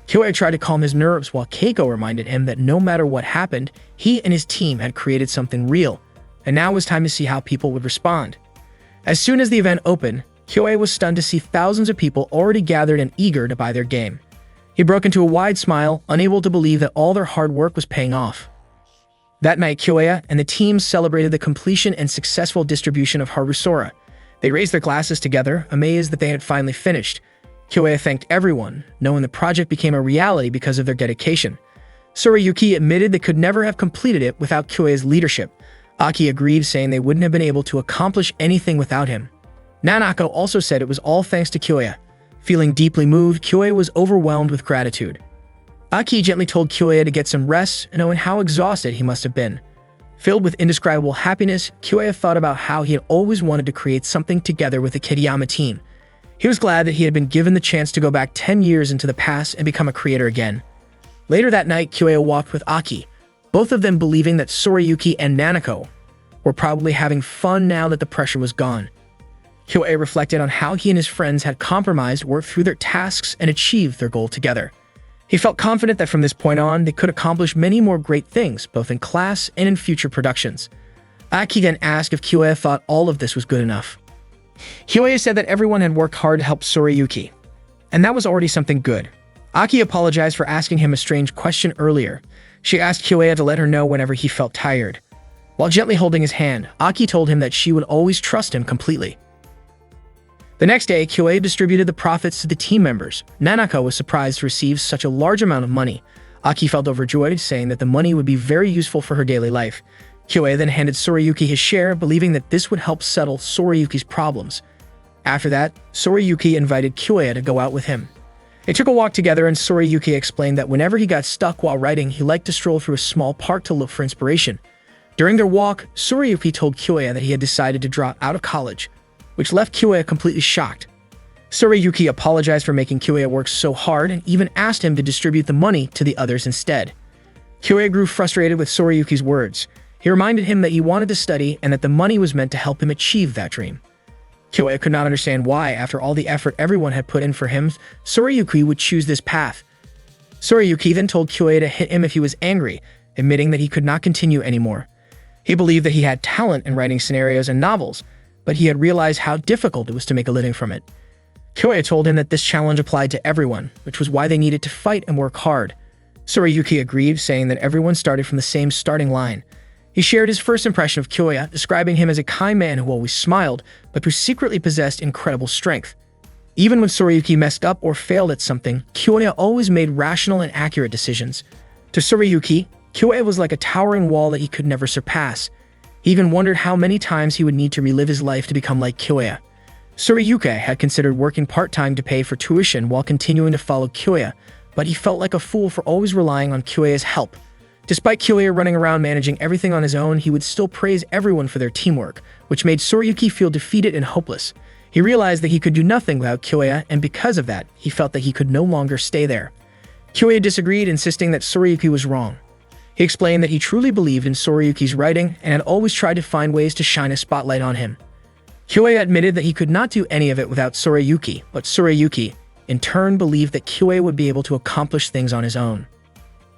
Kyoei tried to calm his nerves while Keiko reminded him that no matter what happened, he and his team had created something real, and now it was time to see how people would respond. As soon as the event opened, Kyoei was stunned to see thousands of people already gathered and eager to buy their game. He broke into a wide smile, unable to believe that all their hard work was paying off. That night, Kyoei and the team celebrated the completion and successful distribution of Harusora. They raised their glasses together, amazed that they had finally finished. Kyoei thanked everyone, knowing the project became a reality because of their dedication. Sorayuki admitted they could never have completed it without Kyoei's leadership. Aki agreed, saying they wouldn't have been able to accomplish anything without him. Nanako also said it was all thanks to Kyoei. Feeling deeply moved, Kyoei was overwhelmed with gratitude. Aki gently told Kyoei to get some rest, knowing how exhausted he must have been. Filled with indescribable happiness, Kyoei thought about how he had always wanted to create something together with the Kiriyama team. He was glad that he had been given the chance to go back 10 years into the past and become a creator again. Later that night, Kyoei walked with Aki, both of them believing that Sorayuki and Nanako were probably having fun now that the pressure was gone. Kyoei reflected on how he and his friends had compromised, worked through their tasks, and achieved their goal together. He felt confident that from this point on, they could accomplish many more great things, both in class and in future productions. Aki then asked if Kyoei thought all of this was good enough. Kyoei said that everyone had worked hard to help Sorayuki, and that was already something good. Aki apologized for asking him a strange question earlier. She asked Kyoei to let her know whenever he felt tired. While gently holding his hand, Aki told him that she would always trust him completely. The next day, Kyoei distributed the profits to the team members. Nanako was surprised to receive such a large amount of money. Aki felt overjoyed, saying that the money would be very useful for her daily life. Kyoei then handed Sorayuki his share, believing that this would help settle Sorayuki's problems. After that, Sorayuki invited Kyoei to go out with him. They took a walk together, and Sorayuki explained that whenever he got stuck while writing, he liked to stroll through a small park to look for inspiration. During their walk, Sorayuki told Kyoei that he had decided to drop out of college, which left Kyoei completely shocked. Sorayuki apologized for making Kyoei work so hard and even asked him to distribute the money to the others instead. Kyoya grew frustrated with Sorayuki's words. He reminded him that he wanted to study and that the money was meant to help him achieve that dream. Kyoya could not understand why, after all the effort everyone had put in for him, Sorayuki would choose this path. Sorayuki then told Kyoya to hit him if he was angry, admitting that he could not continue anymore. He believed that he had talent in writing scenarios and novels, but he had realized how difficult it was to make a living from it. Kyoya told him that this challenge applied to everyone, which was why they needed to fight and work hard. Sorayuki agreed, saying that everyone started from the same starting line. He shared his first impression of Kyoya, describing him as a kind man who always smiled, but who secretly possessed incredible strength. Even when Sorayuki messed up or failed at something, Kyoya always made rational and accurate decisions. To Sorayuki, Kyoya was like a towering wall that he could never surpass. He even wondered how many times he would need to relive his life to become like Kyoya. Sorayuki had considered working part-time to pay for tuition while continuing to follow Kyoya, but he felt like a fool for always relying on Kyoya's help. Despite Kyoya running around managing everything on his own, he would still praise everyone for their teamwork, which made Sorayuki feel defeated and hopeless. He realized that he could do nothing without Kyoya, and because of that, he felt that he could no longer stay there. Kyoya disagreed, insisting that Sorayuki was wrong. He explained that he truly believed in Sorayuki's writing and had always tried to find ways to shine a spotlight on him. Kyoya admitted that he could not do any of it without Sorayuki, but Sorayuki, in turn, believed that Kyoya would be able to accomplish things on his own.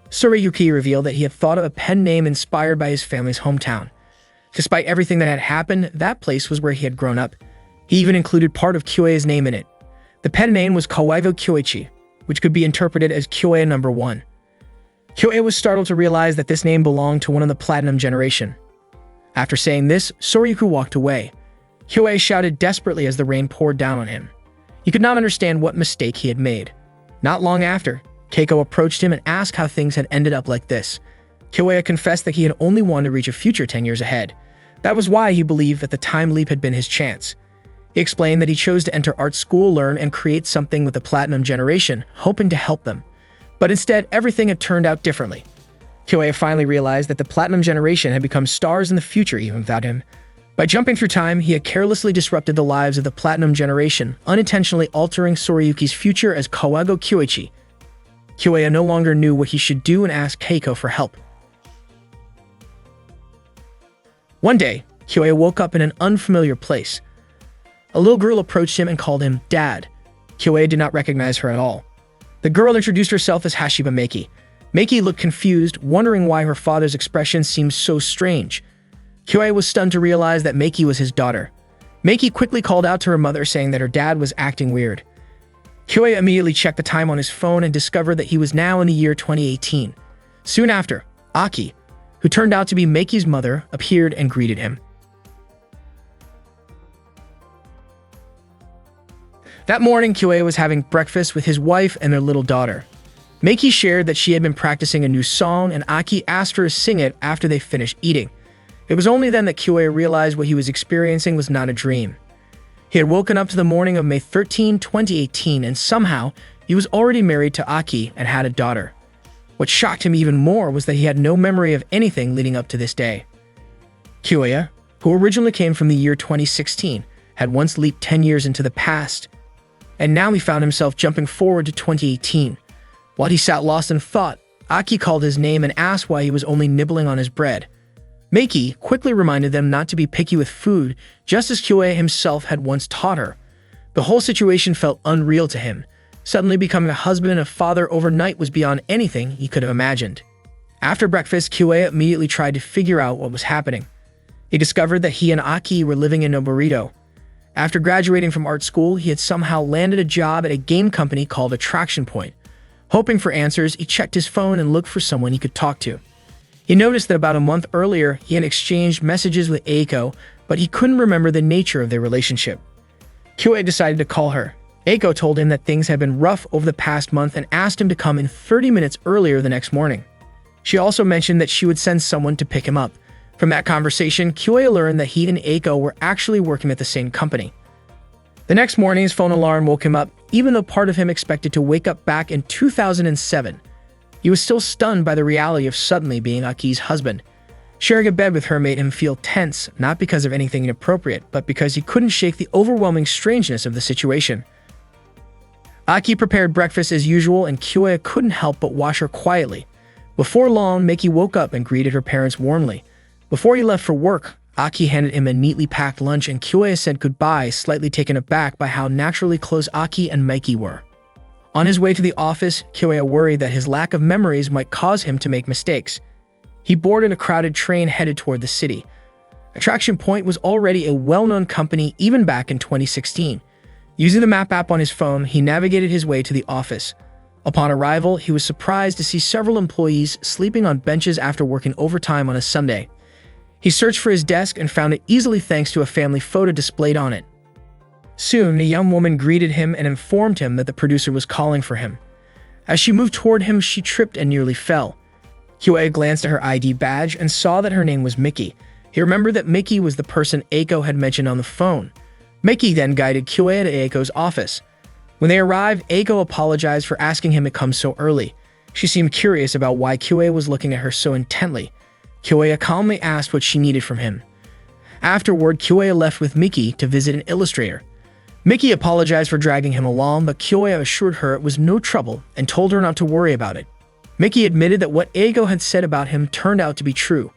Sorayuki revealed that he had thought of a pen name inspired by his family's hometown. Despite everything that had happened, that place was where he had grown up. He even included part of Kyoya's name in it. The pen name was Kawaivo Kyoichi, which could be interpreted as Kyoya No. 1. Kyoya was startled to realize that this name belonged to one of the Platinum generation. After saying this, Sorayuki walked away. Kyoya shouted desperately as the rain poured down on him. He could not understand what mistake he had made. Not long after, Keiko approached him and asked how things had ended up like this. Kyoya confessed that he had only wanted to reach a future 10 years ahead. That was why he believed that the time leap had been his chance. He explained that he chose to enter art school, learn, and create something with the Platinum generation, hoping to help them. But instead, everything had turned out differently. Kyoya finally realized that the Platinum generation had become stars in the future even without him. By jumping through time, he had carelessly disrupted the lives of the Platinum generation, unintentionally altering Sorayuki's future as Kawaivo Kyoichi. Kyoya no longer knew what he should do and asked Keiko for help. One day, Kyoya woke up in an unfamiliar place. A little girl approached him and called him Dad. Kyoya did not recognize her at all. The girl introduced herself as Hashiba Meiki. Meiki looked confused, wondering why her father's expression seemed so strange. Kyoya was stunned to realize that Meiki was his daughter. Meiki quickly called out to her mother, saying that her dad was acting weird. Kyoya immediately checked the time on his phone and discovered that he was now in the year 2018. Soon after, Aki, who turned out to be Meiki's mother, appeared and greeted him. That morning, Kyoya was having breakfast with his wife and their little daughter. Meiki shared that she had been practicing a new song, and Aki asked her to sing it after they finished eating. It was only then that Kyoya realized what he was experiencing was not a dream. He had woken up to the morning of May 13, 2018, and somehow, he was already married to Aki and had a daughter. What shocked him even more was that he had no memory of anything leading up to this day. Kyoya, who originally came from the year 2016, had once leaped 10 years into the past, and now he found himself jumping forward to 2018. While he sat lost in thought, Aki called his name and asked why he was only nibbling on his bread. Meiki quickly reminded them not to be picky with food, just as Kyoya himself had once taught her. The whole situation felt unreal to him. Suddenly becoming a husband and a father overnight was beyond anything he could have imagined. After breakfast, Kyoya immediately tried to figure out what was happening. He discovered that he and Aki were living in Noborito. After graduating from art school, he had somehow landed a job at a game company called Attraction Point. Hoping for answers, he checked his phone and looked for someone he could talk to. He noticed that about a month earlier, he had exchanged messages with Eiko, but he couldn't remember the nature of their relationship. Kyoya decided to call her. Eiko told him that things had been rough over the past month and asked him to come in 30 minutes earlier the next morning. She also mentioned that she would send someone to pick him up. From that conversation, Kyoya learned that he and Eiko were actually working at the same company. The next morning, his phone alarm woke him up, even though part of him expected to wake up back in 2007. He was still stunned by the reality of suddenly being Aki's husband. Sharing a bed with her made him feel tense, not because of anything inappropriate, but because he couldn't shake the overwhelming strangeness of the situation. Aki prepared breakfast as usual, and Kyoya couldn't help but watch her quietly. Before long, Miki woke up and greeted her parents warmly. Before he left for work, Aki handed him a neatly packed lunch and Kyoya said goodbye, slightly taken aback by how naturally close Aki and Miki were. On his way to the office, Kyoya worried that his lack of memories might cause him to make mistakes. He boarded a crowded train headed toward the city. Attraction Point was already a well-known company even back in 2016. Using the map app on his phone, he navigated his way to the office. Upon arrival, he was surprised to see several employees sleeping on benches after working overtime on a Sunday. He searched for his desk and found it easily thanks to a family photo displayed on it. Soon, a young woman greeted him and informed him that the producer was calling for him. As she moved toward him, she tripped and nearly fell. Kyoya glanced at her ID badge and saw that her name was Miki. He remembered that Miki was the person Eiko had mentioned on the phone. Miki then guided Kyoya to Eiko's office. When they arrived, Eiko apologized for asking him to come so early. She seemed curious about why Kyoya was looking at her so intently. Kyoya calmly asked what she needed from him. Afterward, Kyoya left with Miki to visit an illustrator. Miki apologized for dragging him along, but Kyoya assured her it was no trouble and told her not to worry about it. Miki admitted that what Eiko had said about him turned out to be true.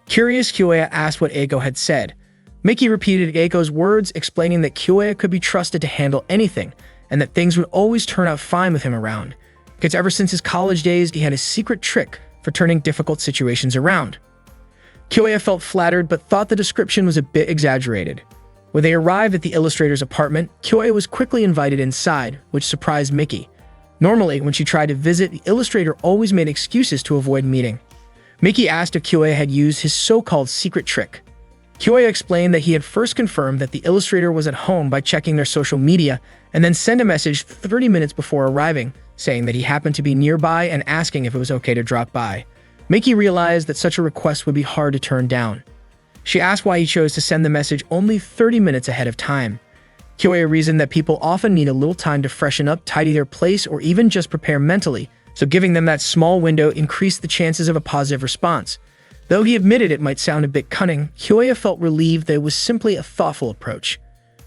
Curious, Kyoya asked what Eiko had said. Miki repeated Eiko's words, explaining that Kyoya could be trusted to handle anything, and that things would always turn out fine with him around, because ever since his college days, he had a secret trick for turning difficult situations around. Kyoya felt flattered, but thought the description was a bit exaggerated. When they arrived at the illustrator's apartment, Kyoya was quickly invited inside, which surprised Miki. Normally, when she tried to visit, the illustrator always made excuses to avoid meeting. Miki asked if Kyoya had used his so-called secret trick. Kyoya explained that he had first confirmed that the illustrator was at home by checking their social media and then sent a message 30 minutes before arriving, saying that he happened to be nearby and asking if it was okay to drop by. Miki realized that such a request would be hard to turn down. She asked why he chose to send the message only 30 minutes ahead of time. Kyoya reasoned that people often need a little time to freshen up, tidy their place, or even just prepare mentally, so giving them that small window increased the chances of a positive response. Though he admitted it might sound a bit cunning, Kyoya felt relieved that it was simply a thoughtful approach.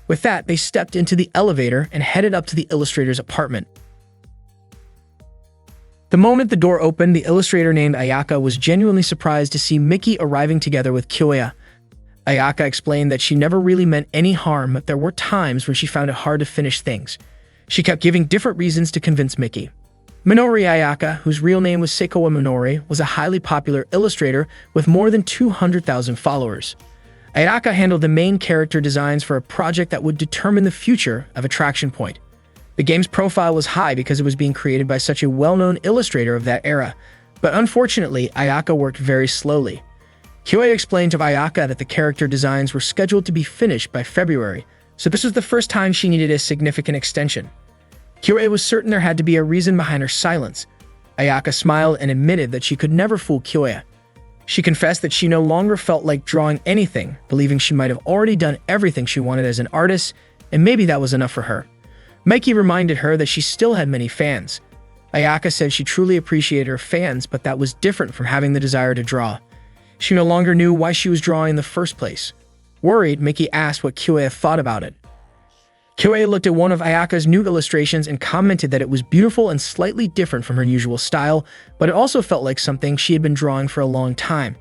With that, they stepped into the elevator and headed up to the illustrator's apartment. The moment the door opened, the illustrator named Ayaka was genuinely surprised to see Miki arriving together with Kyoya. Ayaka explained that she never really meant any harm, but there were times when she found it hard to finish things. She kept giving different reasons to convince Miki. Minori Ayaka, whose real name was Seikowa Minori, was a highly popular illustrator with more than 200,000 followers. Ayaka handled the main character designs for a project that would determine the future of Attraction Point. The game's profile was high because it was being created by such a well-known illustrator of that era, but unfortunately, Ayaka worked very slowly. Kyoya explained to Ayaka that the character designs were scheduled to be finished by February, so this was the first time she needed a significant extension. Kyoya was certain there had to be a reason behind her silence. Ayaka smiled and admitted that she could never fool Kyoya. She confessed that she no longer felt like drawing anything, believing she might have already done everything she wanted as an artist, and maybe that was enough for her. Miki reminded her that she still had many fans. Ayaka said she truly appreciated her fans, but that was different from having the desire to draw. She no longer knew why she was drawing in the first place. Worried, Miki asked what Kyoya thought about it. Kyoya looked at one of Ayaka's new illustrations and commented that it was beautiful and slightly different from her usual style, but it also felt like something she had been drawing for a long time.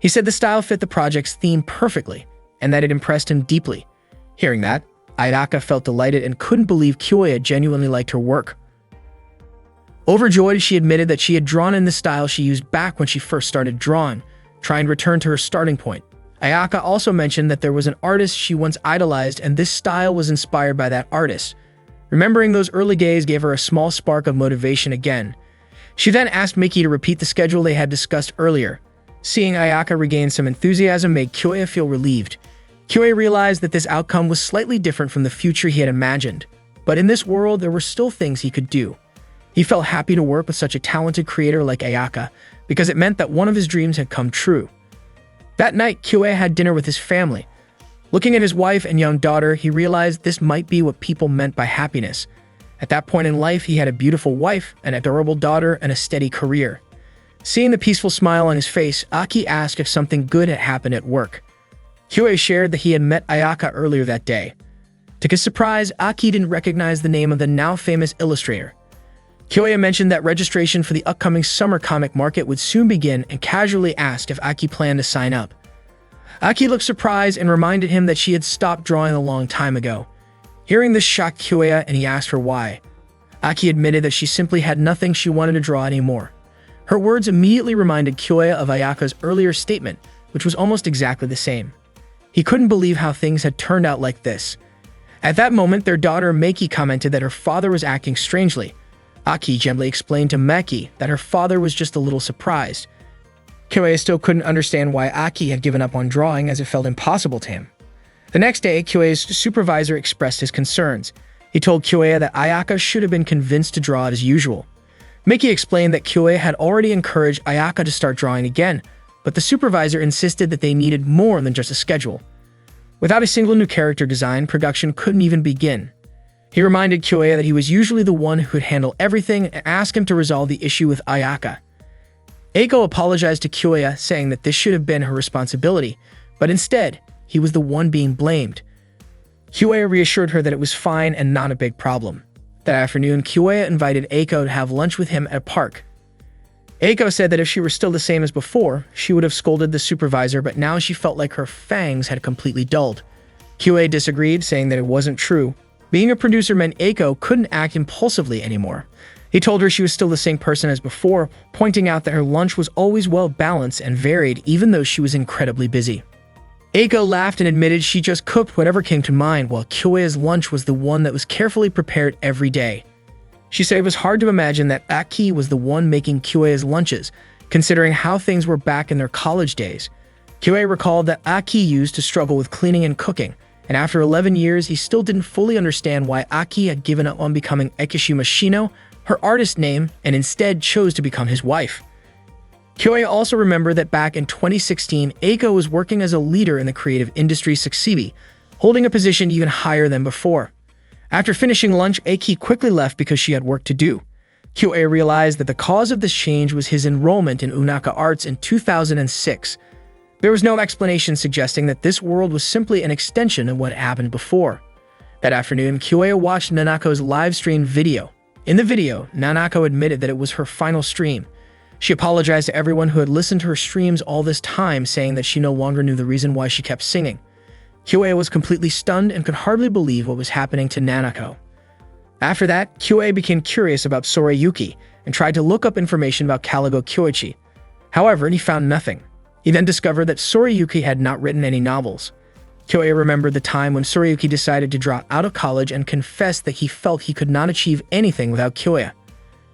He said the style fit the project's theme perfectly, and that it impressed him deeply. Hearing that, Ayaka felt delighted and couldn't believe Kyoya genuinely liked her work. Overjoyed, she admitted that she had drawn in the style she used back when she first started drawing, trying to return to her starting point. Ayaka also mentioned that there was an artist she once idolized and this style was inspired by that artist. Remembering those early days gave her a small spark of motivation again. She then asked Miki to repeat the schedule they had discussed earlier. Seeing Ayaka regain some enthusiasm made Kyoya feel relieved. Kyoya realized that this outcome was slightly different from the future he had imagined, but in this world there were still things he could do. He felt happy to work with such a talented creator like Ayaka because it meant that one of his dreams had come true. That night, Kyoya had dinner with his family. Looking at his wife and young daughter, he realized this might be what people meant by happiness. At that point in life, he had a beautiful wife, an adorable daughter, and a steady career. Seeing the peaceful smile on his face, Aki asked if something good had happened at work. Kyoya shared that he had met Ayaka earlier that day. To his surprise, Aki didn't recognize the name of the now famous illustrator. Kyoya mentioned that registration for the upcoming summer comic market would soon begin and casually asked if Aki planned to sign up. Aki looked surprised and reminded him that she had stopped drawing a long time ago. Hearing this shocked Kyoya and he asked her why. Aki admitted that she simply had nothing she wanted to draw anymore. Her words immediately reminded Kyoya of Ayaka's earlier statement, which was almost exactly the same. He couldn't believe how things had turned out like this. At that moment, their daughter Meiki commented that her father was acting strangely. Aki gently explained to Meiki that her father was just a little surprised. Kyoya still couldn't understand why Aki had given up on drawing, as it felt impossible to him. The next day, Kyoya's supervisor expressed his concerns. He told Kyoya that Ayaka should have been convinced to draw as usual. Meiki explained that Kyoya had already encouraged Ayaka to start drawing again, but the supervisor insisted that they needed more than just a schedule. Without a single new character design, production couldn't even begin. He reminded Kyoya that he was usually the one who would handle everything and asked him to resolve the issue with Ayaka. Eiko apologized to Kyoya, saying that this should have been her responsibility, but instead, he was the one being blamed. Kyoya reassured her that it was fine and not a big problem. That afternoon, Kyoya invited Eiko to have lunch with him at a park. Eiko said that if she were still the same as before, she would have scolded the supervisor, but now she felt like her fangs had completely dulled. Kyoya disagreed, saying that it wasn't true. Being a producer meant Eiko couldn't act impulsively anymore. He told her she was still the same person as before, pointing out that her lunch was always well-balanced and varied even though she was incredibly busy. Eiko laughed and admitted she just cooked whatever came to mind, while Kyoya's lunch was the one that was carefully prepared every day. She said it was hard to imagine that Aki was the one making Kyoya's lunches, considering how things were back in their college days. Kyoya recalled that Aki used to struggle with cleaning and cooking, and after 11 years, he still didn't fully understand why Aki had given up on becoming Ekishima Shino, her artist name, and instead chose to become his wife. Kyoya also remembered that back in 2016, Eiko was working as a leader in the creative industry Saxibi, holding a position even higher than before. After finishing lunch, Eiki quickly left because she had work to do. Kyoya realized that the cause of this change was his enrollment in Unaka Arts in 2006. There was no explanation suggesting that this world was simply an extension of what happened before. That afternoon, Kyoya watched Nanako's live-streamed video. In the video, Nanako admitted that it was her final stream. She apologized to everyone who had listened to her streams all this time, saying that she no longer knew the reason why she kept singing. Kyoya was completely stunned and could hardly believe what was happening to Nanako. After that, Kyoya became curious about Sorayuki and tried to look up information about Caligo Kyoichi. However, he found nothing. He then discovered that Sorayuki had not written any novels. Kyoya remembered the time when Sorayuki decided to drop out of college and confessed that he felt he could not achieve anything without Kyoya.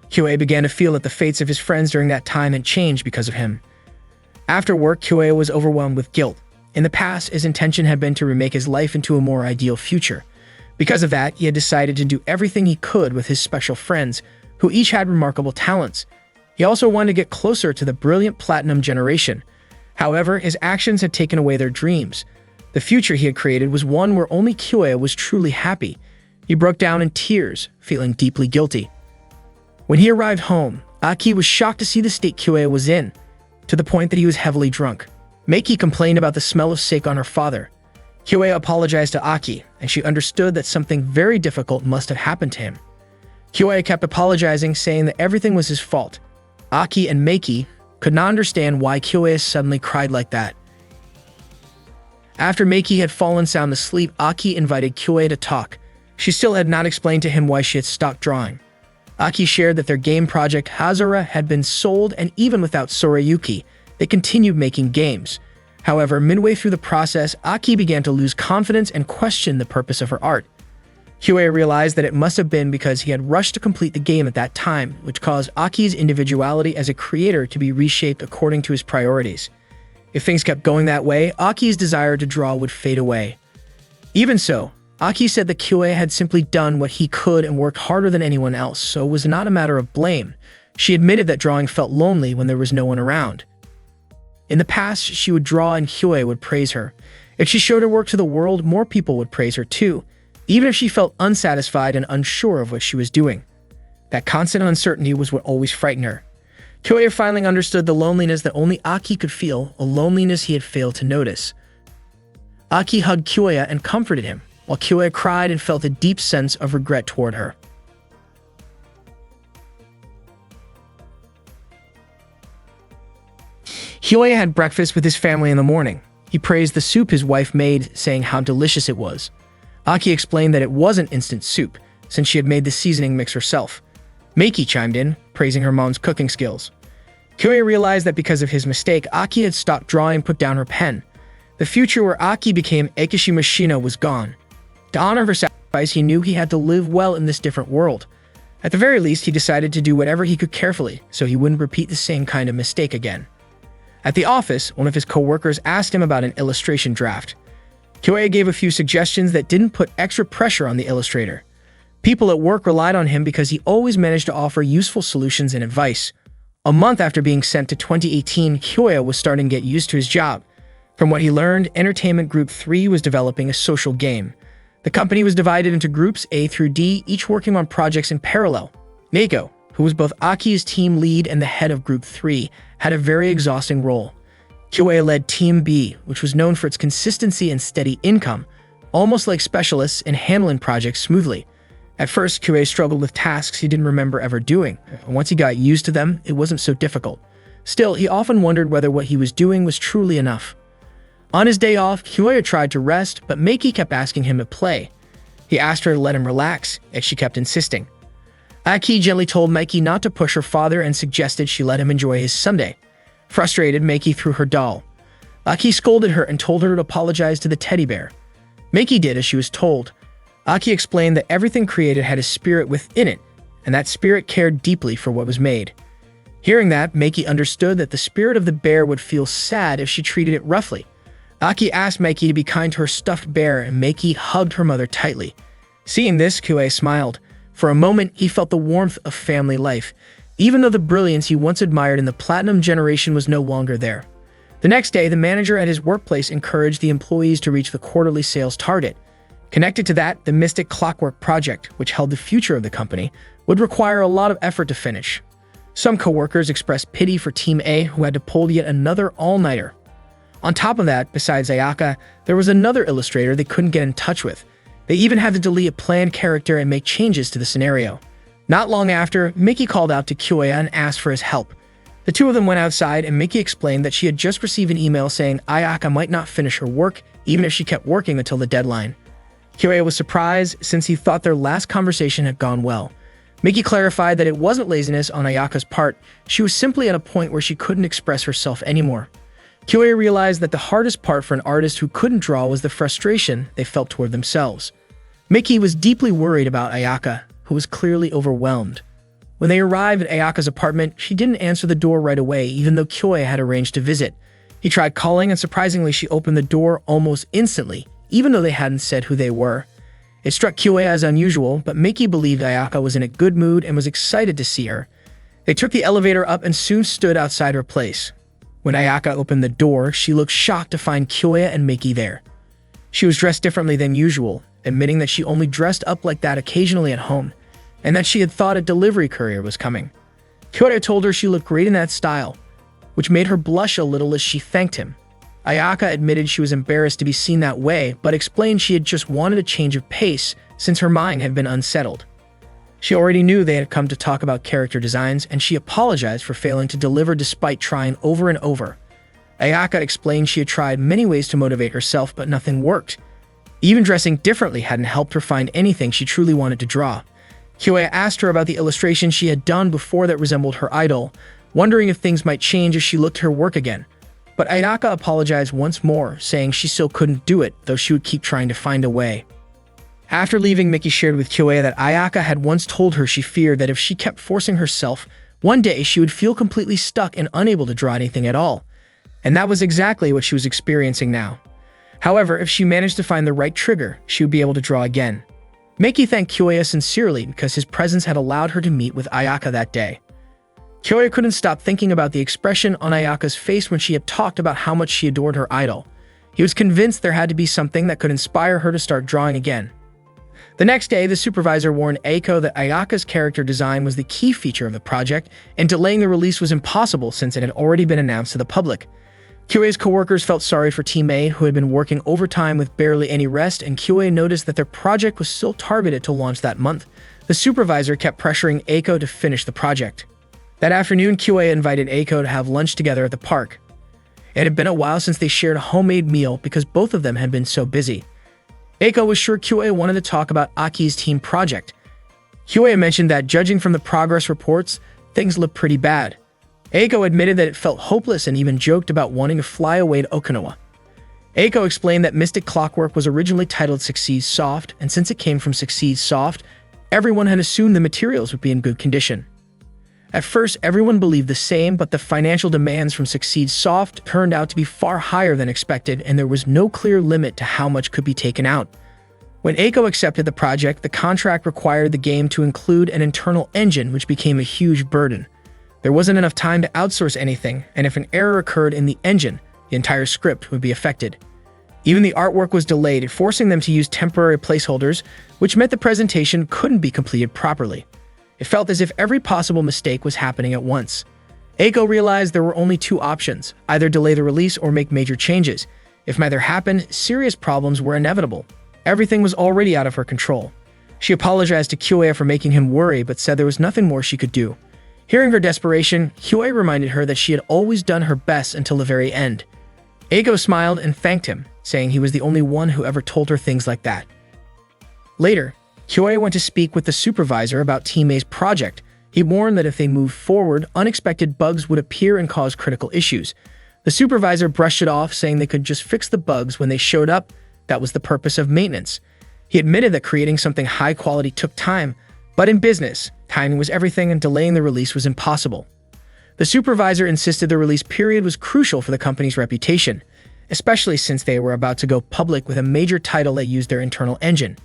Kyoya began to feel that the fates of his friends during that time had changed because of him. After work, Kyoya was overwhelmed with guilt. In the past, his intention had been to remake his life into a more ideal future. Because of that, he had decided to do everything he could with his special friends, who each had remarkable talents. He also wanted to get closer to the brilliant Platinum generation. However, his actions had taken away their dreams. The future he had created was one where only Kyoya was truly happy. He broke down in tears, feeling deeply guilty. When he arrived home, Aki was shocked to see the state Kyoya was in, to the point that he was heavily drunk. Meiki complained about the smell of sake on her father. Kyoya apologized to Aki, and she understood that something very difficult must have happened to him. Kyoya kept apologizing, saying that everything was his fault. Aki and Meiki could not understand why Kyoya suddenly cried like that. After Meiki had fallen sound asleep, Aki invited Kyoya to talk. She still had not explained to him why she had stopped drawing. Aki shared that their game project Hazara had been sold, and even without Sorayuki, they continued making games. However, midway through the process, Aki began to lose confidence and question the purpose of her art. Kyoya realized that it must have been because he had rushed to complete the game at that time, which caused Aki's individuality as a creator to be reshaped according to his priorities. If things kept going that way, Aki's desire to draw would fade away. Even so, Aki said that Kyoya had simply done what he could and worked harder than anyone else, so it was not a matter of blame. She admitted that drawing felt lonely when there was no one around. In the past, she would draw and Kyoya would praise her. If she showed her work to the world, more people would praise her too, even if she felt unsatisfied and unsure of what she was doing. That constant uncertainty was what always frightened her. Kyoya finally understood the loneliness that only Aki could feel, a loneliness he had failed to notice. Aki hugged Kyoya and comforted him, while Kyoya cried and felt a deep sense of regret toward her. Kyoya had breakfast with his family in the morning. He praised the soup his wife made, saying how delicious it was. Aki explained that it wasn't instant soup, since she had made the seasoning mix herself. Meiki chimed in, praising her mom's cooking skills. Kyoya realized that because of his mistake, Aki had stopped drawing and put down her pen. The future where Aki became Eikishi Mashino was gone. To honor her sacrifice, he knew he had to live well in this different world. At the very least, he decided to do whatever he could carefully, so he wouldn't repeat the same kind of mistake again. At the office, one of his co-workers asked him about an illustration draft. Kyoya gave a few suggestions that didn't put extra pressure on the illustrator. People at work relied on him because he always managed to offer useful solutions and advice. A month after being sent to 2018, Kyoya was starting to get used to his job. From what he learned, Entertainment Group 3 was developing a social game. The company was divided into groups A through D, each working on projects in parallel. Mako, who was both Aki's team lead and the head of Group 3, had a very exhausting role. Kyoya led Team B, which was known for its consistency and steady income, almost like specialists in handling projects smoothly. At first, Kyoya struggled with tasks he didn't remember ever doing. Once he got used to them, it wasn't so difficult. Still, he often wondered whether what he was doing was truly enough. On his day off, Kyoya tried to rest, but Meiki kept asking him to play. He asked her to let him relax, and she kept insisting. Aki gently told Meiki not to push her father and suggested she let him enjoy his Sunday. Frustrated, Meiki threw her doll. Aki scolded her and told her to apologize to the teddy bear. Meiki did as she was told. Aki explained that everything created had a spirit within it, and that spirit cared deeply for what was made. Hearing that, Meiki understood that the spirit of the bear would feel sad if she treated it roughly. Aki asked Meiki to be kind to her stuffed bear, and Meiki hugged her mother tightly. Seeing this, Kyoya smiled. For a moment, he felt the warmth of family life, even though the brilliance he once admired in the Platinum generation was no longer there. The next day, the manager at his workplace encouraged the employees to reach the quarterly sales target. Connected to that, the Mystic Clockwork project, which held the future of the company, would require a lot of effort to finish. Some coworkers expressed pity for Team A, who had to pull yet another all-nighter. On top of that, besides Ayaka, there was another illustrator they couldn't get in touch with. They even had to delete a planned character and make changes to the scenario. Not long after, Miki called out to Kyoya and asked for his help. The two of them went outside, and Miki explained that she had just received an email saying Ayaka might not finish her work, even if she kept working until the deadline. Kyoya was surprised, since he thought their last conversation had gone well. Miki clarified that it wasn't laziness on Ayaka's part, she was simply at a point where she couldn't express herself anymore. Kyoya realized that the hardest part for an artist who couldn't draw was the frustration they felt toward themselves. Miki was deeply worried about Ayaka, who was clearly overwhelmed. When they arrived at Ayaka's apartment, she didn't answer the door right away, even though Kyoya had arranged to visit. He tried calling, and surprisingly, she opened the door almost instantly, even though they hadn't said who they were. It struck Kyoya as unusual, but Miki believed Ayaka was in a good mood and was excited to see her. They took the elevator up and soon stood outside her place. When Ayaka opened the door, she looked shocked to find Kyoya and Miki there. She was dressed differently than usual, admitting that she only dressed up like that occasionally at home, and that she had thought a delivery courier was coming. Kyoya told her she looked great in that style, which made her blush a little as she thanked him. Ayaka admitted she was embarrassed to be seen that way, but explained she had just wanted a change of pace since her mind had been unsettled. She already knew they had come to talk about character designs, and she apologized for failing to deliver despite trying over and over. Ayaka explained she had tried many ways to motivate herself, but nothing worked. Even dressing differently hadn't helped her find anything she truly wanted to draw. Kyoya asked her about the illustration she had done before that resembled her idol, wondering if things might change as she looked at her work again. But Ayaka apologized once more, saying she still couldn't do it, though she would keep trying to find a way. After leaving, Miki shared with Kyoya that Ayaka had once told her she feared that if she kept forcing herself, one day she would feel completely stuck and unable to draw anything at all. And that was exactly what she was experiencing now. However, if she managed to find the right trigger, she would be able to draw again. Miki thanked Kyoya sincerely because his presence had allowed her to meet with Ayaka that day. Kyoya couldn't stop thinking about the expression on Ayaka's face when she had talked about how much she adored her idol. He was convinced there had to be something that could inspire her to start drawing again. The next day, the supervisor warned Eiko that Ayaka's character design was the key feature of the project, and delaying the release was impossible since it had already been announced to the public. Kyoya's coworkers felt sorry for Team A, who had been working overtime with barely any rest, and Kyoya noticed that their project was still targeted to launch that month. The supervisor kept pressuring Eiko to finish the project. That afternoon, Kyoya invited Eiko to have lunch together at the park. It had been a while since they shared a homemade meal because both of them had been so busy. Eiko was sure Kyoe wanted to talk about Aki's team project. Kyoe mentioned that, judging from the progress reports, things looked pretty bad. Eiko admitted that it felt hopeless and even joked about wanting to fly away to Okinawa. Eiko explained that Mystic Clockwork was originally titled Succeed Soft, and since it came from Succeed Soft, everyone had assumed the materials would be in good condition. At first, everyone believed the same, but the financial demands from Succeed Soft turned out to be far higher than expected, and there was no clear limit to how much could be taken out. When Eiko accepted the project, the contract required the game to include an internal engine, which became a huge burden. There wasn't enough time to outsource anything, and if an error occurred in the engine, the entire script would be affected. Even the artwork was delayed, forcing them to use temporary placeholders, which meant the presentation couldn't be completed properly. It felt as if every possible mistake was happening at once. Eiko realized there were only two options: either delay the release or make major changes. If neither happened, serious problems were inevitable. Everything was already out of her control. She apologized to Kyoe for making him worry, but said there was nothing more she could do. Hearing her desperation, Kyoe reminded her that she had always done her best until the very end. Eiko smiled and thanked him, saying he was the only one who ever told her things like that. Later, Kyoe went to speak with the supervisor about Team A's project. He warned that if they moved forward, unexpected bugs would appear and cause critical issues. The supervisor brushed it off, saying they could just fix the bugs when they showed up. That was the purpose of maintenance. He admitted that creating something high quality took time, but in business, timing was everything and delaying the release was impossible. The supervisor insisted the release period was crucial for the company's reputation, especially since they were about to go public with a major title that used their internal engine.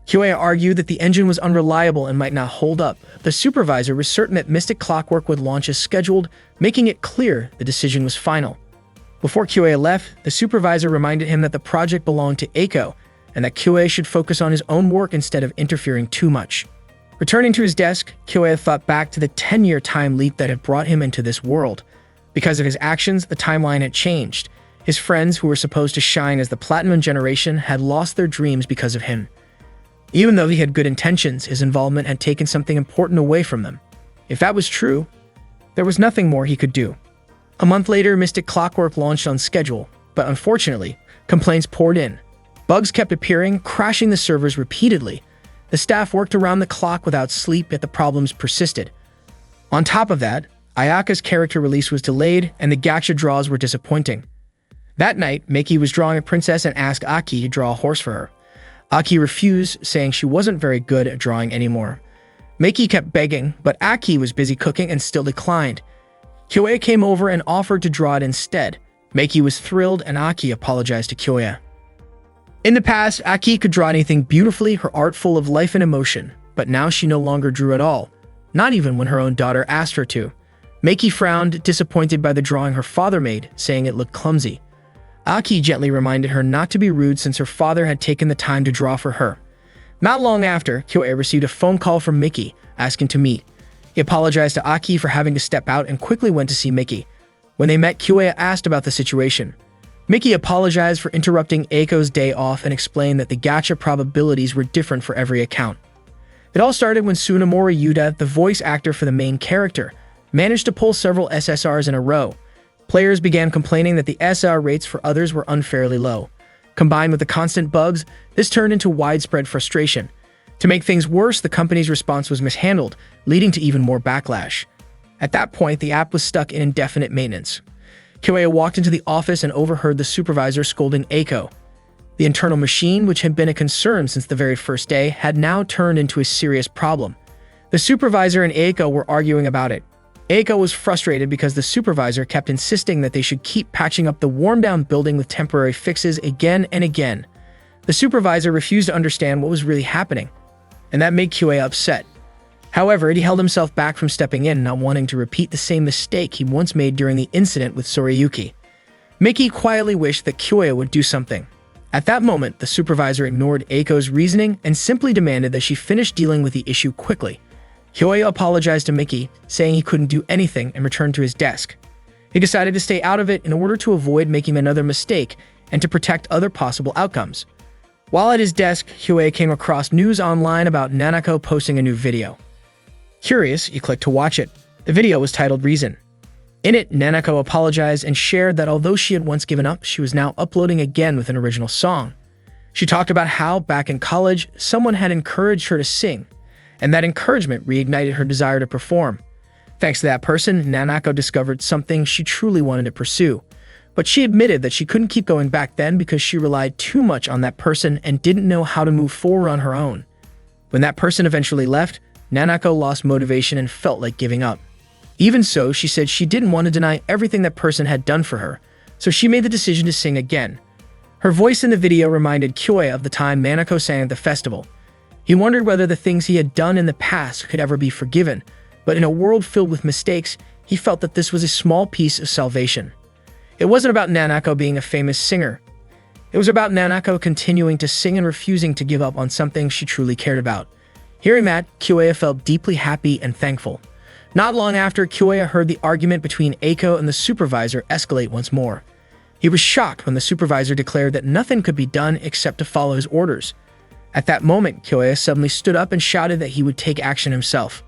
Kyoe argued that the engine was unreliable and might not hold up. The supervisor was certain that Mystic Clockwork would launch as scheduled, making it clear the decision was final. Before Kyoe left, the supervisor reminded him that the project belonged to Eiko, and that Kyoe should focus on his own work instead of interfering too much. Returning to his desk, Kyoe thought back to the 10-year time leap that had brought him into this world. Because of his actions, the timeline had changed. His friends, who were supposed to shine as the Platinum Generation, had lost their dreams because of him. Even though he had good intentions, his involvement had taken something important away from them. If that was true, there was nothing more he could do. A month later, Mystic Clockwork launched on schedule, but unfortunately, complaints poured in. Bugs kept appearing, crashing the servers repeatedly. The staff worked around the clock without sleep, yet the problems persisted. On top of that, Ayaka's character release was delayed, and the gacha draws were disappointing. That night, Miki was drawing a princess and asked Aki to draw a horse for her. Aki refused, saying she wasn't very good at drawing anymore. Miki kept begging, but Aki was busy cooking and still declined. Kyoe came over and offered to draw it instead. Miki was thrilled, and Aki apologized to Kyoe. In the past, Aki could draw anything beautifully, her art full of life and emotion, but now she no longer drew at all, not even when her own daughter asked her to. Miki frowned, disappointed by the drawing her father made, saying it looked clumsy. Aki gently reminded her not to be rude since her father had taken the time to draw for her. Not long after, Kyoe received a phone call from Miki, asking to meet. He apologized to Aki for having to step out and quickly went to see Miki. When they met, Kyoe asked about the situation. Miki apologized for interrupting Eiko's day off and explained that the gacha probabilities were different for every account. It all started when Tsunemori Yuta, the voice actor for the main character, managed to pull several SSRs in a row. Players began complaining that the SR rates for others were unfairly low. Combined with the constant bugs, this turned into widespread frustration. To make things worse, the company's response was mishandled, leading to even more backlash. At that point, the app was stuck in indefinite maintenance. Kyoe walked into the office and overheard the supervisor scolding Eiko. The internal machine, which had been a concern since the very first day, had now turned into a serious problem. The supervisor and Eiko were arguing about it. Eiko was frustrated because the supervisor kept insisting that they should keep patching up the worn-down building with temporary fixes again and again. The supervisor refused to understand what was really happening, and that made Kyoe upset. However, he held himself back from stepping in, not wanting to repeat the same mistake he once made during the incident with Soriyuki. Miki quietly wished that Kyoe would do something. At that moment, the supervisor ignored Eiko's reasoning and simply demanded that she finish dealing with the issue quickly. Kyoe apologized to Miki, saying he couldn't do anything, and returned to his desk. He decided to stay out of it in order to avoid making another mistake and to protect other possible outcomes. While at his desk, Kyoe came across news online about Nanako posting a new video. Curious, he clicked to watch it. The video was titled Reason. In it, Nanako apologized and shared that although she had once given up, she was now uploading again with an original song. She talked about how, back in college, someone had encouraged her to sing, and that encouragement reignited her desire to perform. Thanks to that person, Nanako discovered something she truly wanted to pursue. But she admitted that she couldn't keep going back then because she relied too much on that person and didn't know how to move forward on her own. When that person eventually left, Nanako lost motivation and felt like giving up. Even so, she said she didn't want to deny everything that person had done for her, so she made the decision to sing again. Her voice in the video reminded Kyoya of the time Nanako sang at the festival. He wondered whether the things he had done in the past could ever be forgiven, but in a world filled with mistakes, he felt that this was a small piece of salvation. It wasn't about Nanako being a famous singer. It was about Nanako continuing to sing and refusing to give up on something she truly cared about. Hearing that, Kyoya felt deeply happy and thankful. Not long after, Kyoya heard the argument between Eiko and the supervisor escalate once more. He was shocked when the supervisor declared that nothing could be done except to follow his orders. At that moment, Kyoya suddenly stood up and shouted that he would take action himself.